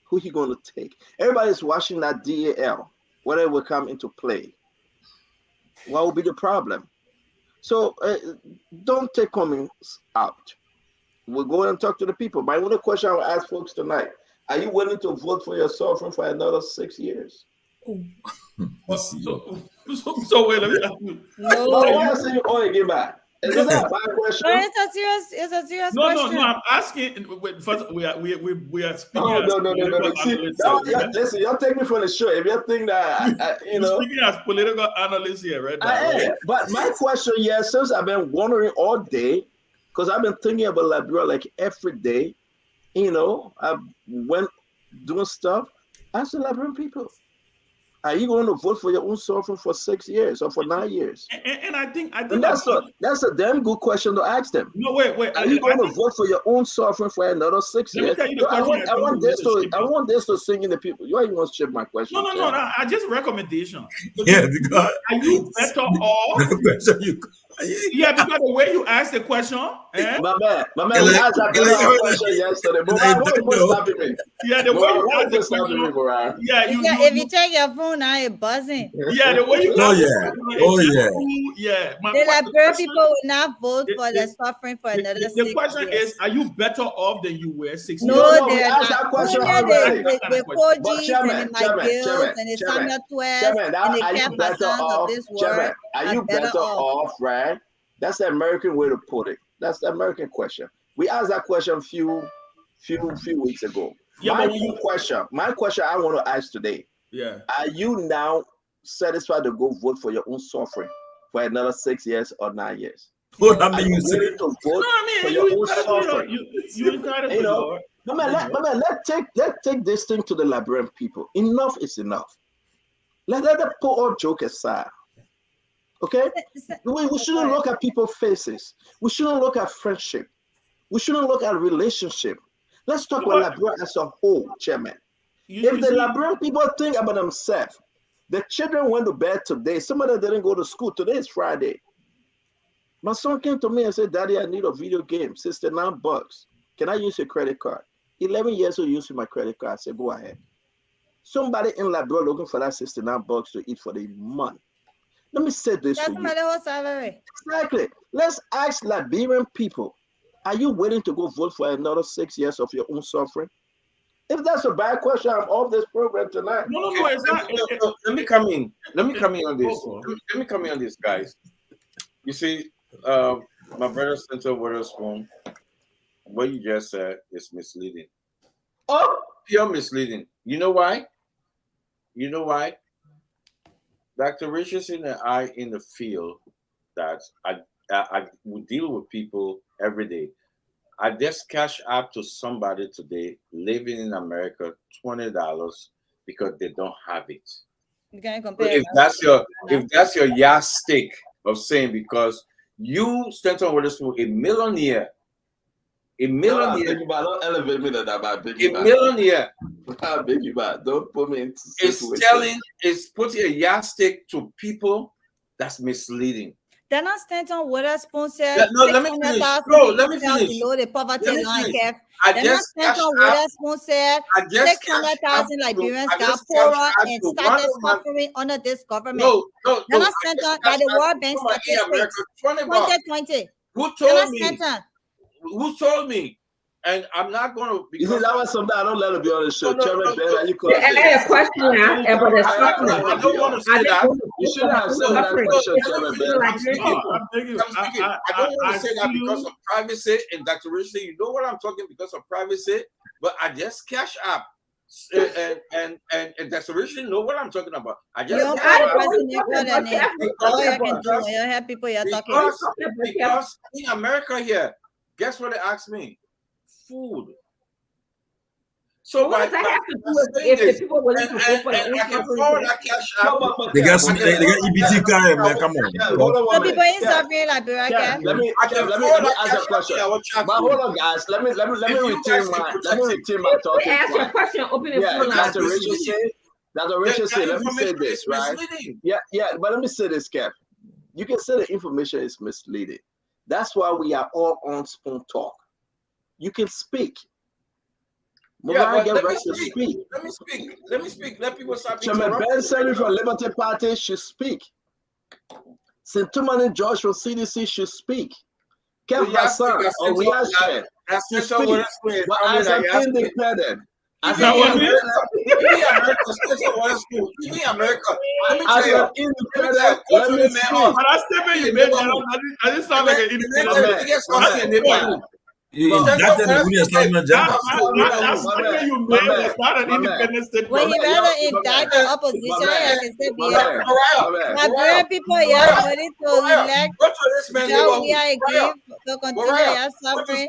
Who he going to take? Everybody is watching that DAL, whether it will come into play. What will be the problem? So don't take Cummings out. We'll go and talk to the people. My only question I will ask folks tonight, are you willing to vote for your sovereign for another 6 years? So wait, let me ask you. No, give back. Is that a bad question? No, it's a serious question. No, I'm asking. First, we are speaking. No. See, listen, y'all take me from the show. If you think that, you're speaking as political analyst here, right? But my question, since I've been wondering all day, because I've been thinking about Liberia like every day, I went doing stuff. Ask the Liberian people. Are you going to vote for your own sovereign for 6 years or for 9 years? And I think that's a damn good question to ask them. No, wait. Are you going to vote for your own sovereign for another 6 years? I want this to sing in the people. You want to shift my question? No. I just recommendation. Yeah, because are you better off? Yeah, because the way you asked the question, my man, we asked that question yesterday, but why you stopping me? Yeah, the way you asked the question. If you check your phone now, it's buzzing. Yeah, the way you. Yeah. The Liberian people will not vote for the suffering for another 6 years. The question is, are you better off than you were 6 years ago? No, we asked that question already. The Koji's and the McGills and the Samuel 12 and the Kefasans of this world. Are you better off, right? That's the American way to put it. That's the American question. We asked that question a few weeks ago. My question I want to ask today. Yeah. Are you now satisfied to go vote for your own suffering for another 6 years or 9 years? Are you ready to vote for your own suffering? Let's take this thing to the Liberian people. Enough is enough. Let them put all joke aside. Okay? We shouldn't look at people's faces. We shouldn't look at friendship. We shouldn't look at relationship. Let's talk about Liberia as a whole, Chairman. If the Liberian people think about themselves, the children went to bed today. Some of them didn't go to school. Today is Friday. My son came to me and said, Daddy, I need a video game, $69. Can I use your credit card? 11 years old using my credit card. I said, go ahead. Somebody in Liberia looking for that $69 to eat for the month. Let me say this to you. Exactly. Let's ask Liberian people, are you willing to go vote for another 6 years of your own suffering? If that's a bad question, I'm off this program tonight. No, it's not. Let me come in. Let me come in on this. Let me come in on this, guys. You see, my brother Senator Witherspoon, what you just said is misleading. Oh, pure misleading. You know why? Dr. Richardson and I in the field that I would deal with people every day. I just cash out to somebody today living in America $20 because they don't have it. You can't compare. If that's your yardstick of saying because you Stanton Witherspoon, a millionaire. Don't elevate me to that bad big. A millionaire. Don't put me in. It's putting a yardstick to people that's misleading. They're not Stanton Witherspoon said. No, let me finish. No, let me finish. Below the poverty line, Kev. They're not Stanton Witherspoon said 600,000 Liberians got poorer and started suffering under this government. No. They're not Stanton that the World Bank statistics 2020. Who told me? Who told me? And I'm not going to. You see, that was something I don't let it be on the show. I had a question now about the suffering. I don't want to say that. You shouldn't have said that question, Chairman Ben. I'm speaking. I don't want to say that because of privacy and declaration. You know what I'm talking because of privacy, but I just cash up and declaration. You know what I'm talking about. I just You're cash up all you can do. You have people you're talking. Because in America here, guess what they asked me? Food. So what does that have to do with if the people willing to go for the own They got EBT card, man. Come on. So people in suffering like Liberia. Let me ask a question. But hold on, guys. Let me retain my talking Ask your point. question. Open the phone line. Dr. Richard said, let me say this, right? Yeah, but let me say this, Cap. You can say the information is misleading. That's why we are all on spoon talk. You can speak. Let me speak. Let me speak. Let people stop. Chairman Ben Seri from Liberty Party should speak. Sintumani George from CDC should speak. Kev Hassan or Riyadh should speak. But as an independent, as an independent, let me speak. But that statement you made, I didn't sound like an independent. That statement you made was not an independent statement. When you rather indict the opposition, I can say Liberian people here ready to elect Joe we are again to continue your suffering.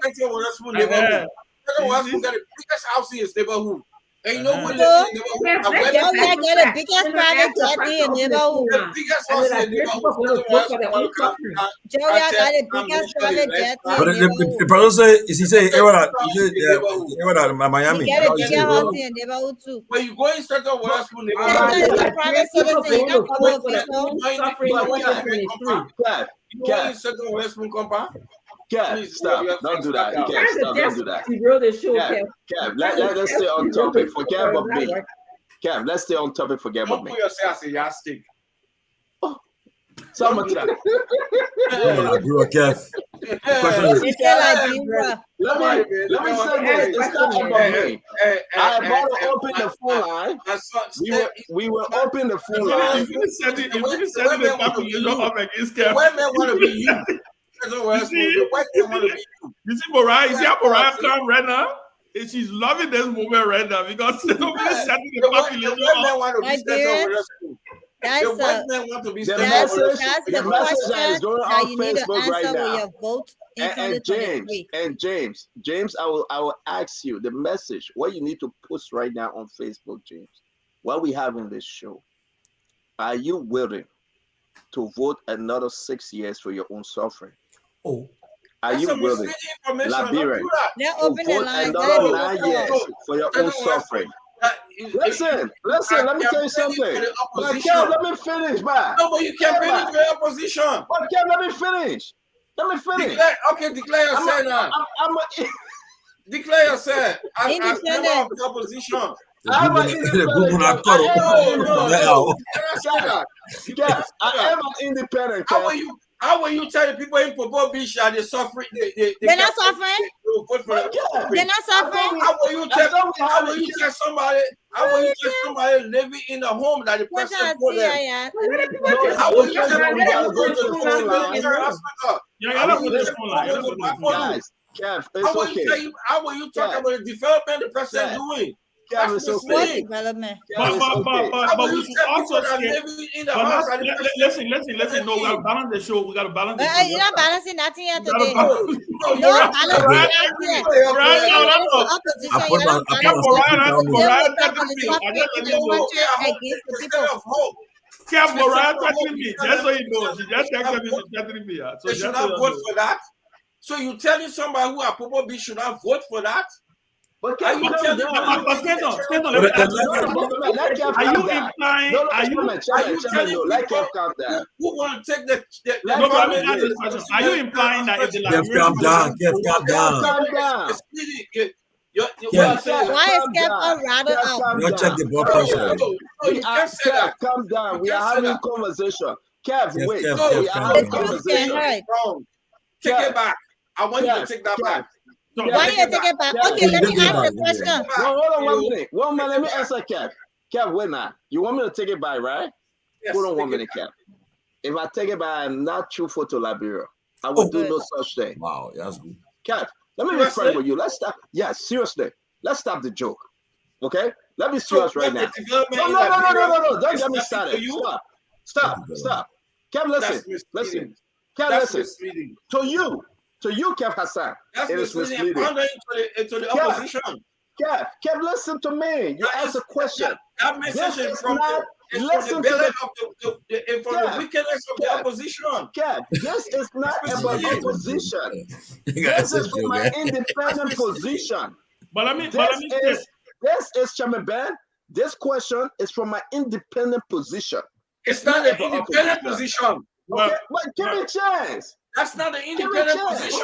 Biggest house in his neighborhood. And you know what? Joe we are the biggest private jet in the neighborhood. Joe we are the biggest private jet in But the neighborhood. the person say, is he say, Miami? You get a bigger house in the neighborhood too. When you go in Central Waterspoon, private citizen, you can't come you go in Central Waterspoon compound. Kev, stop. Don't do that. Kev, stop. Don't do that. Kev, let's stay on topic. Forget about me. Kev, let's stay on topic. Forget about me. Don't put yourself as a yardstick. So I'm gonna Kev. Let me say this. It's not about me. I about to open the phone line. We will open the phone line. When men want to be you. You see Mariah? You see how Mariah come right now? And she's loving this moment right now because nobody setting the population That's the question that you need to answer with your vote in 2023. And James, I will ask you the message. What you need to post right now on Facebook, James. While we having this show, are you willing to vote another 6 years for your own suffering? Oh, are you willing, Liberian, to vote another 9 years for your own suffering? Listen, let me tell you something. But Kev, let me finish, man. No, but you can't finish for your opposition. But Kev, let me finish. Declare yourself now. Declare yourself as member of the opposition. I am an independent. How will you tell the people in Popo Beach are they suffering? They're not suffering. They're not suffering. How will you tell somebody? How will you tell somebody living in a home that the person put them? How will you tell somebody go to the hospital? Kev, it's okay. How will you talk about the development the person doing? Kev, it's okay. But we should also listen. No, we gotta balance the show. We gotta balance the show. You're not balancing nothing yet today. No balancing Kev, Mariah texting me. Just so you know, she just texted me. She's texting me. So they should not vote for that. So you telling somebody who are probably should not vote for that? Are you implying? Who want to take the? Are you implying that if the calm down? Why is Kev all rattled up? You check the blood pressure. Calm down. We are having a conversation. Kev, wait. We are having a conversation. Take it back. I want you to take that back. Why you take it back? Okay, let me ask the question. Hold on 1 minute. 1 minute, let me answer Kev. Kev, wait now. You want me to take it back, right? Hold on 1 minute, Cap. If I take it by not truthful to Liberia, I will do no such thing. Wow, that's good. Cap, let me be frank with you. Let's stop. Yeah, seriously. Let's stop the joke. Okay? Let me serious right now. No. Don't get me started. Stop. Cap, listen. Cap, listen. To you, Cap Hassan, it is misleading. To the opposition. Cap, listen to me. You asked a question. That message is from the wickedness of the opposition. Cap, this is not about the opposition. This is from my independent position. This is Chairman Ben. This question is from my independent position. It's not an independent position. Okay, but give me a chance. That's not an independent position.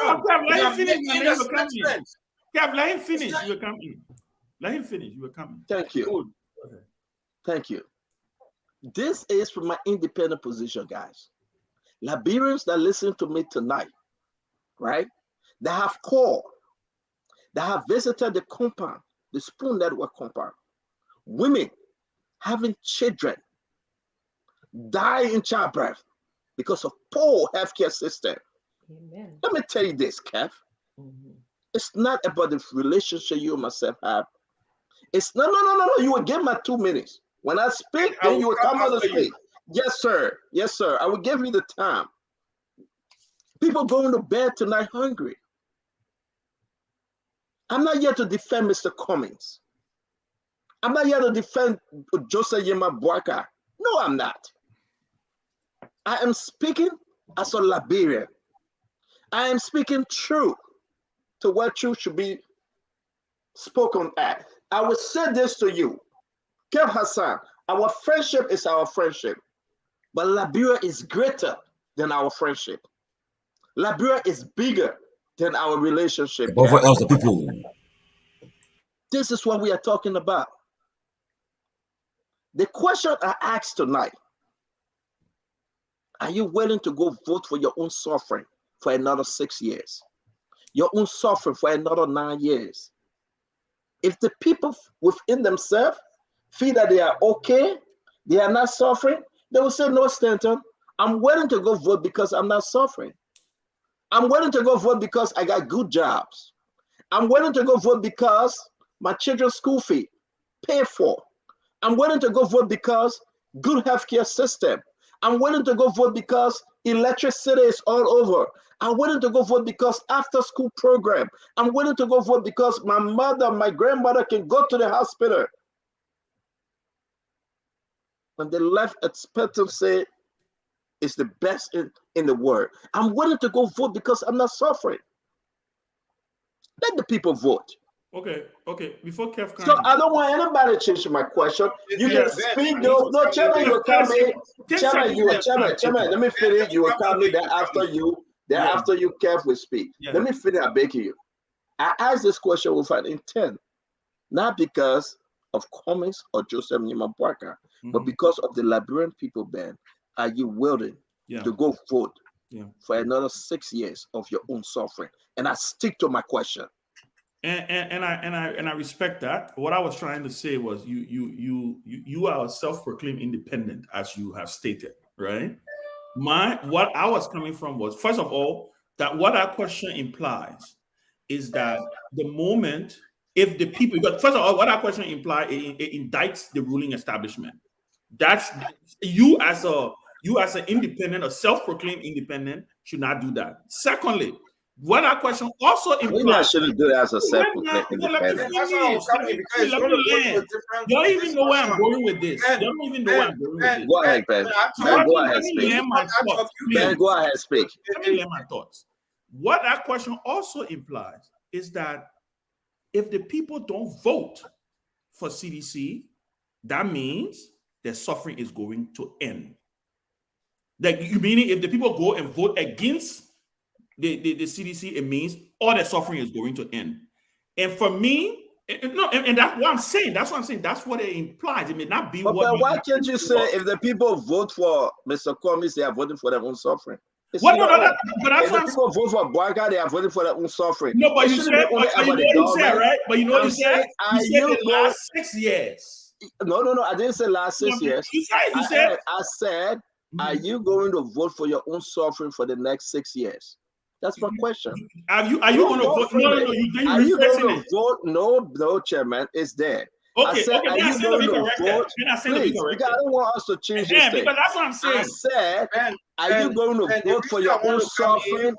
Kev, let him finish. You were coming. Let him finish. You were coming. Thank you. Thank you. This is from my independent position, guys. Liberians that listen to me tonight, right? That have called, that have visited the compound, the Spoon Network compound. Women having children die in childbirth because of poor healthcare system. Amen. Let me tell you this, Kev. It's not about the relationship you and myself have. It's no. You will give my 2 minutes. When I speak, then you will come out and speak. Yes, sir. I will give you the time. People going to bed tonight hungry. I'm not here to defend Mr. Cummings. I'm not here to defend Joseph Yema Boaka. No, I'm not. I am speaking as a Liberian. I am speaking truth to what truth should be spoken at. I will say this to you, Kev Hassan, our friendship is our friendship, but Liberia is greater than our friendship. Liberia is bigger than our relationship. But for us, the people. This is what we are talking about. The question I asked tonight, are you willing to go vote for your own suffering for another 6 years? Your own suffering for another 9 years? If the people within themselves feel that they are okay, they are not suffering, they will say, no, Stanton, I'm willing to go vote because I'm not suffering. I'm willing to go vote because I got good jobs. I'm willing to go vote because my children's school fee paid for. I'm willing to go vote because good healthcare system. I'm willing to go vote because electricity is all over. I'm willing to go vote because after school program. I'm willing to go vote because my mother, my grandmother can go to the hospital. When the life expectancy is the best in the world. I'm willing to go vote because I'm not suffering. Let the people vote. Okay. Before Kev comes, so I don't want anybody to change my question. You can speak. No, Chairman, you will come in. Chairman, let me finish. You will come in. Then after you, Kev will speak. Let me finish. I'm begging you. I asked this question with an intent, not because of Cummings or Joseph Nima Boaka, but because of the Liberian people, Ben. Are you willing to go vote for another 6 years of your own suffering? And I stick to my question. And I respect that. What I was trying to say was you are a self-proclaimed independent, as you have stated, right? What I was coming from was, first of all, that what that question implies is that the moment if the people, but first of all, what that question implies, it indicts the ruling establishment. That's you as an independent, a self-proclaimed independent, should not do that. Secondly, what that question also implies, maybe I shouldn't do it as a self-proclaimed independent. You don't even know where I'm going with this. You don't even know where I'm going with this. Go ahead, Ben. Ben, go ahead, speak. Ben, go ahead, speak. Let me lay my thoughts. What that question also implies is that if the people don't vote for CDC, that means their suffering is going to end. Like, you meaning if the people go and vote against the CDC, it means all their suffering is going to end. And for me, and that's what I'm saying. That's what I'm saying. That's what it implies. It may not be but why can't you say if the people vote for Mr. Cummings, they are voting for their own suffering? But that's if people vote for Boaka, they are voting for their own suffering. No, but you said, right? But you know what you said? You said the last 6 years. No. I didn't say last 6 years. You said. I said, are you going to vote for your own suffering for the next 6 years? That's my question. Are you going to vote? No. Are you going to vote? No, Chairman. It's there. Okay, I said, okay. are you going to vote? Please, because I don't want us to change this thing. Because that's what I'm saying. I said, are you going to vote for your own suffering?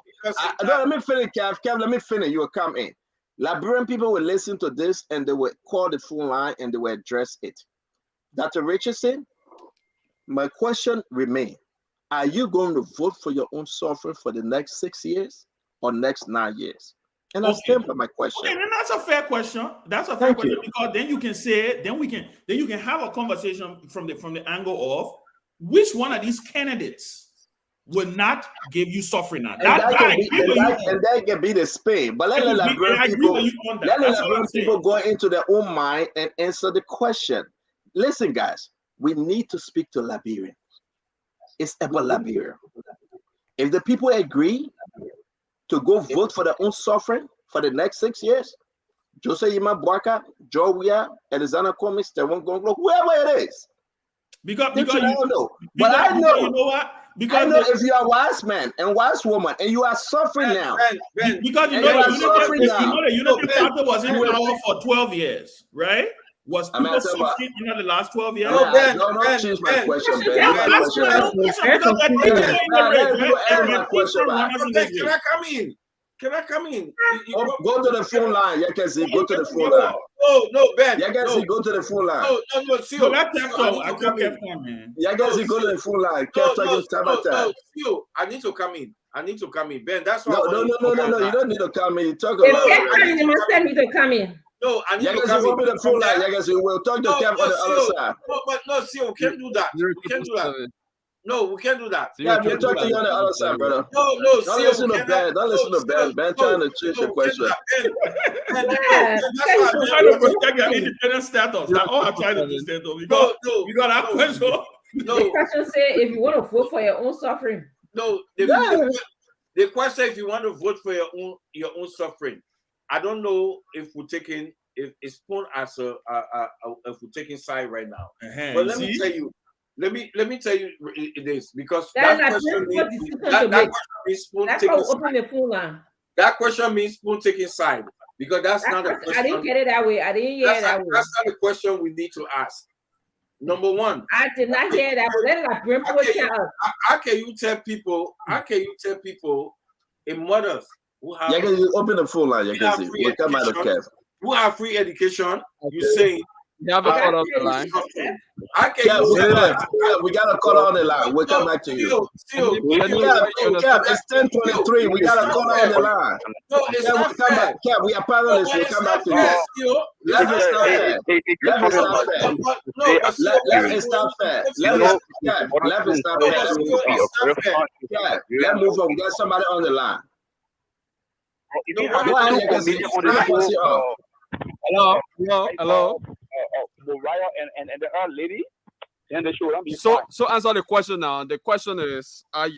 No, let me finish, Kev. Let me finish. You will come in. Liberian people will listen to this and they will call the phone line and they will address it. Dr. Richardson, my question remains. Are you going to vote for your own suffering for the next 6 years or next 9 years? And that's simple, my question. Okay, then that's a fair question. That's a fair question because then you can say, then you can have a conversation from the angle of which one of these candidates will not give you suffering now. That can be the spin. But let the Liberian people go into their own mind and answer the question. Listen, guys, we need to speak to Liberians. It's about Liberia. If the people agree to go vote for their own suffering for the next 6 years, Jose Yima Bwaka, Joe Wea, Alexander Cummings, whoever it is. Because I know. You know what? Because I know if you are a wise man and wise woman and you are suffering now. Because you know the Unity Party was in power for 12 years, right? Was people suffering in the last 12 years? Don't change my question, Ben. Can I come in? Go to the phone line. Yekezi, go to the phone line. No, Ben. Yekezi, go to the phone line. No, Seal. Yekezi, go to the phone line. I need to come in. Ben, that's why. No. You don't need to come in. Talk about it. You must tell me to come in. No, I need to come in. Open the phone line. Yekezi, we'll talk to Kev on the other side. No, Seal, we can't do that. No, we can't do that. Yeah, we'll talk to you on the other side, brother. No, don't listen to Ben. Don't listen to Ben. Ben trying to change the question. I'm trying to protect your independent status. That's all I'm trying to understand. You got that question. The question say if you want to vote for your own suffering. No, the question if you want to vote for your own suffering. I don't know if we're taking if spoon as if we're taking side right now. But let me tell you. Let me tell you this because that question means spoon taking side. That question means spoon taking side because that's not a question. I didn't get it that way. That's not the question we need to ask. Number one. I did not hear that. How can you tell people? In mothers who have open the phone line. We'll come out of Kev. Who have free education? You say. You have a call on the line. We got a call on the line. We'll come back to you. It's 10:23. We got a call on the line. No, it's not fair. We are panelists. We'll come back to you. Let me stop that. Let me stop that. Let me stop that. Let's move on. We got somebody on the line. Go ahead. Hello. And the lady. And the show. So answer the question now. The question is: Are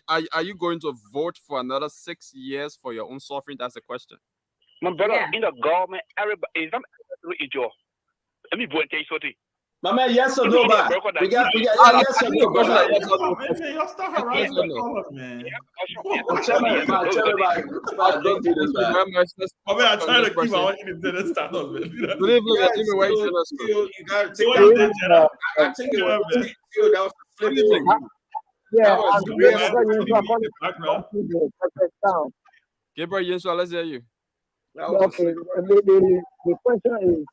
you going to vote for another 6 years for your own suffering? That's the question. My brother, in the government, everybody is not job. Let me vote for you. My man, yes or no, man? We got yes or no. Don't do this, man. I'm trying to keep our independent status, man. You got to take that. I think that was flipping. Gabriel Yensua, let's hear you. Okay, the question is,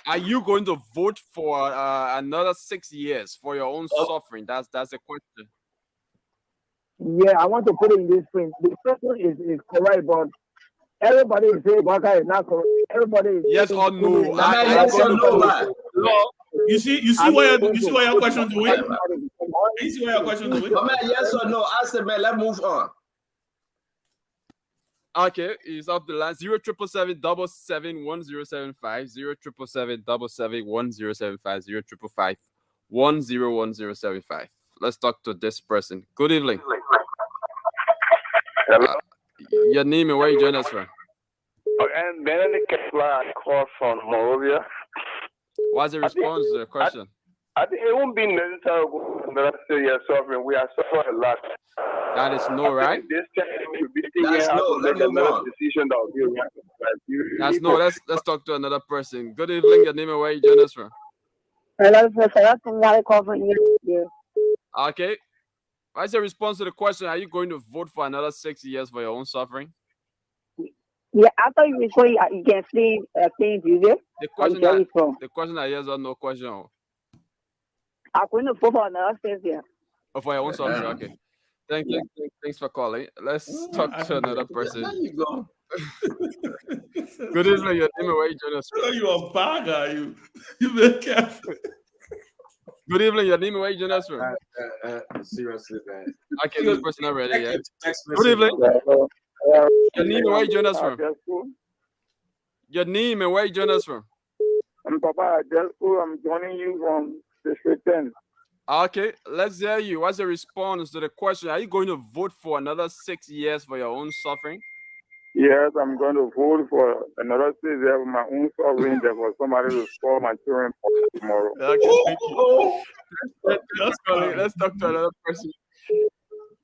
are you going to vote for another 6 years for your own suffering? That's the question. Yeah, I want to put it in this print. The question is correct, but everybody is saying Baka is not correct. Everybody is yes or no. Yes or no. You see where your question is going? You see where your question is going? Yes or no? Ask the man. Let's move on. Okay, he's off the line. 0777 1075 0777 1075 1075. Let's talk to this person. Good evening. Your name and where you join us from? And then the call from Morovia. What's the response to the question? I think it won't be necessary to go another 6 years suffering. We are suffering a lot. That is no, right? This time we should be thinking how to make another decision that will be right. That's no. Let's talk to another person. Good evening. Your name and where you join us from? Hello, Professor. That's somebody calling you. Okay. What's the response to the question? Are you going to vote for another 6 years for your own suffering? Yeah, after you before you can see things you do. The question is yes or no question. I'm going to vote for another 6 years. Oh, for your own suffering. Okay. Thanks for calling. Let's talk to another person. There you go. Good evening. Your name and where you join us from? You a bad guy. You be careful. Good evening. Your name and where you join us from? Seriously, man. Okay, this person not ready yet. Good evening. Your name and where you join us from? Your name and where you join us from? I'm Papa Adelko. I'm joining you from District 10. Okay, let's hear you. What's the response to the question? Are you going to vote for another 6 years for your own suffering? Yes, I'm going to vote for another 6 years for my own sovereign that for somebody to score my children tomorrow. Okay, thank you. Let's talk to another person.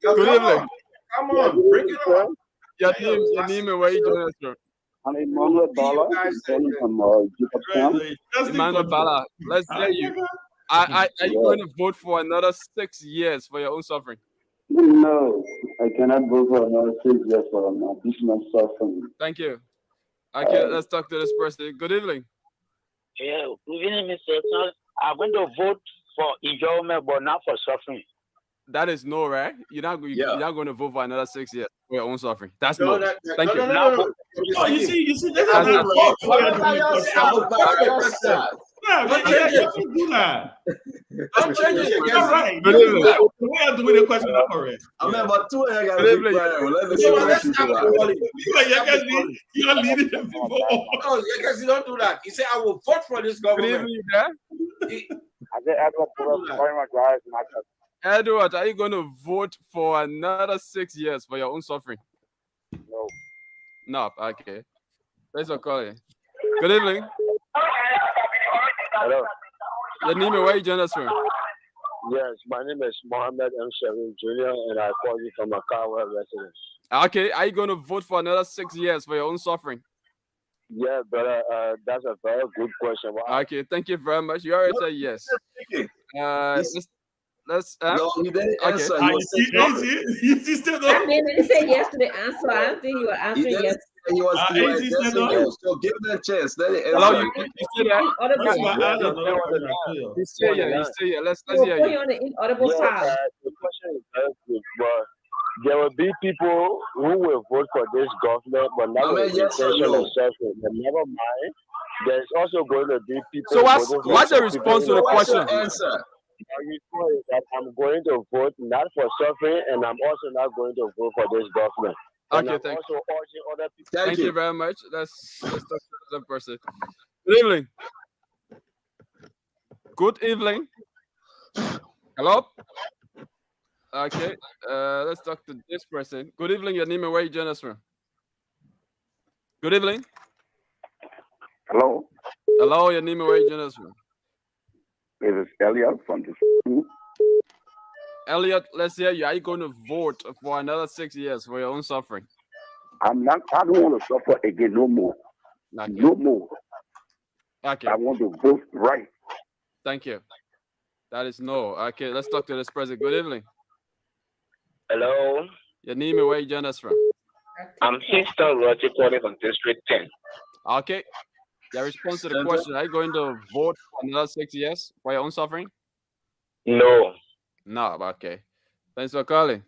Good evening. Come on, bring it on. Your name and where you join us from? I'm Emmanuel Bala. Emmanuel Bala, let's hear you. Are you going to vote for another 6 years for your own suffering? No, I cannot vote for another 6 years for my additional suffering. Thank you. Okay, let's talk to this person. Good evening. Yeah, good evening, Mr. Charles. I'm going to vote for enjoyment, but not for suffering. That is no, right? You're not going to vote for another 6 years for your own suffering. That's No, no. that- Thank you. no. Oh, you see, that's a big fuck. Don't change it. Don't do that. Don't change it. You're right. Good evening. The way I'm doing the question is correct. I'm about 2 years. Good evening. Let me see what you do. You're leading them before. No, because you don't do that. He said, I will vote for this Good government. evening, you there? Edward, are you going to vote for another 6 years for your own suffering? No. No, okay. Thanks for calling. Good evening. Hello. Your name and where you join us from? Yes, my name is Mohammed M. Sharif Jr. and I call you from Akawa residence. Okay, are you going to vote for another 6 years for your own suffering? Yeah, brother, that's a very good question. Okay, thank you very much. You already said yes. Let's No, you didn't okay. answer. You still I don't. didn't say yes to the answer. I don't think you were answering yes. You was guessing no. So give them a chance. Let it Hello, answer. you still there? You still here? You still here? Let's hear Put you you. on the inaudible pile. The question is very good, but there will be people who will vote for this government, but not with the intention of suffering. But never mind. There's also going to be people. So what's the response to the question? Answer. My response is that I'm going to vote not for suffering, and I'm also not going to vote for this government. Okay, thank you. Thank you very much. Let's talk to another person. Good evening. Good evening. Hello? Okay, let's talk to this person. Good evening, your name and where you join us from? Good evening. Hello, Hello, your name and where you join us from? this is Elliot from the school. Elliot, let's hear you. Are you going to vote for another 6 years for your own suffering? I don't want to suffer again no more. Okay. No more. Okay. I want to vote right. Thank you. That is no. Okay, let's talk to this person. Good evening. Hello, Your name and where you join us from? I'm Sister Roger calling from District 10. Okay. Your response to the question, are you going to vote for another 6 years for your own suffering? No. No, okay. Thanks for calling.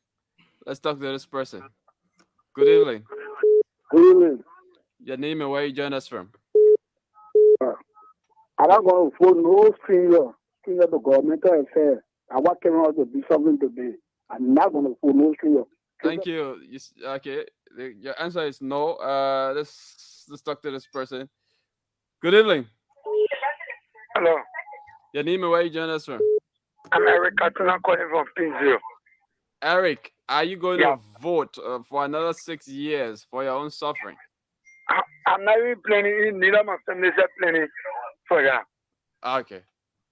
Let's talk to this person. Good evening. Good evening. Your name and where you join us from? I'm not going to vote no stringer to governmental affairs. I want to to do something today. I'm not going to vote no stringer. Thank you. Okay. Your answer is no. Let's talk to this person. Good evening. Hello. Your name and where you join us from? I'm Eric Katuna calling from Pinzio. Eric, are you going to vote for another 6 years for your own suffering? I'm not even planning, neither my family is planning for that. Okay.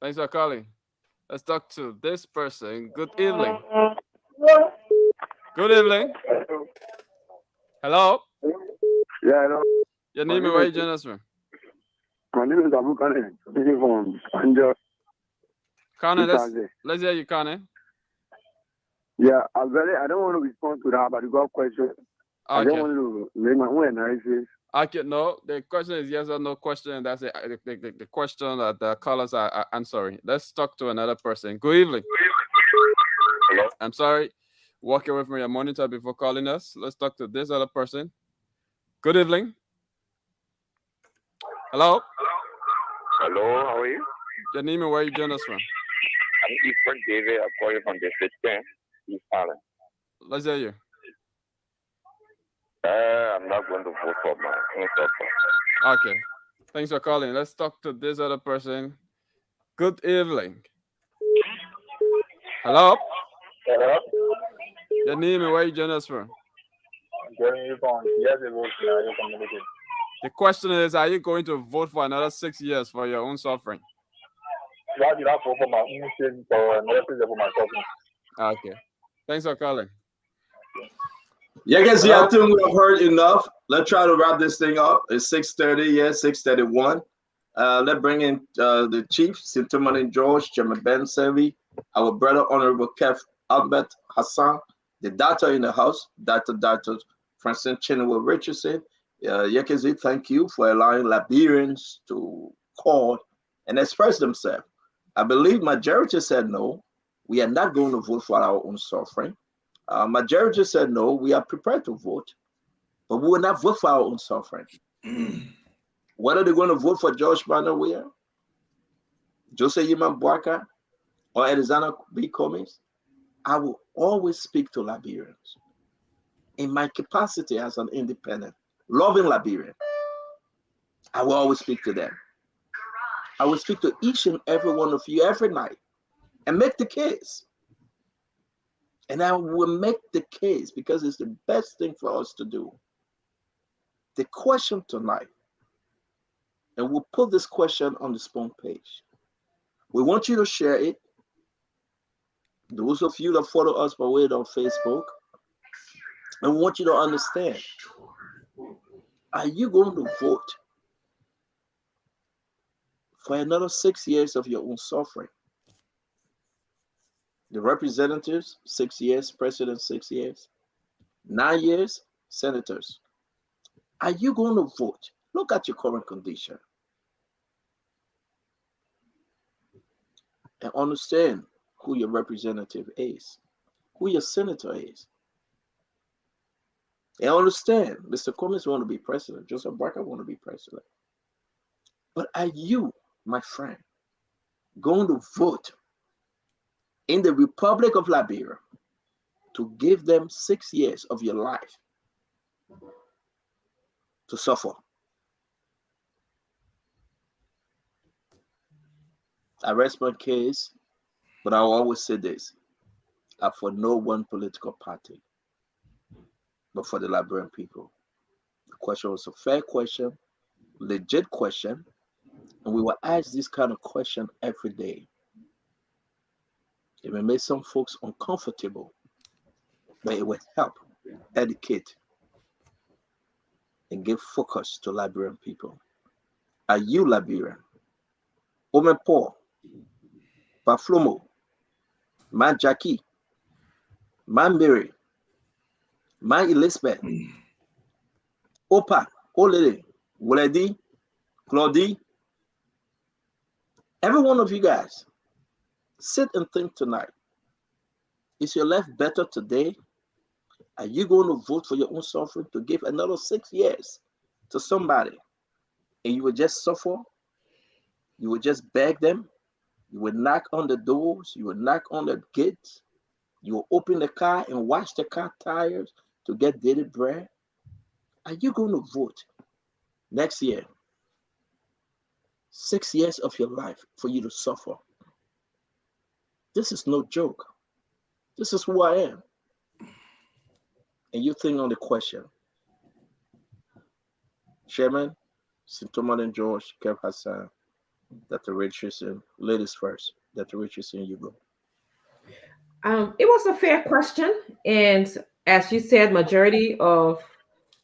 Thanks for calling. Let's talk to this person. Good evening. Good evening. Hello. Yeah, hello. Your My name and name where is you join us from? my name is Abu Kane. Speaking from Anja. Connor, let's Italy. hear you, Connor. Yeah, I don't want to respond to that, but you got question. I don't Okay. want to make my own analysis. Okay, no. The question is yes or no question, and that's it. The question that the callers are answering. Let's talk to another person. Good evening. Hello? I'm sorry. Walk away from your monitor before calling us. Let's talk to this other person. Good evening. Hello. Hello, how are you? Your name and where you join us from? I'm Eastern David. I'm calling from the system. East Island. Let's hear you. I'm not going to vote for my own support. Okay. Thanks for calling. Let's talk to this other person. Good evening. Hello. Hello? Your name and where you join us from? I'm joining you from Sierra Leone community. The question is, are you going to vote for another 6 years for your own suffering? Why did I vote for my own state or another state for my suffering? Okay. Thanks for calling. Yeah, guys, Hello? I think we have heard enough. Let's try to wrap this thing up. It's 6:30, yeah, 6:31. Let's bring in the chief, Sintoman George, Chairman Ben Sevi, our brother, Honorable Kev Albert Hassan, the doctor in the house, Dr. Francine Chinua Richardson. Yekezi, thank you for allowing Liberians to call and express themselves. I believe majority said no. We are not going to vote for our own suffering. Majority said no. We are prepared to vote, but we will not vote for our own suffering. Whether they're going to vote for George Barner Weir, Jose Yima Boaka, or Alexander B. Cummings, I will always speak to Liberians in my capacity as an independent, loving Liberian. I will always speak to them. I will speak to each and every one of you every night and make the case. And I will make the case because it's the best thing for us to do. The question tonight, and we'll put this question on the spawn page. We want you to share it. Those of you that follow us by way on Facebook, and we want you to understand, are you going to vote for another 6 years of your own suffering? The representatives, 6 years, president, 6 years, 9 years, senators. Are you going to vote? Look at your current condition and understand who your representative is, who your senator is. And understand, Mr. Cummings want to be president, Joseph Barker want to be president. But are you, my friend, going to vote in the Republic of Liberia to give them 6 years of your life to suffer? I rest my case, but I will always say this. I'm for no one political party, but for the Liberian people. The question was a fair question, legit question, and we will ask this kind of question every day. It may make some folks uncomfortable, but it will help educate and give focus to Liberian people. Are you Liberian? Omen Paul, Baflomo, Man Jackie, Man Mary, Man Elizabeth, Opa, Olele, Wuledi, Claudie, every one of you guys, sit and think tonight. Is your life better today? Are you going to vote for your own suffering to give another 6 years to somebody? And you will just suffer? You will just beg them? You will knock on the doors? You will knock on the gates? You will open the car and wash the car tires to get daily bread? Are you going to vote next year? 6 years of your life for you to suffer. This is no joke. This is who I am. And you think on the question. Chairman, Sintoman and George, Kev Hassan, Dr. Richardson, ladies first. Dr. Richardson, you go. It was a fair question, and as you said, majority of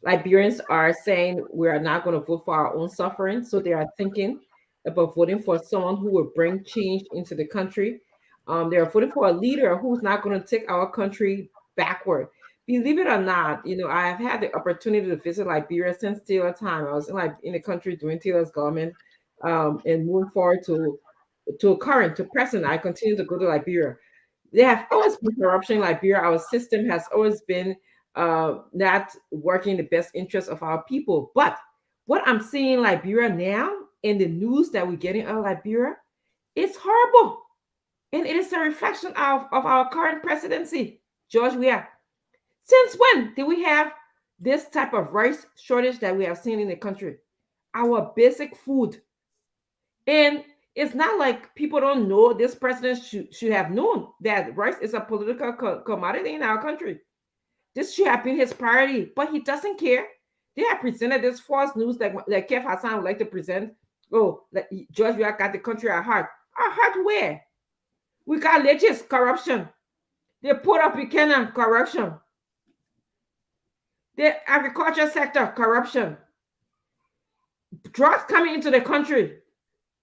Liberians are saying we are not going to vote for our own suffering, so they are thinking about voting for someone who will bring change into the country. They are voting for a leader who's not going to take our country backward. Believe it or not, I have had the opportunity to visit Liberia since Taylor time. I was in the country during Taylor's government, and moving forward to current to present. I continue to go to Liberia. There have always been corruption in Liberia. Our system has always been not working in the best interest of our people. But what I'm seeing in Liberia now, in the news that we're getting out of Liberia, it's horrible. And it is a reflection of our current presidency. George Weah. Since when did we have this type of rice shortage that we have seen in the country? Our basic food. And it's not like people don't know. This president should have known that rice is a political commodity in our country. This should have been his priority, but he doesn't care. They have presented this false news that Kev Hassan would like to present. Oh, that George, we have got the country at heart. Our heart where? We got legis corruption. The Port of Buchanan corruption. The agriculture sector corruption. Drugs coming into the country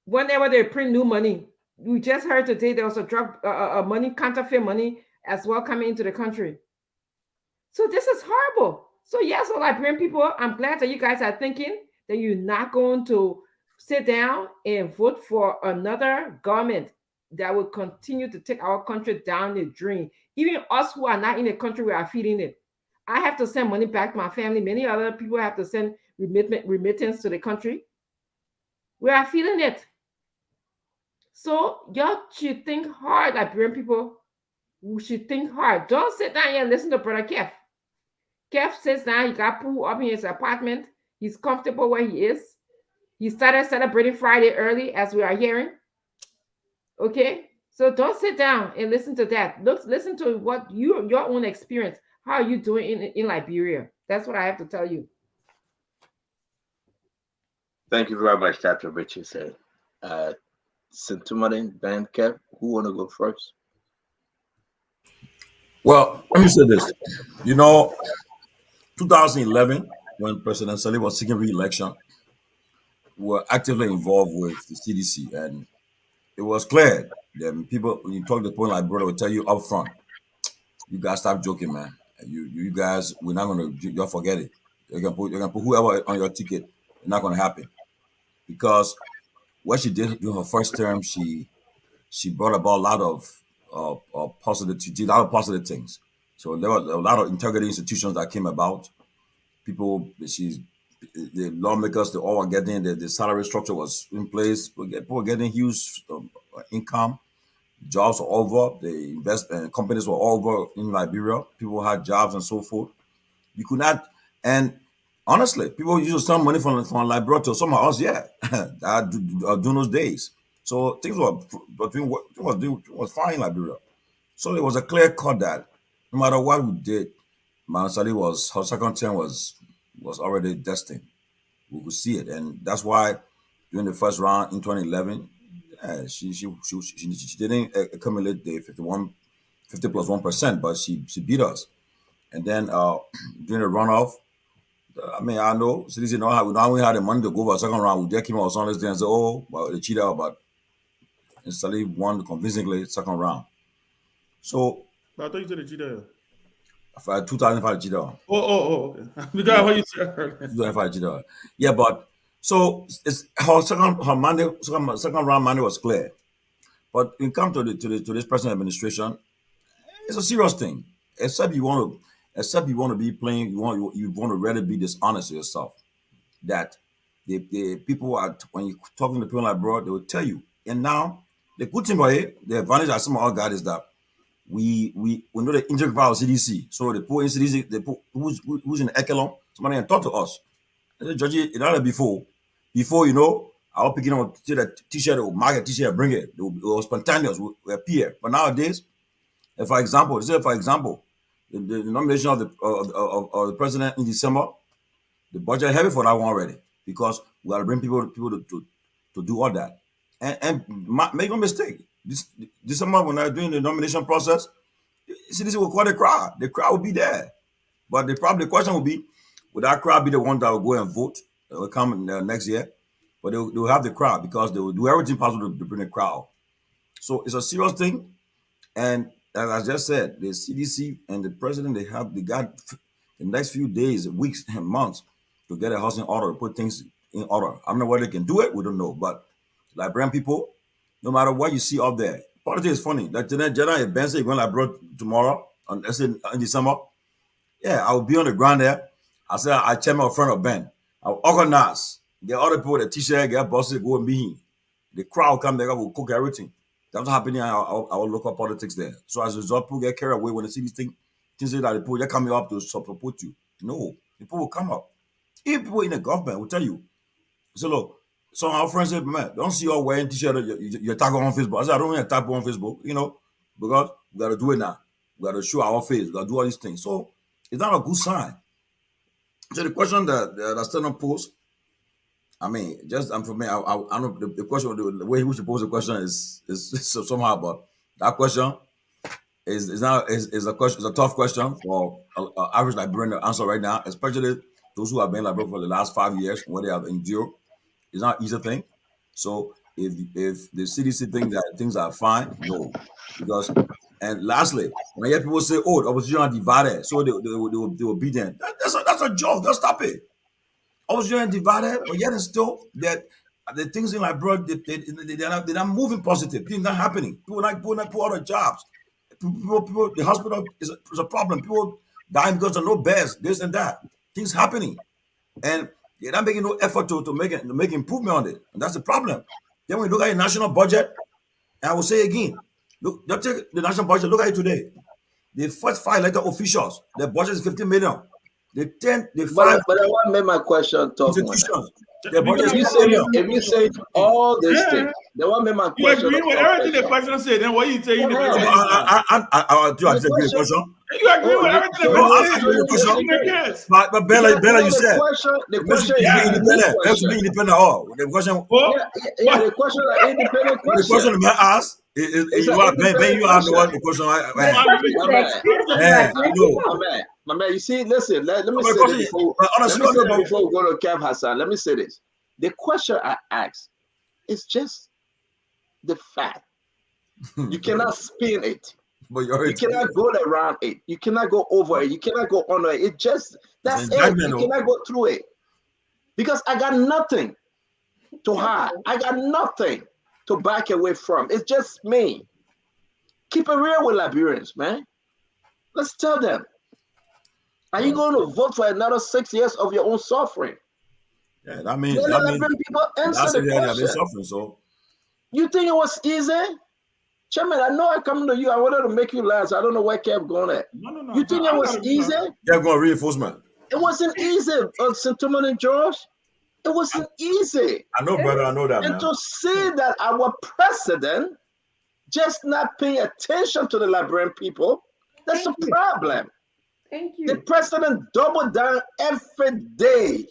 whenever they print new money. We just heard today there was a drug money, counterfeit money as well coming into the country. So this is horrible. So yes, so Liberian people, I'm glad that you guys are thinking that you're not going to sit down and vote for another government that will continue to take our country down the drain. Even us who are not in the country, we are feeding it. I have to send money back to my family. Many other people have to send remittance to the country. We are feeling it. So y'all should think hard, Liberian people. We should think hard. Don't sit down here and listen to Brother Kev. Kev sits down, he got pool up in his apartment. He's comfortable where he is. He started celebrating Friday early, as we are hearing. Okay? So don't sit down and listen to that. Listen to what your own experience. How are you doing in Liberia? That's what I have to tell you. Thank you very much, Dr. Richardson. Sintumarin, Ben, Kev, who want to go first? Well, let me say this. 2011, when President Saleh was seeking re-election, we were actively involved with the CDC, and it was clear that people, when you talk to the point like brother, will tell you up front, you guys stop joking, man. You guys, we're not gonna, you'll forget it. You're gonna put whoever on your ticket. It's not gonna happen, because what she did during her first term, she brought about a lot of positive, she did a lot of positive things. So there were a lot of integrity institutions that came about. People, the lawmakers, they all were getting the salary structure was in place. People were getting huge income. Jobs were over. The investment companies were over in Liberia. People had jobs and so forth. You could not, and honestly, people used to send money from Liberia to somewhere else. Yeah, during those days. So things were was fine in Liberia. So it was a clear cut that no matter what we did, Mansali her second term was already destined. We could see it, and that's why during the first round in 2011, she didn't accumulate the 50 plus 1%, but she beat us. And then during the runoff, I mean, I know CDC know how now we had the money to go for a second round. We just came out on this day and said, "Oh, well, they cheated out," but instantly won convincingly second round. So I thought you said the cheater. 2005 cheated out. Oh, okay. Because what you said earlier. 2005 cheated out. Yeah, but so it's her second round money was clear. But when it comes to this present administration, it's a serious thing. Except you want to be playing, you want to rather be dishonest to yourself. That the people are, when you talking to people like bro, they will tell you. And now the good thing about it, the advantage that some of our guys is that we know the injury power of CDC. So the poor in CDC, the poor, who's in the Ekelon, somebody can talk to us. I said, Georgie, it had before, I was picking up a t-shirt or market t-shirt, bring it. It was spontaneous, we appear. But nowadays, for example, the nomination of the president in December, the budget heavy for that one already, because we got to bring people to do all that. And make no mistake, this summer when I'm doing the nomination process, CDC will call the crowd. The crowd will be there. But the question will be, would that crowd be the one that will go and vote? That will come next year? But they'll have the crowd because they will do everything possible to bring the crowd. So it's a serious thing. And as I just said, the CDC and the president, they got the next few days, weeks, and months to get a house in order, to put things in order. I don't know whether they can do it, we don't know. But Liberian people, no matter what you see out there, politics is funny. Like today, General Benson is going to Liberia tomorrow, let's say in December. Yeah, I will be on the ground there. I said, I check my friend of Ben. I'll organize, get other people the t-shirt, get bosses, go and be. The crowd come there, will cook everything. That's what happening in our local politics there. So as a result, people get carried away when they see these things that the people they're coming up to support you. No, the people will come up. Even people in the government will tell you. So look, some of our friends say, man, don't see you all wearing t-shirt, you tag on Facebook. I said, I don't want to tag on Facebook, because we got to do it now. We got to show our face. We got to do all these things. So it's not a good sign. So the question that Stephen posed, I mean, just for me, I know the question, the way we should pose the question is somehow, but that question is a question, is a tough question for average Liberian to answer right now, especially those who have been Liberian for the last 5 years, what they have endured. It's not an easy thing. So if the CDC think that things are fine, no, because. And lastly, when I hear people say, "Oh, the opposition are divided," so they will beat them. That's a joke. Just stop it. Opposition are divided, but yet and still that the things in Liberia they're not moving positive. Things not happening. People not put out of jobs. People, the hospital is a problem. People dying because of no beds. This and that. Things happening, and they're not making no effort to make improvement on it. And that's the problem. Then when you look at the national budget, and I will say again. Look, just take the national budget. Look at it today. The first 5 elected officials, their budget is 50 million. The 5 But I want to make my question talk institutions, their budget is 50 million. If you say all these things, they want to make my question. You agree with everything the question said, then what are you saying? I do agree with the question. You agree with everything the question said? But Bella, you said the question is independent. Let's be independent. The question, the question is independent question. The question the man asked is you are Ben. You are the one. The question. My man, you see, listen. Let me say this before we go to Kev Hassan. Let me say this. The question I asked is just the fact. You cannot spin it. But you cannot go around it. You cannot go over it. You cannot go under it. It just, that's it. You cannot go through it. Because I got nothing to hide. I got nothing to back away from. It's just me. Keep it real with Liberians, man. Let's tell them. Are you going to vote for another 6 years of your own suffering? Yeah, that means people answer the question. Suffering, so. You think it was easy? Chairman, I know I come to you. I wanted to make you laugh. I don't know where Kev going at. No. You think it was easy? Kev going reinforcement. It wasn't easy, St. Thomas and George. It wasn't easy. I know, brother. I know that, and to see that our president just not paying attention to the Liberian people, that's a problem. Thank you. The president doubled down every day.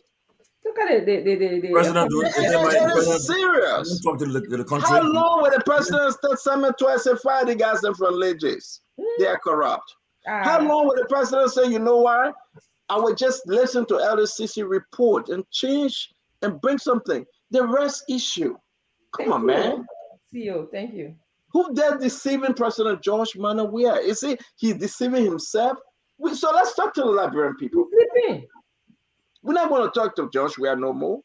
Look at it. The president is serious. Talk to the country. How long will the president start summon twice and fire the guys them from Legis? They are corrupt. How long will the president say, you know why? I will just listen to LCC report and change and bring something. The rest issue. Come on, man. CEO, thank you. Who dare deceiving President George Manawia? Is he's deceiving himself? So let's talk to the Liberian people. We're not going to talk to George. We are no more.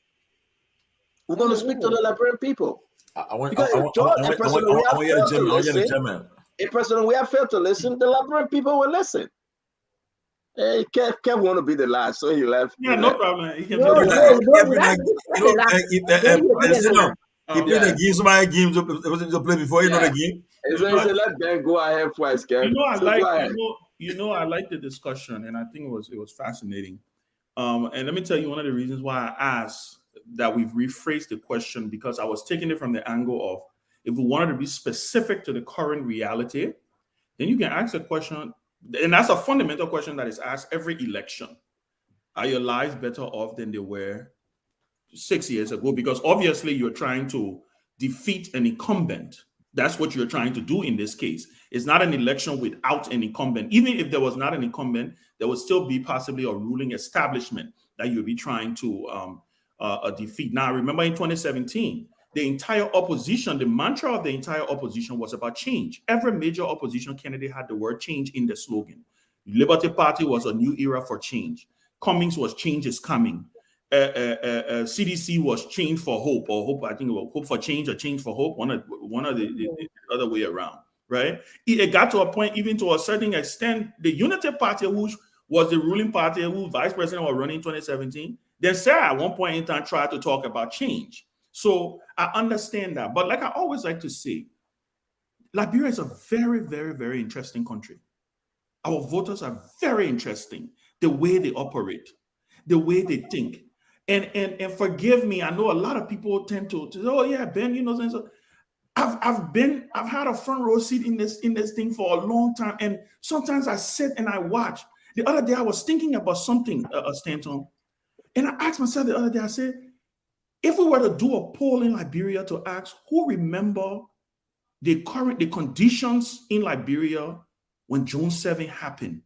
We're going to speak to the Liberian people. If President we have failed to listen, the Liberian people will listen. Hey, Kev want to be the last, so he left. Yeah, no problem. He played the game. Somebody games to play before you know the game. So he said, let Ben go ahead first, Kev. I like the discussion, and I think it was fascinating. And let me tell you one of the reasons why I asked that we've rephrased the question, because I was taking it from the angle of if we wanted to be specific to the current reality, then you can ask a question, and that's a fundamental question that is asked every election. Are your lives better off than they were 6 years ago? Because obviously you're trying to defeat an incumbent. That's what you're trying to do in this case. It's not an election without an incumbent. Even if there was not an incumbent, there would still be possibly a ruling establishment that you'll be trying to defeat. Now, remember in 2017, the entire opposition, the mantra of the entire opposition was about change. Every major opposition candidate had the word change in the slogan. Liberty Party was a new era for change. Cummings was change is coming. CDC was change for hope, or hope, I think it was hope for change or change for hope, one of the other way around, right? It got to a point, even to a certain extent, the Unity Party, which was the ruling party, who vice president was running in 2017, then said at one point in time tried to talk about change. So I understand that. But like I always like to say, Liberia is a very, very, very interesting country. Our voters are very interesting, the way they operate, the way they think. And forgive me, I know a lot of people tend to oh yeah, Ben, you know, so I've had a front row seat in this thing for a long time, and sometimes I sit and I watch. The other day I was thinking about something, Stanton, and I asked myself the other day, I said, if we were to do a poll in Liberia to ask who remember the conditions in Liberia when June 7 happened,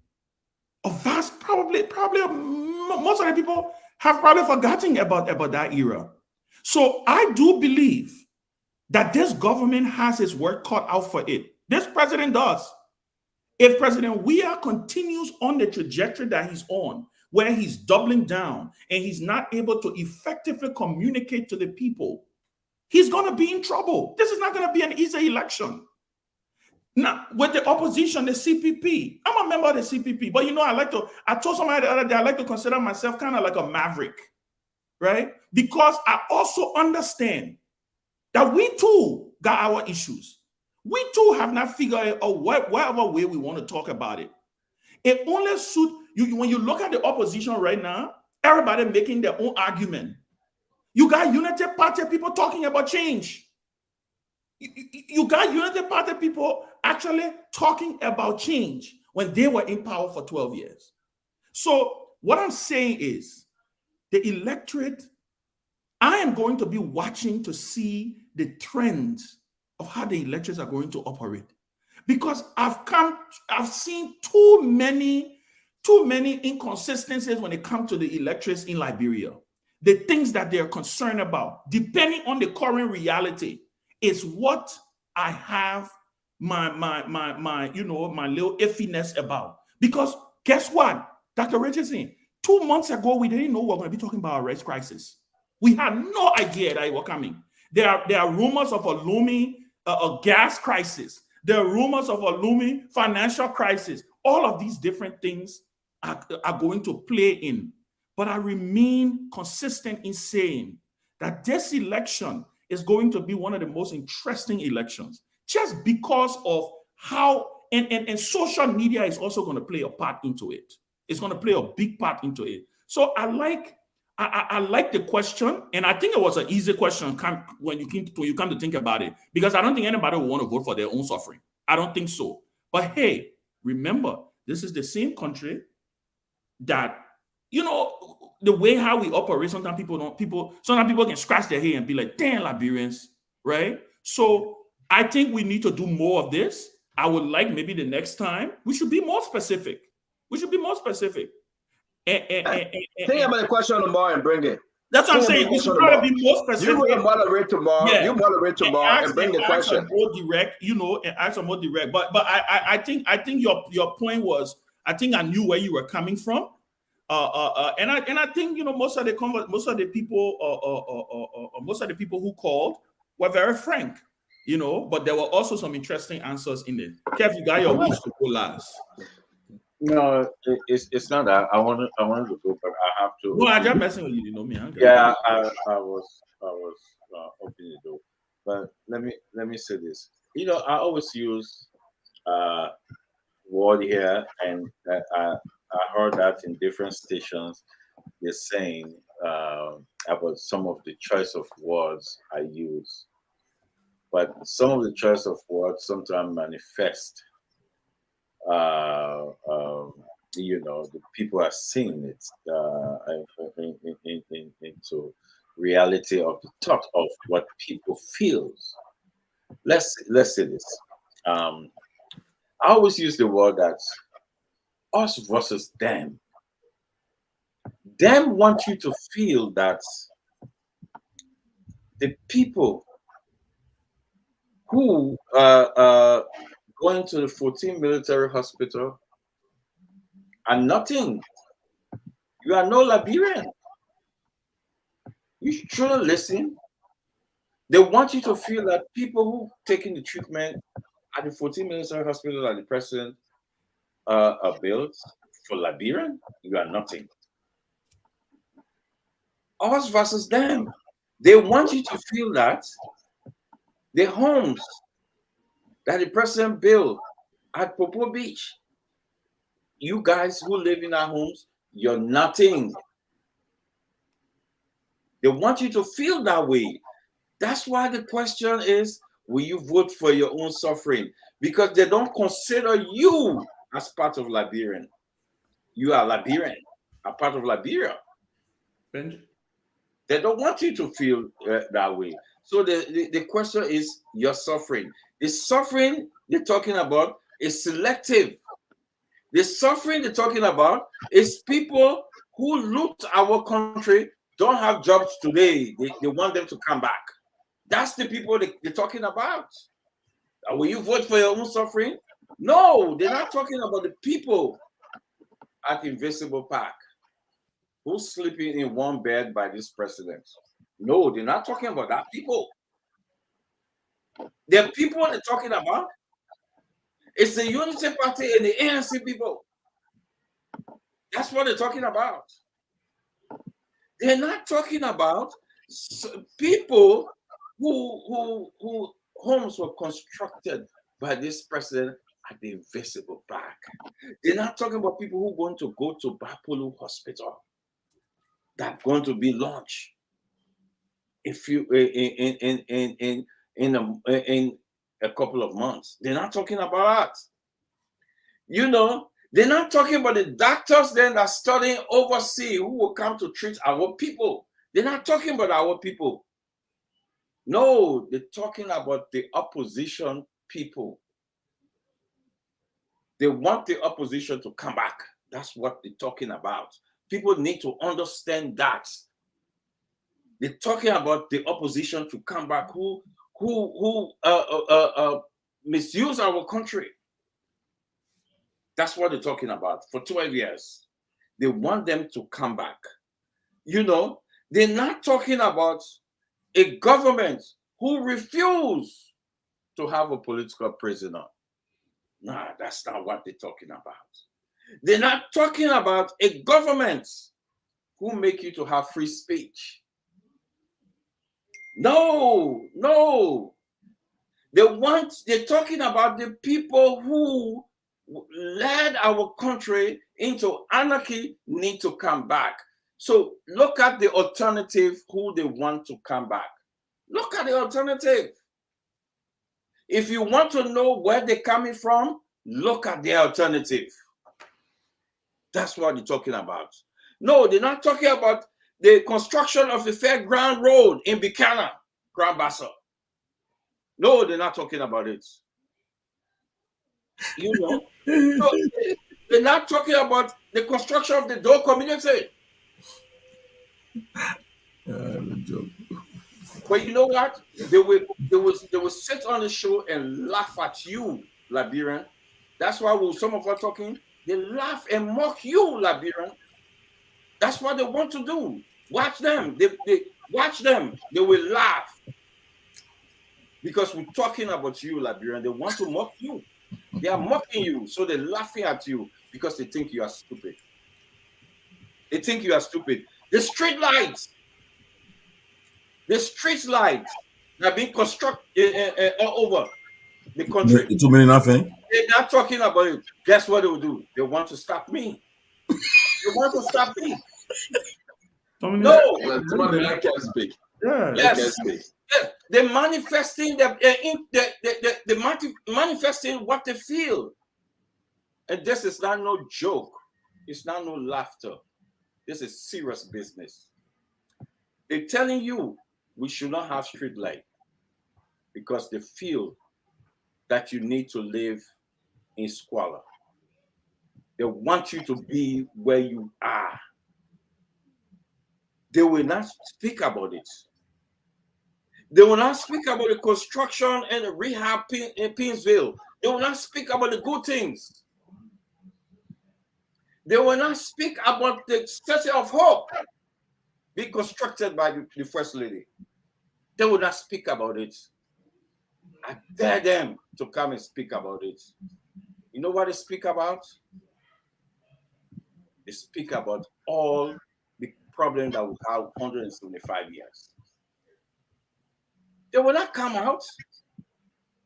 a vast probably most of the people have probably forgotten about that era. So I do believe that this government has its work cut out for it. This president does. If President Weah continues on the trajectory that he's on, where he's doubling down and he's not able to effectively communicate to the people, he's going to be in trouble. This is not going to be an easy election. Now, with the opposition, the CPP, I'm a member of the CPP, but you know, I told somebody the other day, I like to consider myself kind of like a maverick, right? Because I also understand that we too got our issues. We too have not figured out whatever way we want to talk about it. It only suits you when you look at the opposition right now, everybody making their own argument. You got United Party people talking about change. You got United Party people actually talking about change when they were in power for 12 years. So what I'm saying is the electorate, I am going to be watching to see the trends of how the electors are going to operate. Because I've seen too many inconsistencies when it comes to the electors in Liberia. The things that they're concerned about, depending on the current reality, is what I have my little iffiness about. Because guess what, Dr. Richardson, 2 months ago, we didn't know we were going to be talking about a race crisis. We had no idea that it was coming. There are rumors of a looming gas crisis. There are rumors of a looming financial crisis. All of these different things are going to play in. But I remain consistent in saying that this election is going to be one of the most interesting elections, just because of how, and social media is also going to play a part into it. It's going to play a big part into it. So I like the question, and I think it was an easy question when you come to think about it, because I don't think anybody will want to vote for their own suffering. I don't think so. But hey, remember, this is the same country that, you know, the way how we operate, sometimes people can scratch their head and be like, damn, Liberians, right? So I think we need to do more of this. I would like maybe the next time we should be more specific. Think about the question tomorrow and bring it. That's what I'm saying. We should try to be more specific. You will moderate tomorrow. Yeah. You moderate tomorrow and bring the question. Ask more direct, and ask more direct. But I think your point was, I think I knew where you were coming from. And I think most of the people who called were very frank, but there were also some interesting answers in there. Kev, you got your wish to go last. No, it's not that. I wanted to go, but I have to. No, I'm just messing with you. You know me. Yeah, I was opening the door, but let me say this. I always use word here, and I heard that in different stations. They're saying about some of the choice of words I use, but some of the choice of words sometimes manifest. The people are seeing it into reality of the thought of what people feel. Let's say this. I always use the word that us versus them. Them want you to feel that the people who going to the 14 military hospital are nothing. You are no Liberian. You shouldn't listen. They want you to feel that people who taking the treatment at the 14 military hospital that the president built for Liberian, you are nothing. Us versus them. They want you to feel that the homes that the president built at Popo Beach, you guys who live in our homes, you're nothing. They want you to feel that way. That's why the question is, will you vote for your own suffering? Because they don't consider you as part of Liberian. You are Liberian, a part of Liberia. Benji? They don't want you to feel that way. So the question is your suffering. The suffering they're talking about is selective. The suffering they're talking about is people who loot our country, don't have jobs today. They want them to come back. That's the people they're talking about. Will you vote for your own suffering? No, they're not talking about the people at Invisible Park who's sleeping in one bed by this president. No, they're not talking about that people. The people they're talking about, it's the Unity Party and the ANC people. That's what they're talking about. They're not talking about people who homes were constructed by this president at the Invisible Park. They're not talking about people who are going to go to Bapolu Hospital that's going to be launched if you in a couple of months. They're not talking about that. You know, they're not talking about the doctors then that studying overseas who will come to treat our people. They're not talking about our people. No, they're talking about the opposition people. They want the opposition to come back. That's what they're talking about. People need to understand that. They're talking about the opposition to come back who misuse our country. That's what they're talking about for 12 years. They want them to come back. You know, they're not talking about a government who refuse to have a political prisoner. Nah, that's not what they're talking about. They're not talking about a government who make you to have free speech. No. They're talking about the people who led our country into anarchy need to come back. So look at the alternative who they want to come back. Look at the alternative. If you want to know where they're coming from, look at the alternative. That's what they're talking about. No, they're not talking about the construction of the Fairground Road in Buchanan, Grand Bassa. No, they're not talking about it. You know, so they're not talking about the construction of the Dole community. But you know what? They will sit on the show and laugh at you, Liberian. That's why when some of us talking, they laugh and mock you, Liberian. That's what they want to do. Watch them. They watch them. They will laugh because we're talking about you, Liberian. They want to mock you. They are mocking you, so they're laughing at you because they think you are stupid. They think you are stupid. The street lights are being constructed all over the country. It took me nothing. They're not talking about it. Guess what they will do? They want to stop me. They want to stop me. No. I can speak. Yeah. Yes. They're manifesting manifesting what they feel. And this is not no joke. It's not no laughter. This is serious business. They're telling you we should not have street light because they feel that you need to live in squalor. They want you to be where you are. They will not speak about it. They will not speak about the construction and the rehab in Pinsville. They will not speak about the good things. They will not speak about the city of hope being constructed by the First Lady. They will not speak about it. I dare them to come and speak about it. You know what they speak about? They speak about all the problems that we have 175 years. They will not come out.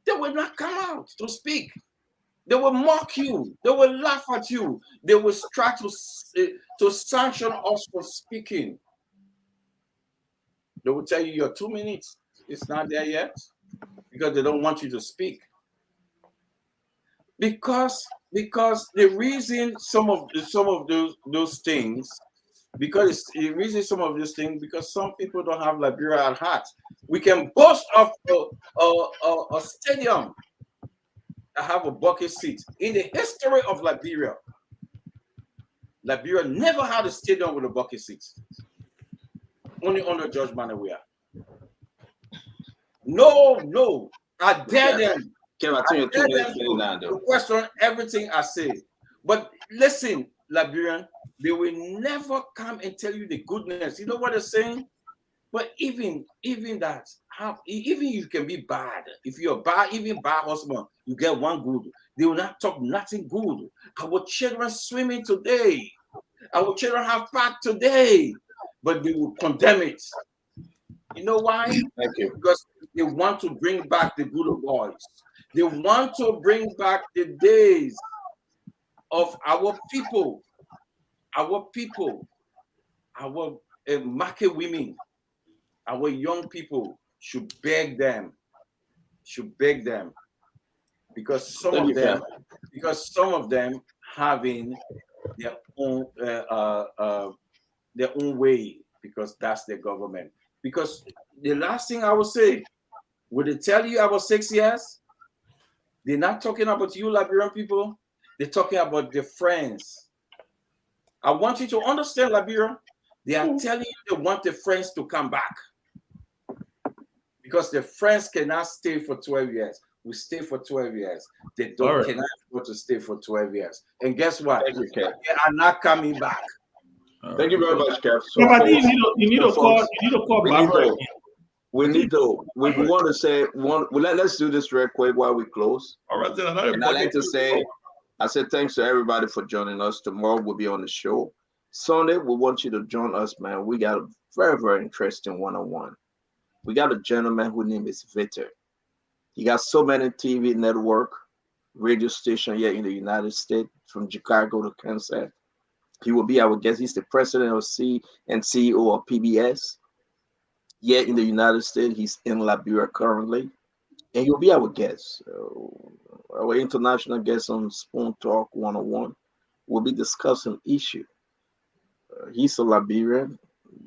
They will not come out to speak. They will mock you. They will laugh at you. They will try to sanction us for speaking. They will tell you your 2 minutes. It's not there yet because they don't want you to speak. Because the reason some of those things, because the reason some of these things, because some people don't have Liberia at heart. We can boast of a stadium that have a bucket seat. In the history of Liberia, Liberia never had a stadium with a bucket seat. Only under George Manawia. No. I dare them. I dare them to question everything I say. But listen, Liberian, they will never come and tell you the goodness. You know what they're saying? But even that, even you can be bad. If you're bad, even bad husband, you get one good. They will not talk nothing good. Our children swimming today. Our children have fat today. But they will condemn it. You know why? Thank you. Because they want to bring back the good old boys. They want to bring back the days of our people, our market women, our young people should beg them, because some of them having their own way, because that's their government. Because the last thing I will say, would they tell you about 6 years? They're not talking about you, Liberian people. They're talking about their friends. I want you to understand, Liberia. They are telling you they want the friends to come back. Because the friends cannot stay for 12 years. We stay for 12 years. They cannot afford to stay for 12 years. And guess what? They are not coming back. Thank you very much, Kev. So I think you need to call Barbara. We want to say let's do this real quick while we close. All right, then and I'd like to say, I said thanks to everybody for joining us. Tomorrow we'll be on the show. Sunday, we want you to join us, man. We got a very, very interesting one-on-one. We got a gentleman whose name is Victor. He got so many TV network, radio station here in the United States, from Chicago to Kansas. He will be our guest. He's the president of and CEO of PBS. Here in the United States, he's in Liberia currently, and he'll be our guest. Our international guest on Spoon Talk 101 will be discussing issue. He's a Liberian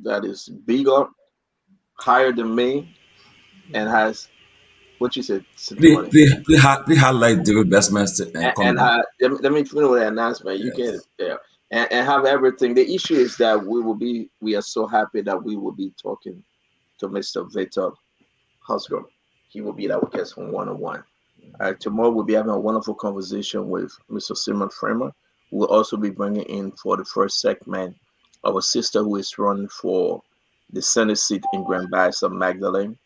that is bigger, higher than me, and has what you said. They highlight the investments and let me finish with the announcement. You can and have everything. The issue is that we are so happy that we will be talking to Mr. Victor Husgum. He will be our guest on 101. Tomorrow we'll be having a wonderful conversation with Mr. Simon Framer. We'll also be bringing in for the first segment our sister who is running for the Senate seat in Grand Bassa, Magdalene.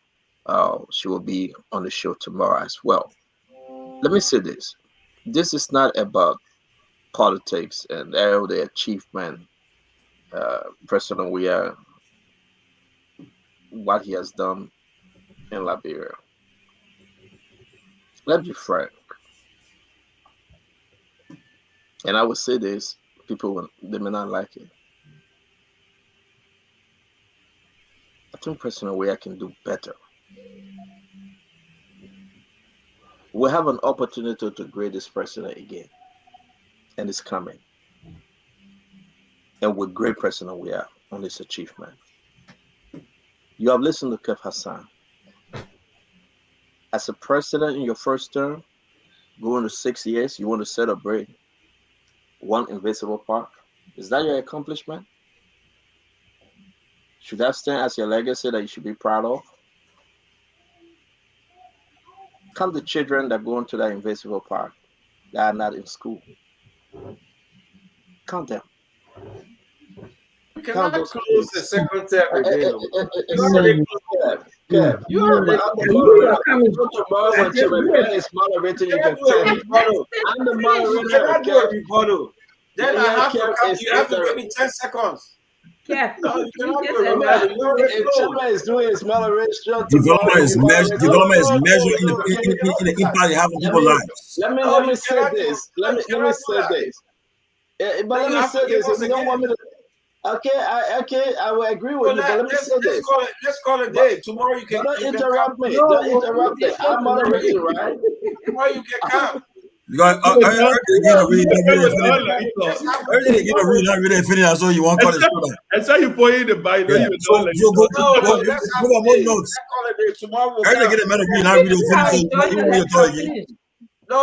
She will be on the show tomorrow as well. Let me say this. This is not about politics and all the achievement President Weah, what he has done in Liberia. Let's be frank. And I would say this, they may not like it. I think President Weah can do better. We have an opportunity to grade this president again. And it's coming. And with great President Weah on this achievement. You have listened to Kev Hassan. As a president in your first term, going to 6 years, you want to celebrate one invisible park. Is that your accomplishment? Should that stand as your legacy that you should be proud of? Count the children that go into that invisible park that are not in school. Count them. You cannot close the second term again. Kev, You already I'm the moderator. Tomorrow when Chairman is moderating, you can tell me. I'm the moderator. You cannot do a rebuttal. Then I have to come. You have to give me 10 seconds. Kev, No, you cannot do a rebuttal. If Chairman is doing his moderation, Development is measured in the impact you have on people's lives. Let me say this. Let me say this. But let me say this. If you don't want me to. Okay, I will agree with you, but let me say this. Let's call it a day. Tomorrow you can. Don't interrupt me. Don't interrupt me. I'm moderating, right? Tomorrow you can come. Because everything you read, not really finished, so you want to call it. And so you put in the Bible. Yeah. So go more notes. Tomorrow Everything get a matter of not really finished, so you read your again. No.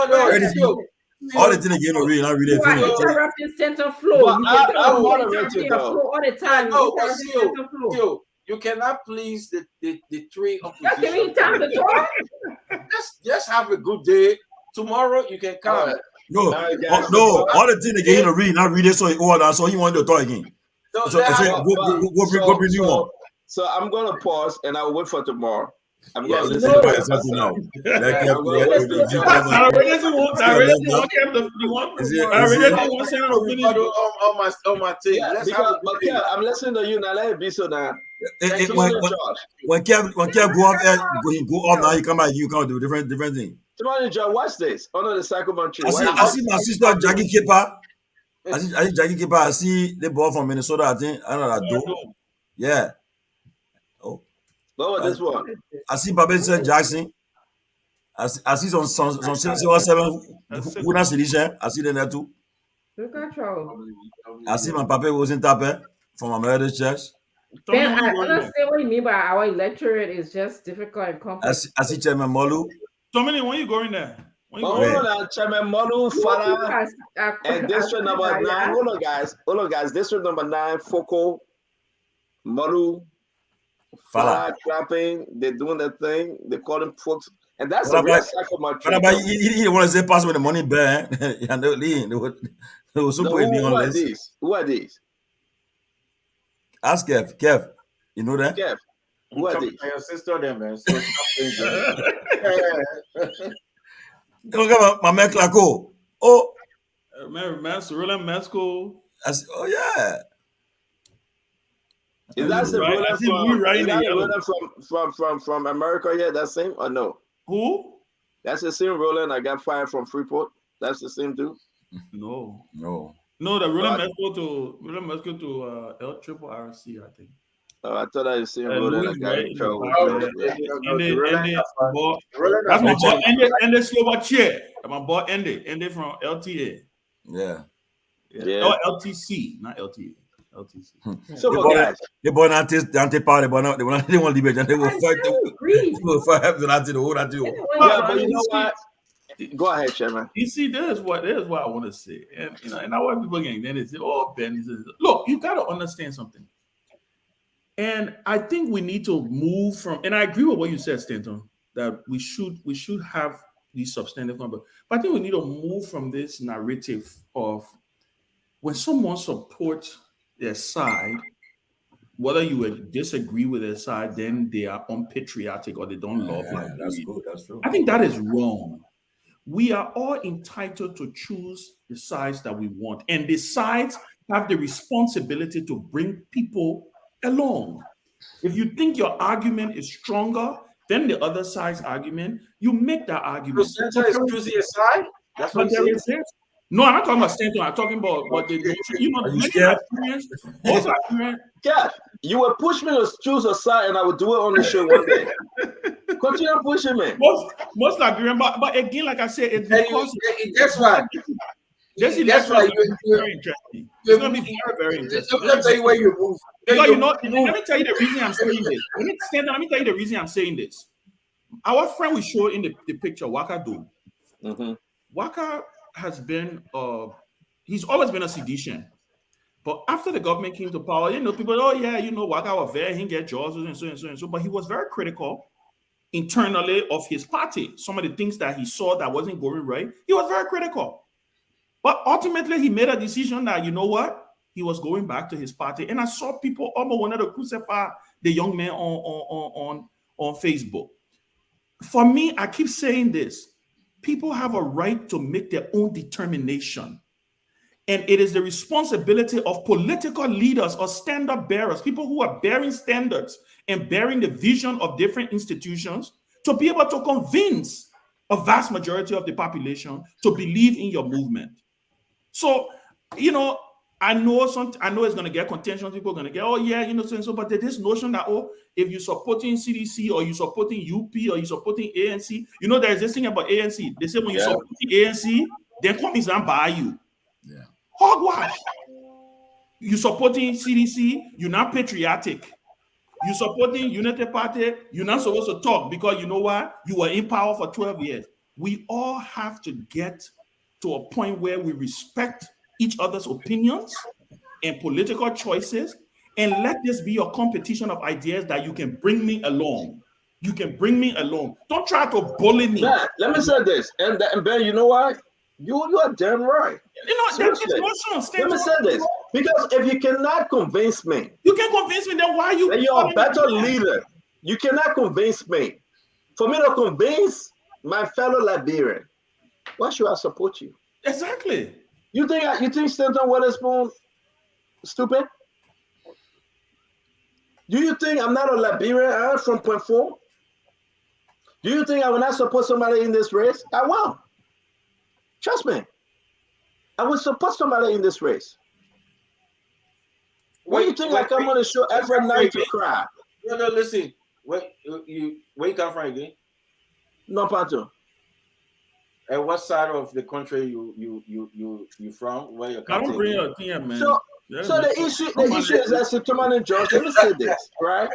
All the things again are really not really You are finished. interrupting center flow. I'm moderating all the time. You cannot please the three Just give me time to talk. Just have a good day. Tomorrow you can come. No, all the things again are read, not read it, so he order, so he wanted to talk again. Go bring new one. So I'm gonna pause and I'll wait for tomorrow. I'm going to listen by yourself now. On my team. I'm listening to you now. Let it be so now. When Kev go off now, you come back, you can't do different thing. Tomorrow, John, watch this. Under the Sacramento tree. I see my sister Jackie Kipper. I see Jackie Kipper. I see the ball from Minnesota. I think I know that do. Yeah. What was this one? I see Babette Jackson. I see some 7 Woodlands edition. I see them there too. Look at you. I see my papa was in Tape from American Church. Ben, I understand what you mean by our electorate is just difficult and complex. I see Chairman Molu. So many, when you going there? Chairman Molu, Father, and district number 9. Hold on, guys. District number 9, Foko, Molu. Fala clapping, they're doing their thing, they call them folks, and that's a real Sacramento. But he want to say pass with the money back. And they were super Who are these? Ask Kev. You know that? Kev. Who are these? Your sister there, man. Look at my man Clarko. Oh, man, Roland Masco. Oh yeah. Is that the Roland from America here? That same or no? Who? That's the same Roland I got fired from Freeport. That's the same dude. No. The Roland Mesco to L Triple RC, I think. Oh, I thought I was seeing Roland. I got in trouble. That's my boy. And the Slovakia. My boy Andy from LTA. Yeah. Oh, LTC, not LTA. LTC. So they born anti-party, but they want Liberian. They will fight. They will fight after the whole that too. Yeah, but you know what? Go ahead, Chairman. You see, that is what I want to say, and I want people getting then they say, "Oh, Ben, look, you got to understand something." And I think we need to move from. And I agree with what you said, Stanton, that we should have these substantive numbers. But I think we need to move from this narrative of when someone supports their side, whether you would disagree with their side, then they are unpatriotic or they don't love it. That's true. I think that is wrong. We are all entitled to choose the sides that we want, and the sides have the responsibility to bring people along. If you think your argument is stronger than the other side's argument, you make that argument. The center is choosing a side? That's what you're saying? No, I'm not talking about Stanton. I'm talking about what they do. Yeah, you will push me to choose a side, and I will do it on the show one day. Continue pushing me. Most Liberian, but again, like I said, it's because that's why. That's why you're very interesting. It's going to be very, very interesting. Let me tell you where you move. Because let me tell you the reason I'm saying this. Let me tell you the reason I'm saying this. Our friend we showed in the picture, Waka Do. Waka has been, he's always been a sedition. But after the government came to power, people, Waka was there, he get jobs and so and so and so. But he was very critical internally of his party. Some of the things that he saw that wasn't going right, he was very critical. But ultimately, he made a decision that, you know what? He was going back to his party. And I saw people almost wanted to crucify the young man on Facebook. For me, I keep saying this. People have a right to make their own determination. And it is the responsibility of political leaders or standard bearers, people who are bearing standards and bearing the vision of different institutions, to be able to convince a vast majority of the population to believe in your movement. So, I know it's going to get contention. People are going to get, so, but there's this notion that, if you're supporting CDC or you're supporting UP or you're supporting ANC, there's this thing about ANC. They say when you're supporting ANC, then Cummings and buy you. Yeah. Hogwash. You supporting CDC, you're not patriotic. You supporting Unity Party, you're not supposed to talk because you know what? You were in power for 12 years. We all have to get to a point where we respect each other's opinions and political choices, and let this be a competition of ideas that you can bring me along. You can bring me along. Don't try to bully me. Man, let me say this, and Ben, you know what? You are damn right. Let me say this, because if you cannot convince me, you can convince me. Then why you? Then you're a better leader. You cannot convince me. For me to convince my fellow Liberian, why should I support you? Exactly. You think Stanton Weatherspoon stupid? Do you think I'm not a Liberian? I'm from Point 4. Do you think I will not support somebody in this race? I will. Trust me. I will support somebody in this race. What do you think I come on the show every night to cry? No, listen. Where you come from again? No, Panto. And what side of the country you from? Where you're I don't bring your thing, man. So the issue is that Sitomani and George, let me say this, right?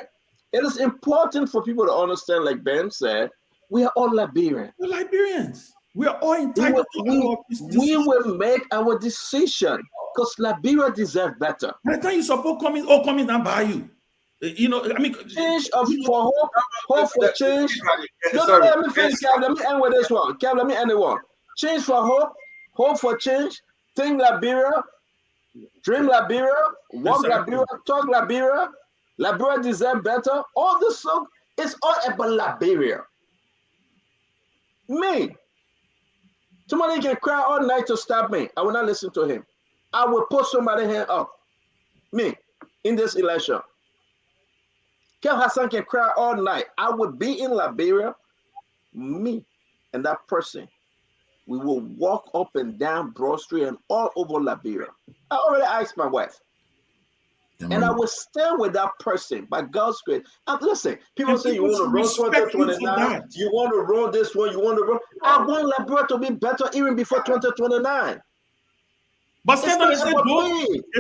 It is important for people to understand, like Ben said, we are all Liberians. We're Liberians. We are all entitled we will make our decision because Liberia deserves better. By the time you support Cummings and buy you. Change for hope for change. Let me finish, Kev. Let me end with this one. Kev, let me end it one. Change for hope for change. Think Liberia, dream Liberia, walk Liberia, talk Liberia. Liberia deserve better. All this song is all about Liberia. Me. Somebody can cry all night to stop me. I will not listen to him. I will put somebody hand up. Me in this election. Kel Hassan can cry all night. I would be in Liberia. Me and that person. We will walk up and down Broad Street and all over Liberia. I already asked my wife. And I will stand with that person by God's grace. And listen, people say you want to run 2029, you want to run this one, you want to run. I want Liberia to be better even before 2029. But they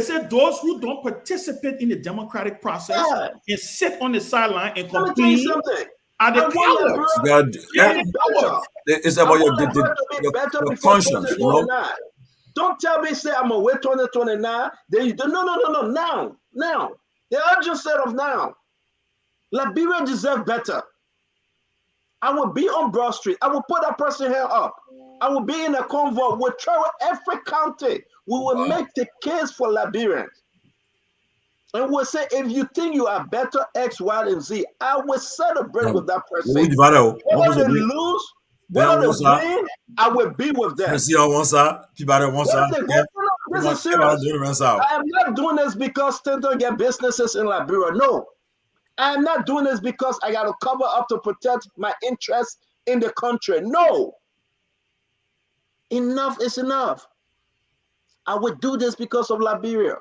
said those who don't participate in the democratic process and sit on the sideline and complain are the cowards. It's about your conscience, you know? Don't tell me, say, I'm going to wait 2029. Then you do, no, now. The urgency of now. Liberia deserves better. I will be on Broad Street. I will put that person here up. I will be in a convoy. We'll travel every county. We will make the case for Liberians. And we'll say, if you think you are better X, Y, and Z, I will celebrate with that person. Whether they lose, whether they win, I will be with them. This is serious. I am not doing this because Stanton get businesses in Liberia. No. I am not doing this because I got to cover up to protect my interests in the country. No. Enough is enough. I would do this because of Liberia.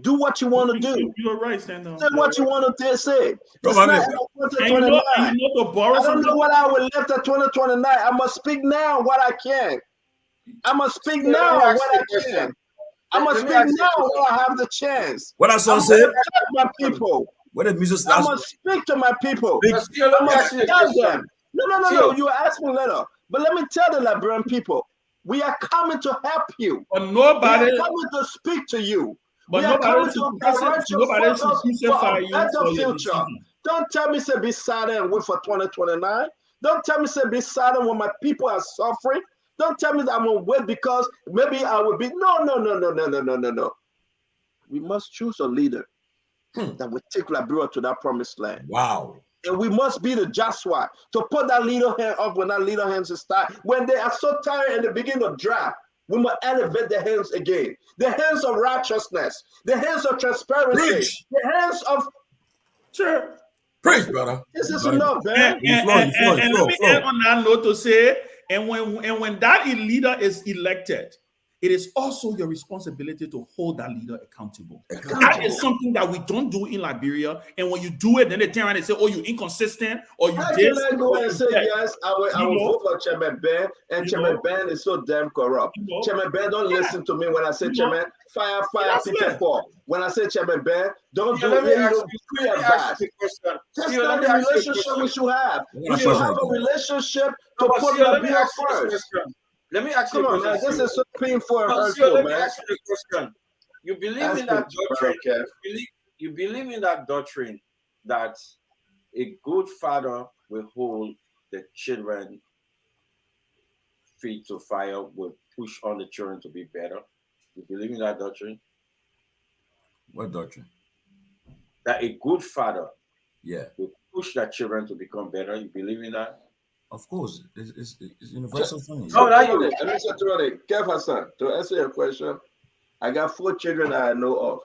Do what you want to do. You're right, Stanton. Say what you want to say. It's not at 2029. I don't know what I will left at 2029. I must speak now what I can. I must speak now what I can. I'm gonna speak now while I have the chance. What that song I'm said? gonna tell my people. What the music I'm starts? gonna speak to my people. Speak. I'm gonna tell them. No. You asked me later, but let me tell the Liberian people: we are coming to help you. But nobody. We are coming to speak to you. But we are coming to direct your focus for a better for future. Don't tell me say be silent and wait for 2029. Don't tell me say be silent when my people are suffering. Don't tell me that I'm gonna wait because maybe I will be. No. We must choose a leader that will take Liberia to that promised land. Wow. And we must be the Joshua to put that leader hand up when that leader hands is tired. When they are so tired and they begin to drop, we must elevate the hands again. The hands of righteousness, the hands of transparency, Preach. the hands of sure. Preach, brother. This is enough, man. And let me end on that note to say, and when that leader is elected, it is also your responsibility to hold that leader accountable. That is something that we don't do in Liberia. And when you do it, then they turn around and say, "Oh, you're inconsistent," or "You How did." can I go and say yes? I will vote for Chairman Ben, and Chairman Ben is so damn corrupt. Chairman Ben, don't listen to me when I say Chairman fire, picket for. When I say Chairman Ben, don't do it. Free advice. That's not the relationship we should have. We should have a relationship to put Liberia first. Let me ask you a question. Man, this is so painful and hurtful, let man. me ask you a question. You believe in that doctrine? You believe in that doctrine that a good father will hold the children feet to fire, will push on the children to be better? You believe in that doctrine? What doctrine? That a good father, will push their children to become better. You believe in that? Of course, it's universal thing. No, let me say to Kev Hassan, to answer your question, I got 4 children that I know of.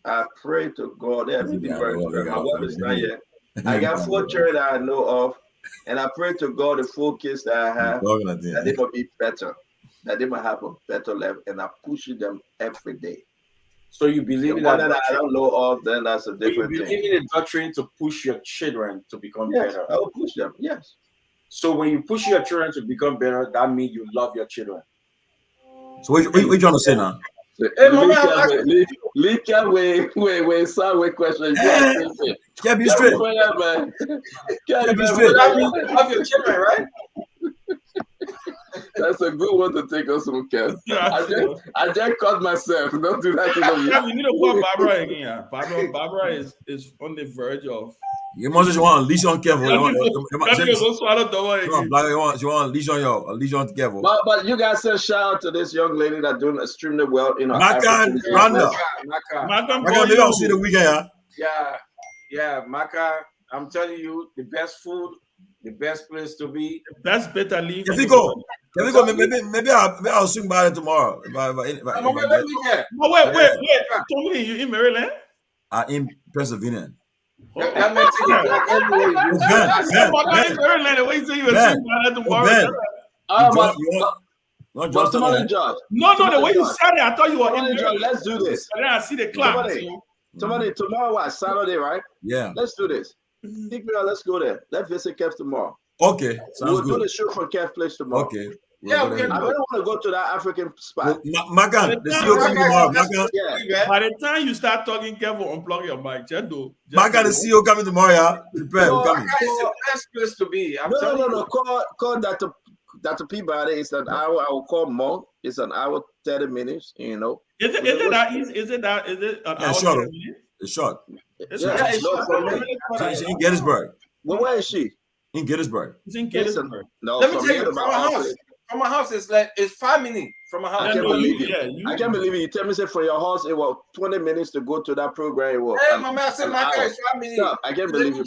I pray to God. They have to be very good. My wife is not yet. I got 4 children that I know of, and I pray to God the 4 kids that I have that they will be better, that they will have a better life, and I push them every day. So you believe in that? That I don't know of, then that's a different thing. You believe in a doctrine to push your children to become better? I will push them. Yes. So when you push your children to become better, that means you love your children. So what you trying to say now? Hey, wait, sorry, question. Can't be straight. Man. Can't be straight. That means you love your children, right? That's a good one to take us from, Kev. I just caught myself. Don't do that to me. Yeah, we need to call Barbara again. Yeah. Barbara is on the verge of. You must want to leash on Kev. You want to leash on Kev. But you guys say shout out to this young lady that's doing extremely well in her Makan Randa. Maybe I'll see the weekend. Yeah, Maka. I'm telling you, the best food, the best place to be. That's better leave. If we go, maybe I'll swing by it tomorrow. Wait. Tommy, you in Maryland? I'm in Pennsylvania. That makes it Maryland. Wait till you swing by it tomorrow. No, the way you said it, I thought you were in Maryland. Let's do this. And then I see the clock. Tomorrow what? Saturday, right? Yeah. Let's do this. Pick me up. Let's go there. Let's visit Kev tomorrow. Okay. We'll do the show from Kev place tomorrow. Okay. I really want to go to that African spot. Magan, the CEO coming tomorrow. By the time you start talking, Kev will unplug your mic. Magan, the CEO coming tomorrow. Yeah. Prepare. It's the best place to be. No. Call Dr. Peabody. It's an hour. I will call Monk. It's an hour, 30 minutes. You know. Is it an hour? Short. It's short. It's short for me. She's in Gettysburg. Well, where is she? In Gettysburg. It's in Gettysburg. No, let me tell you, from my house. From my house, it's 5 minutes from my house. I can't believe it. I can't believe it. You tell me, say, from your house, it was 20 minutes to go to that program. It was hey, my man said my car is 5 minutes. Stop. I can't believe it.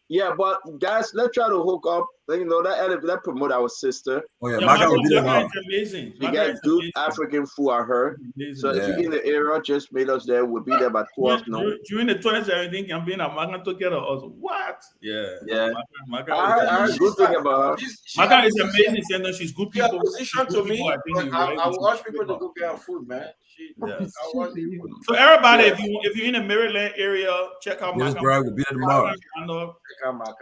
Yeah, but guys, let's try to hook up. You know, that promote our sister. Oh, yeah, Maga will be there now. Amazing. We got good African food, I heard. So if you're in the area, just meet us there. We'll be there by 12 noon. During the 2017 campaign, Maga took care of us. What? Yeah. Maga I heard good thing about her. Maga is amazing, and she's good people. Yeah, position to me. I will urge people to go get her food, man. So everybody, if you're in the Maryland area, check out Maga. We'll be there tomorrow.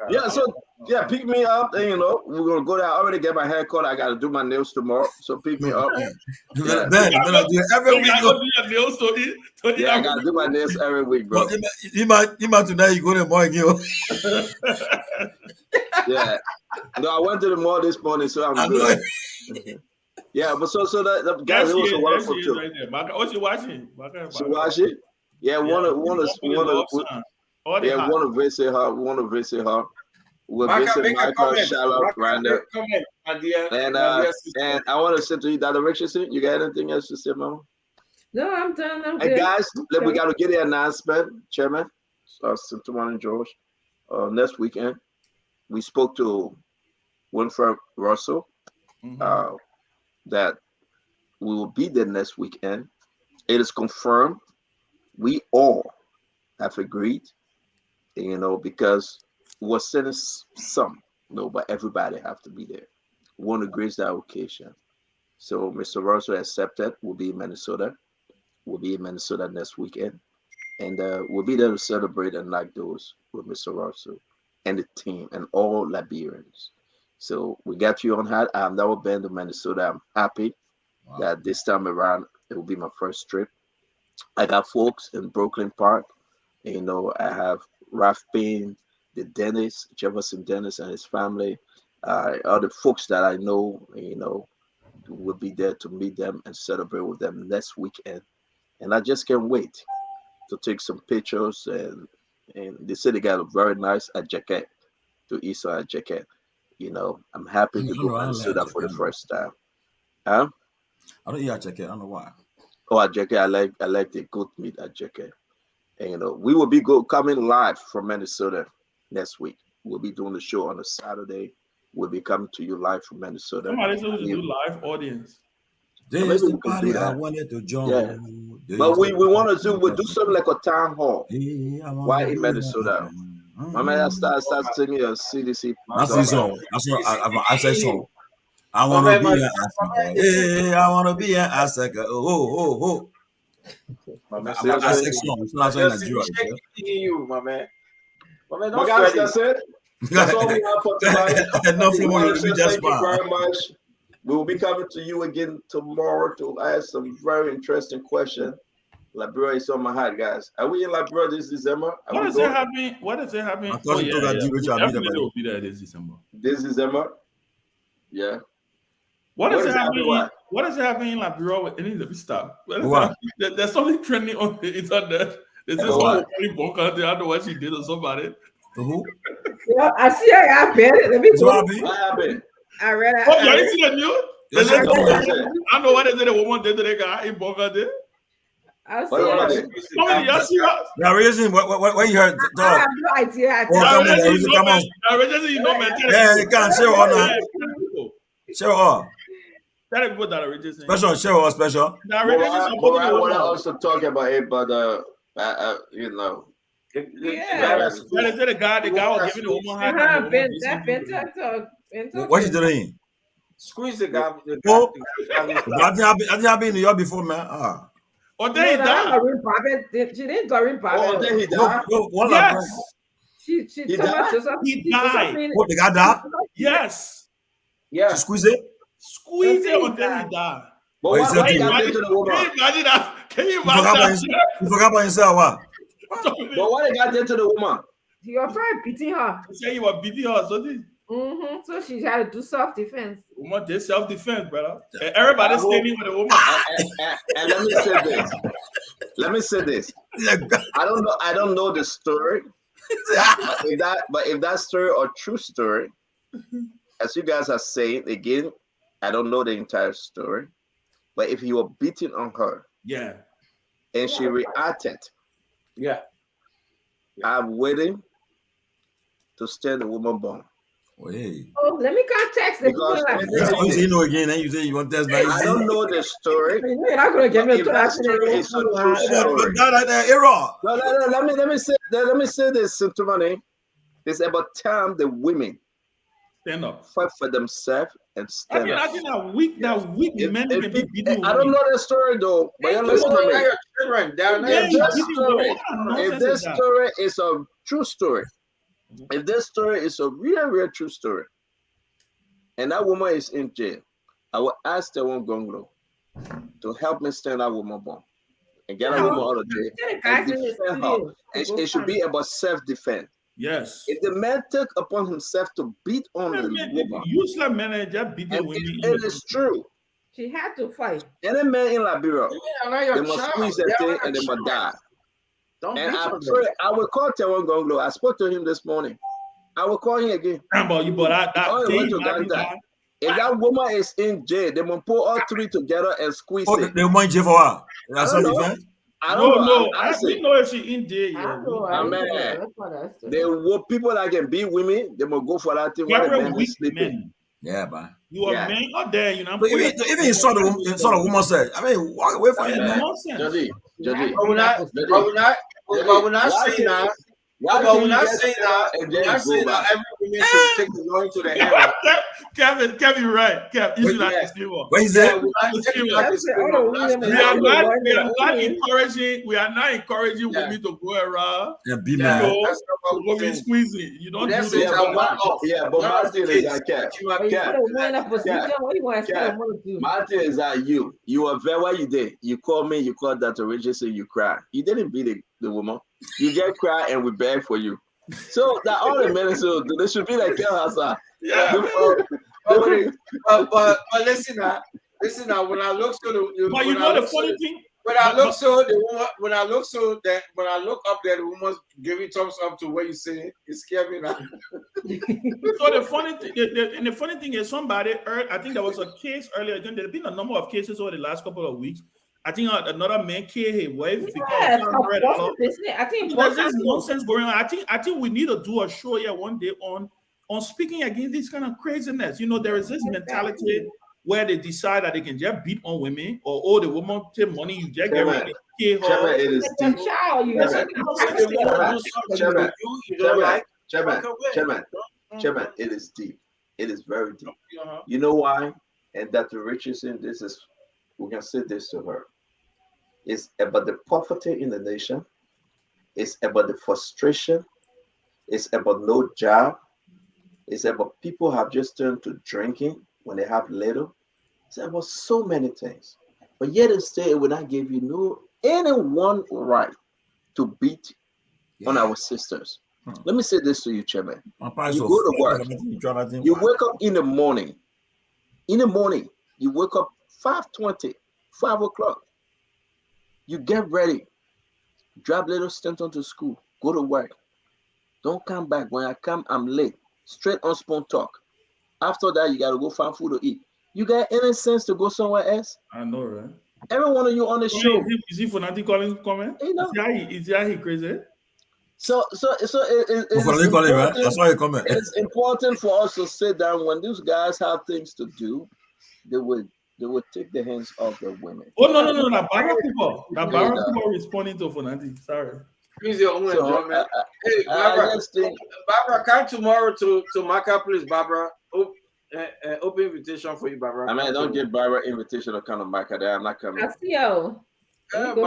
Yeah, so Yeah, pick me up, and we're gonna go there. I already get my hair cut. I gotta do my nails tomorrow, so pick me up. Yeah. Then I do it every week. I go do your nails to eat. Yeah, I gotta do my nails every week, bro. You might today you go to the mall again. Yeah. No, I went to the mall this morning, so I'm good. Yeah, but so that guys, it was a wonderful trip. Right there. Oh, she watching. She watching? Yeah, wanna visit her. Want to visit her. We'll visit Michael, Charlotte, Randa. And I want to say to you, Dr. Richardson, you got anything else to say, Mama? No, I'm done. I'm Hey good. guys, we got to get the announcement, Chairman, Sintuan and George. Next weekend, we spoke to Winfred Russell that we will be there next weekend. It is confirmed. We all have agreed, because we're sending some, but everybody have to be there. One agrees that occasion. So Mr. Russell accepted. We'll be in Minnesota. We'll be in Minnesota next weekend. And we'll be there to celebrate and like those with Mr. Russell and the team and all Liberians. So we got you on hand. I've never been to Minnesota. I'm happy that this time around it will be my first trip. I got folks in Brooklyn Park. I have Ralph Payne, the Dennis, Jefferson Dennis and his family. Other folks that I know, will be there to meet them and celebrate with them next weekend. And I just can't wait to take some pictures. And they say they got a very nice jacket to Eastside jacket. I'm happy to go to Minnesota for the first time. Huh? I don't eat a jacket. I don't know why. Oh, a jacket. I like the goat meat at jacket. And we will be coming live from Minnesota next week. We'll be doing the show on a Saturday. We'll be coming to you live from Minnesota. Somebody supposed to do live audience. There's the party I wanted to join. Yeah. But we'll do something like a town hall. Why in Minnesota? My man start singing a CDC. That's his song. I say song. I want to be an Africa. Hey, I want to be an Africa. Oh. I say song. It's not saying Nigeria. You, my man. But guys, that's it. That's all we have for tonight. Thank you very much. We will be coming to you again tomorrow to ask some very interesting questions. Liberia is on my heart, guys. Are we in Liberia this December? What is it happening? I thought you told that definitely will be there this December. This December? Yeah. What is happening? What is happening in Liberia? It needs to be stopped. There's something trending on the internet. There's this whole book out there. I don't know what she did or somebody. Who? Yeah, I see. I bet it. Let me go. What happened? I read it. Oh, you see the news? I know what is it. The woman did to the guy in Boca there. I see it. Now, reason what you heard? I have no idea. Come on. Yeah, you can't share all now. Share all. Special, share all special. I want to also talk about it, but Yeah. The guy was giving the woman what you doing? Squeeze the guy. Oh, I think I've been in New York before, man. Oh, then he died. She didn't Doreen Babbitt. Oh, then he died. Yes. She died. He died. What, the guy died? Yes. Yeah. She squeeze it? Squeeze it until he died. But why he got into the woman? Can you imagine that? Can you imagine that? You forgot about himself, what? But why they got into the woman? You were probably beating her. You say you were beating her, so this. So she had to do self-defense. Woman did self-defense, brother. Everybody's standing with a woman. And let me say this. I don't know the story. but if that story or true story, as you guys are saying again, I don't know the entire story. But if you were beating on her, and she reacted, I'm waiting to stand the woman bone. Hey. Oh, let me contact the people. You know again, and you say you want that. I don't know the story. You're not gonna give me that story is a true story. No, let me say this, Sintumani. It's about time the women stand up, fight for themselves, and stand up. I think that weak men can be beaten. I don't know the story though, but you listen to me. If this story is a true story, If this story is a real true story, and that woman is in jail, I will ask the one Gonglo to help me stand that woman bomb and get that woman out of jail and defend her. And it should be about self-defense. Yes. If the man took upon himself to beat on the woman, useless men just beat the women. It is true. She had to fight. Any man in Liberia, they must child. squeeze that thing and they must die. Don't And beat I on pray, them. I will call Tewon Gonglo. I spoke to him this morning. I will call him again. If that woman is in jail, they must pull all three together and squeeze it. They want jail for what? I don't know. I don't know. No, I'm we know if she in jail. They will people that can beat women. They must go for that thing while the men is sleeping. Yeah, man. You are men out there, you know. But even you saw the woman said, I mean, walk away from him. Jody. But we're not saying that. But we're not saying that. We're not saying that every woman should take the law into the hand. Kevin, right? Kevin, you should not disclaimer. What is that? We are not encouraging women to go around. Yeah, be man. Women squeezing. You don't do that. Yeah, but Martin is that Martin is that you are very what you did. You call me, you call Dr. Richard, so you cry. You didn't beat the woman. You get cry and we beg for you. So that all the men so they should be like Kel Yeah. But listen now. When I look so but you know the funny thing. When I look up there, the woman's giving thumbs up to what you say. It scared me now. So the funny thing is somebody heard, I think there was a case earlier. There's been a number of cases over the last couple of weeks. I think another man killed his wife because I think there's this nonsense going on. I think we need to do a show here one day on speaking against this kind of craziness. You know, there is this mentality where they decide that they can just beat on women or the woman take money, you just get ready to kill her. It is deep. Chairman, it is deep. It is very deep. You know why? And Dr. Richardson, we can say this to her. It's about the poverty in the nation. It's about the frustration. It's about no job. It's about people have just turned to drinking when they have little. It's about so many things. But yet instead, it will not give you anyone right to beat on our sisters. Let me say this to you, Chairman. You go to work. You wake up in the morning. You wake up 5:20, 5 o'clock. You get ready. Drive little Stanton to school. Go to work. Don't come back. When I come, I'm late. Straight on spoon talk. After that, you got to go find food to eat. You got any sense to go somewhere else? I know, right? Every one of you on the show. Is he for nothing calling comment? Is he crazy? So it's important for us to sit down when these guys have things to do. They would take the hands off the women. Oh no! The Barra people responding to Fonati. Sorry. Please your own enjoyment. Hey, Barbara, come tomorrow to Maka, please, Barbara. Open invitation for you, Barbara. I mean, don't give Barbara invitation to come to Maka there. I'm not coming. I see you. Special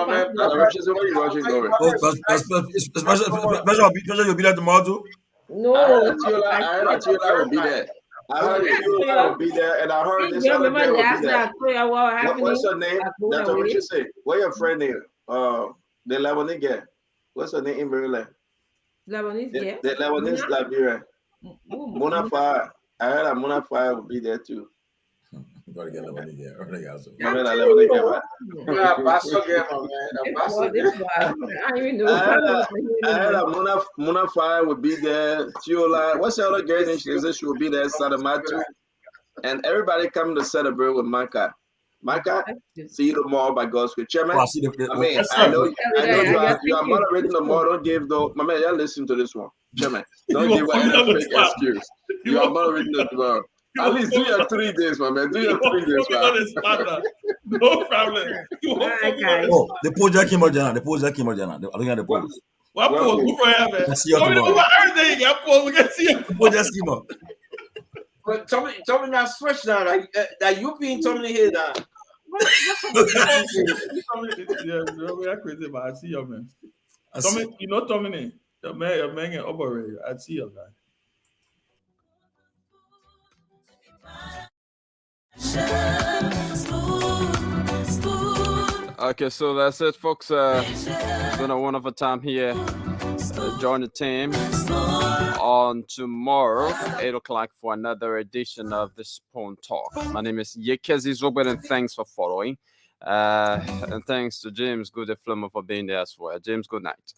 you'll be there tomorrow too? No. I heard Atiola will be there. I heard Atiola will be there, and I heard this other girl will be there. What's her name? That's what you say. What's your friend name? The Lebanese girl. What's her name in Maryland? Lebanese girl? The Lebanese Liberian. Mona Fire. I heard that Mona Fire will be there too. Gotta get Lebanese girl. I mean, I Lebanese girl. I heard that Mona Fire will be there. Tiola. What's the other girl name? She said she will be there. Sadamatu. And everybody come to celebrate with Maka. Maka, see you tomorrow by God's grace. Chairman, I know you are moderating tomorrow. Don't give though. My man, y'all listen to this one. Chairman, don't give any fake excuse. You are moderating tomorrow. At least do your 3 days, my man. Do your 3 days, man. No problem. Oh, the poll just came out, Jana. The poll just came out, Jana. I'm looking at the poll. What poll? Who for you, man? See you tomorrow. Everything you poll, we can see you. The poll just came out. But tell me now, switch now. That you being Tommy here now. Yeah, we are crazy, but I see you, man. You know Tommy? The man can operate. I see you, guy. Okay, so that's it, folks. It's been a wonderful time here. Join the team on tomorrow, 8 o'clock, for another edition of the Spoon Talk. My name is Yekezi Zobel, and thanks for following. And thanks to James Good Flummer for being there as well. James, good night.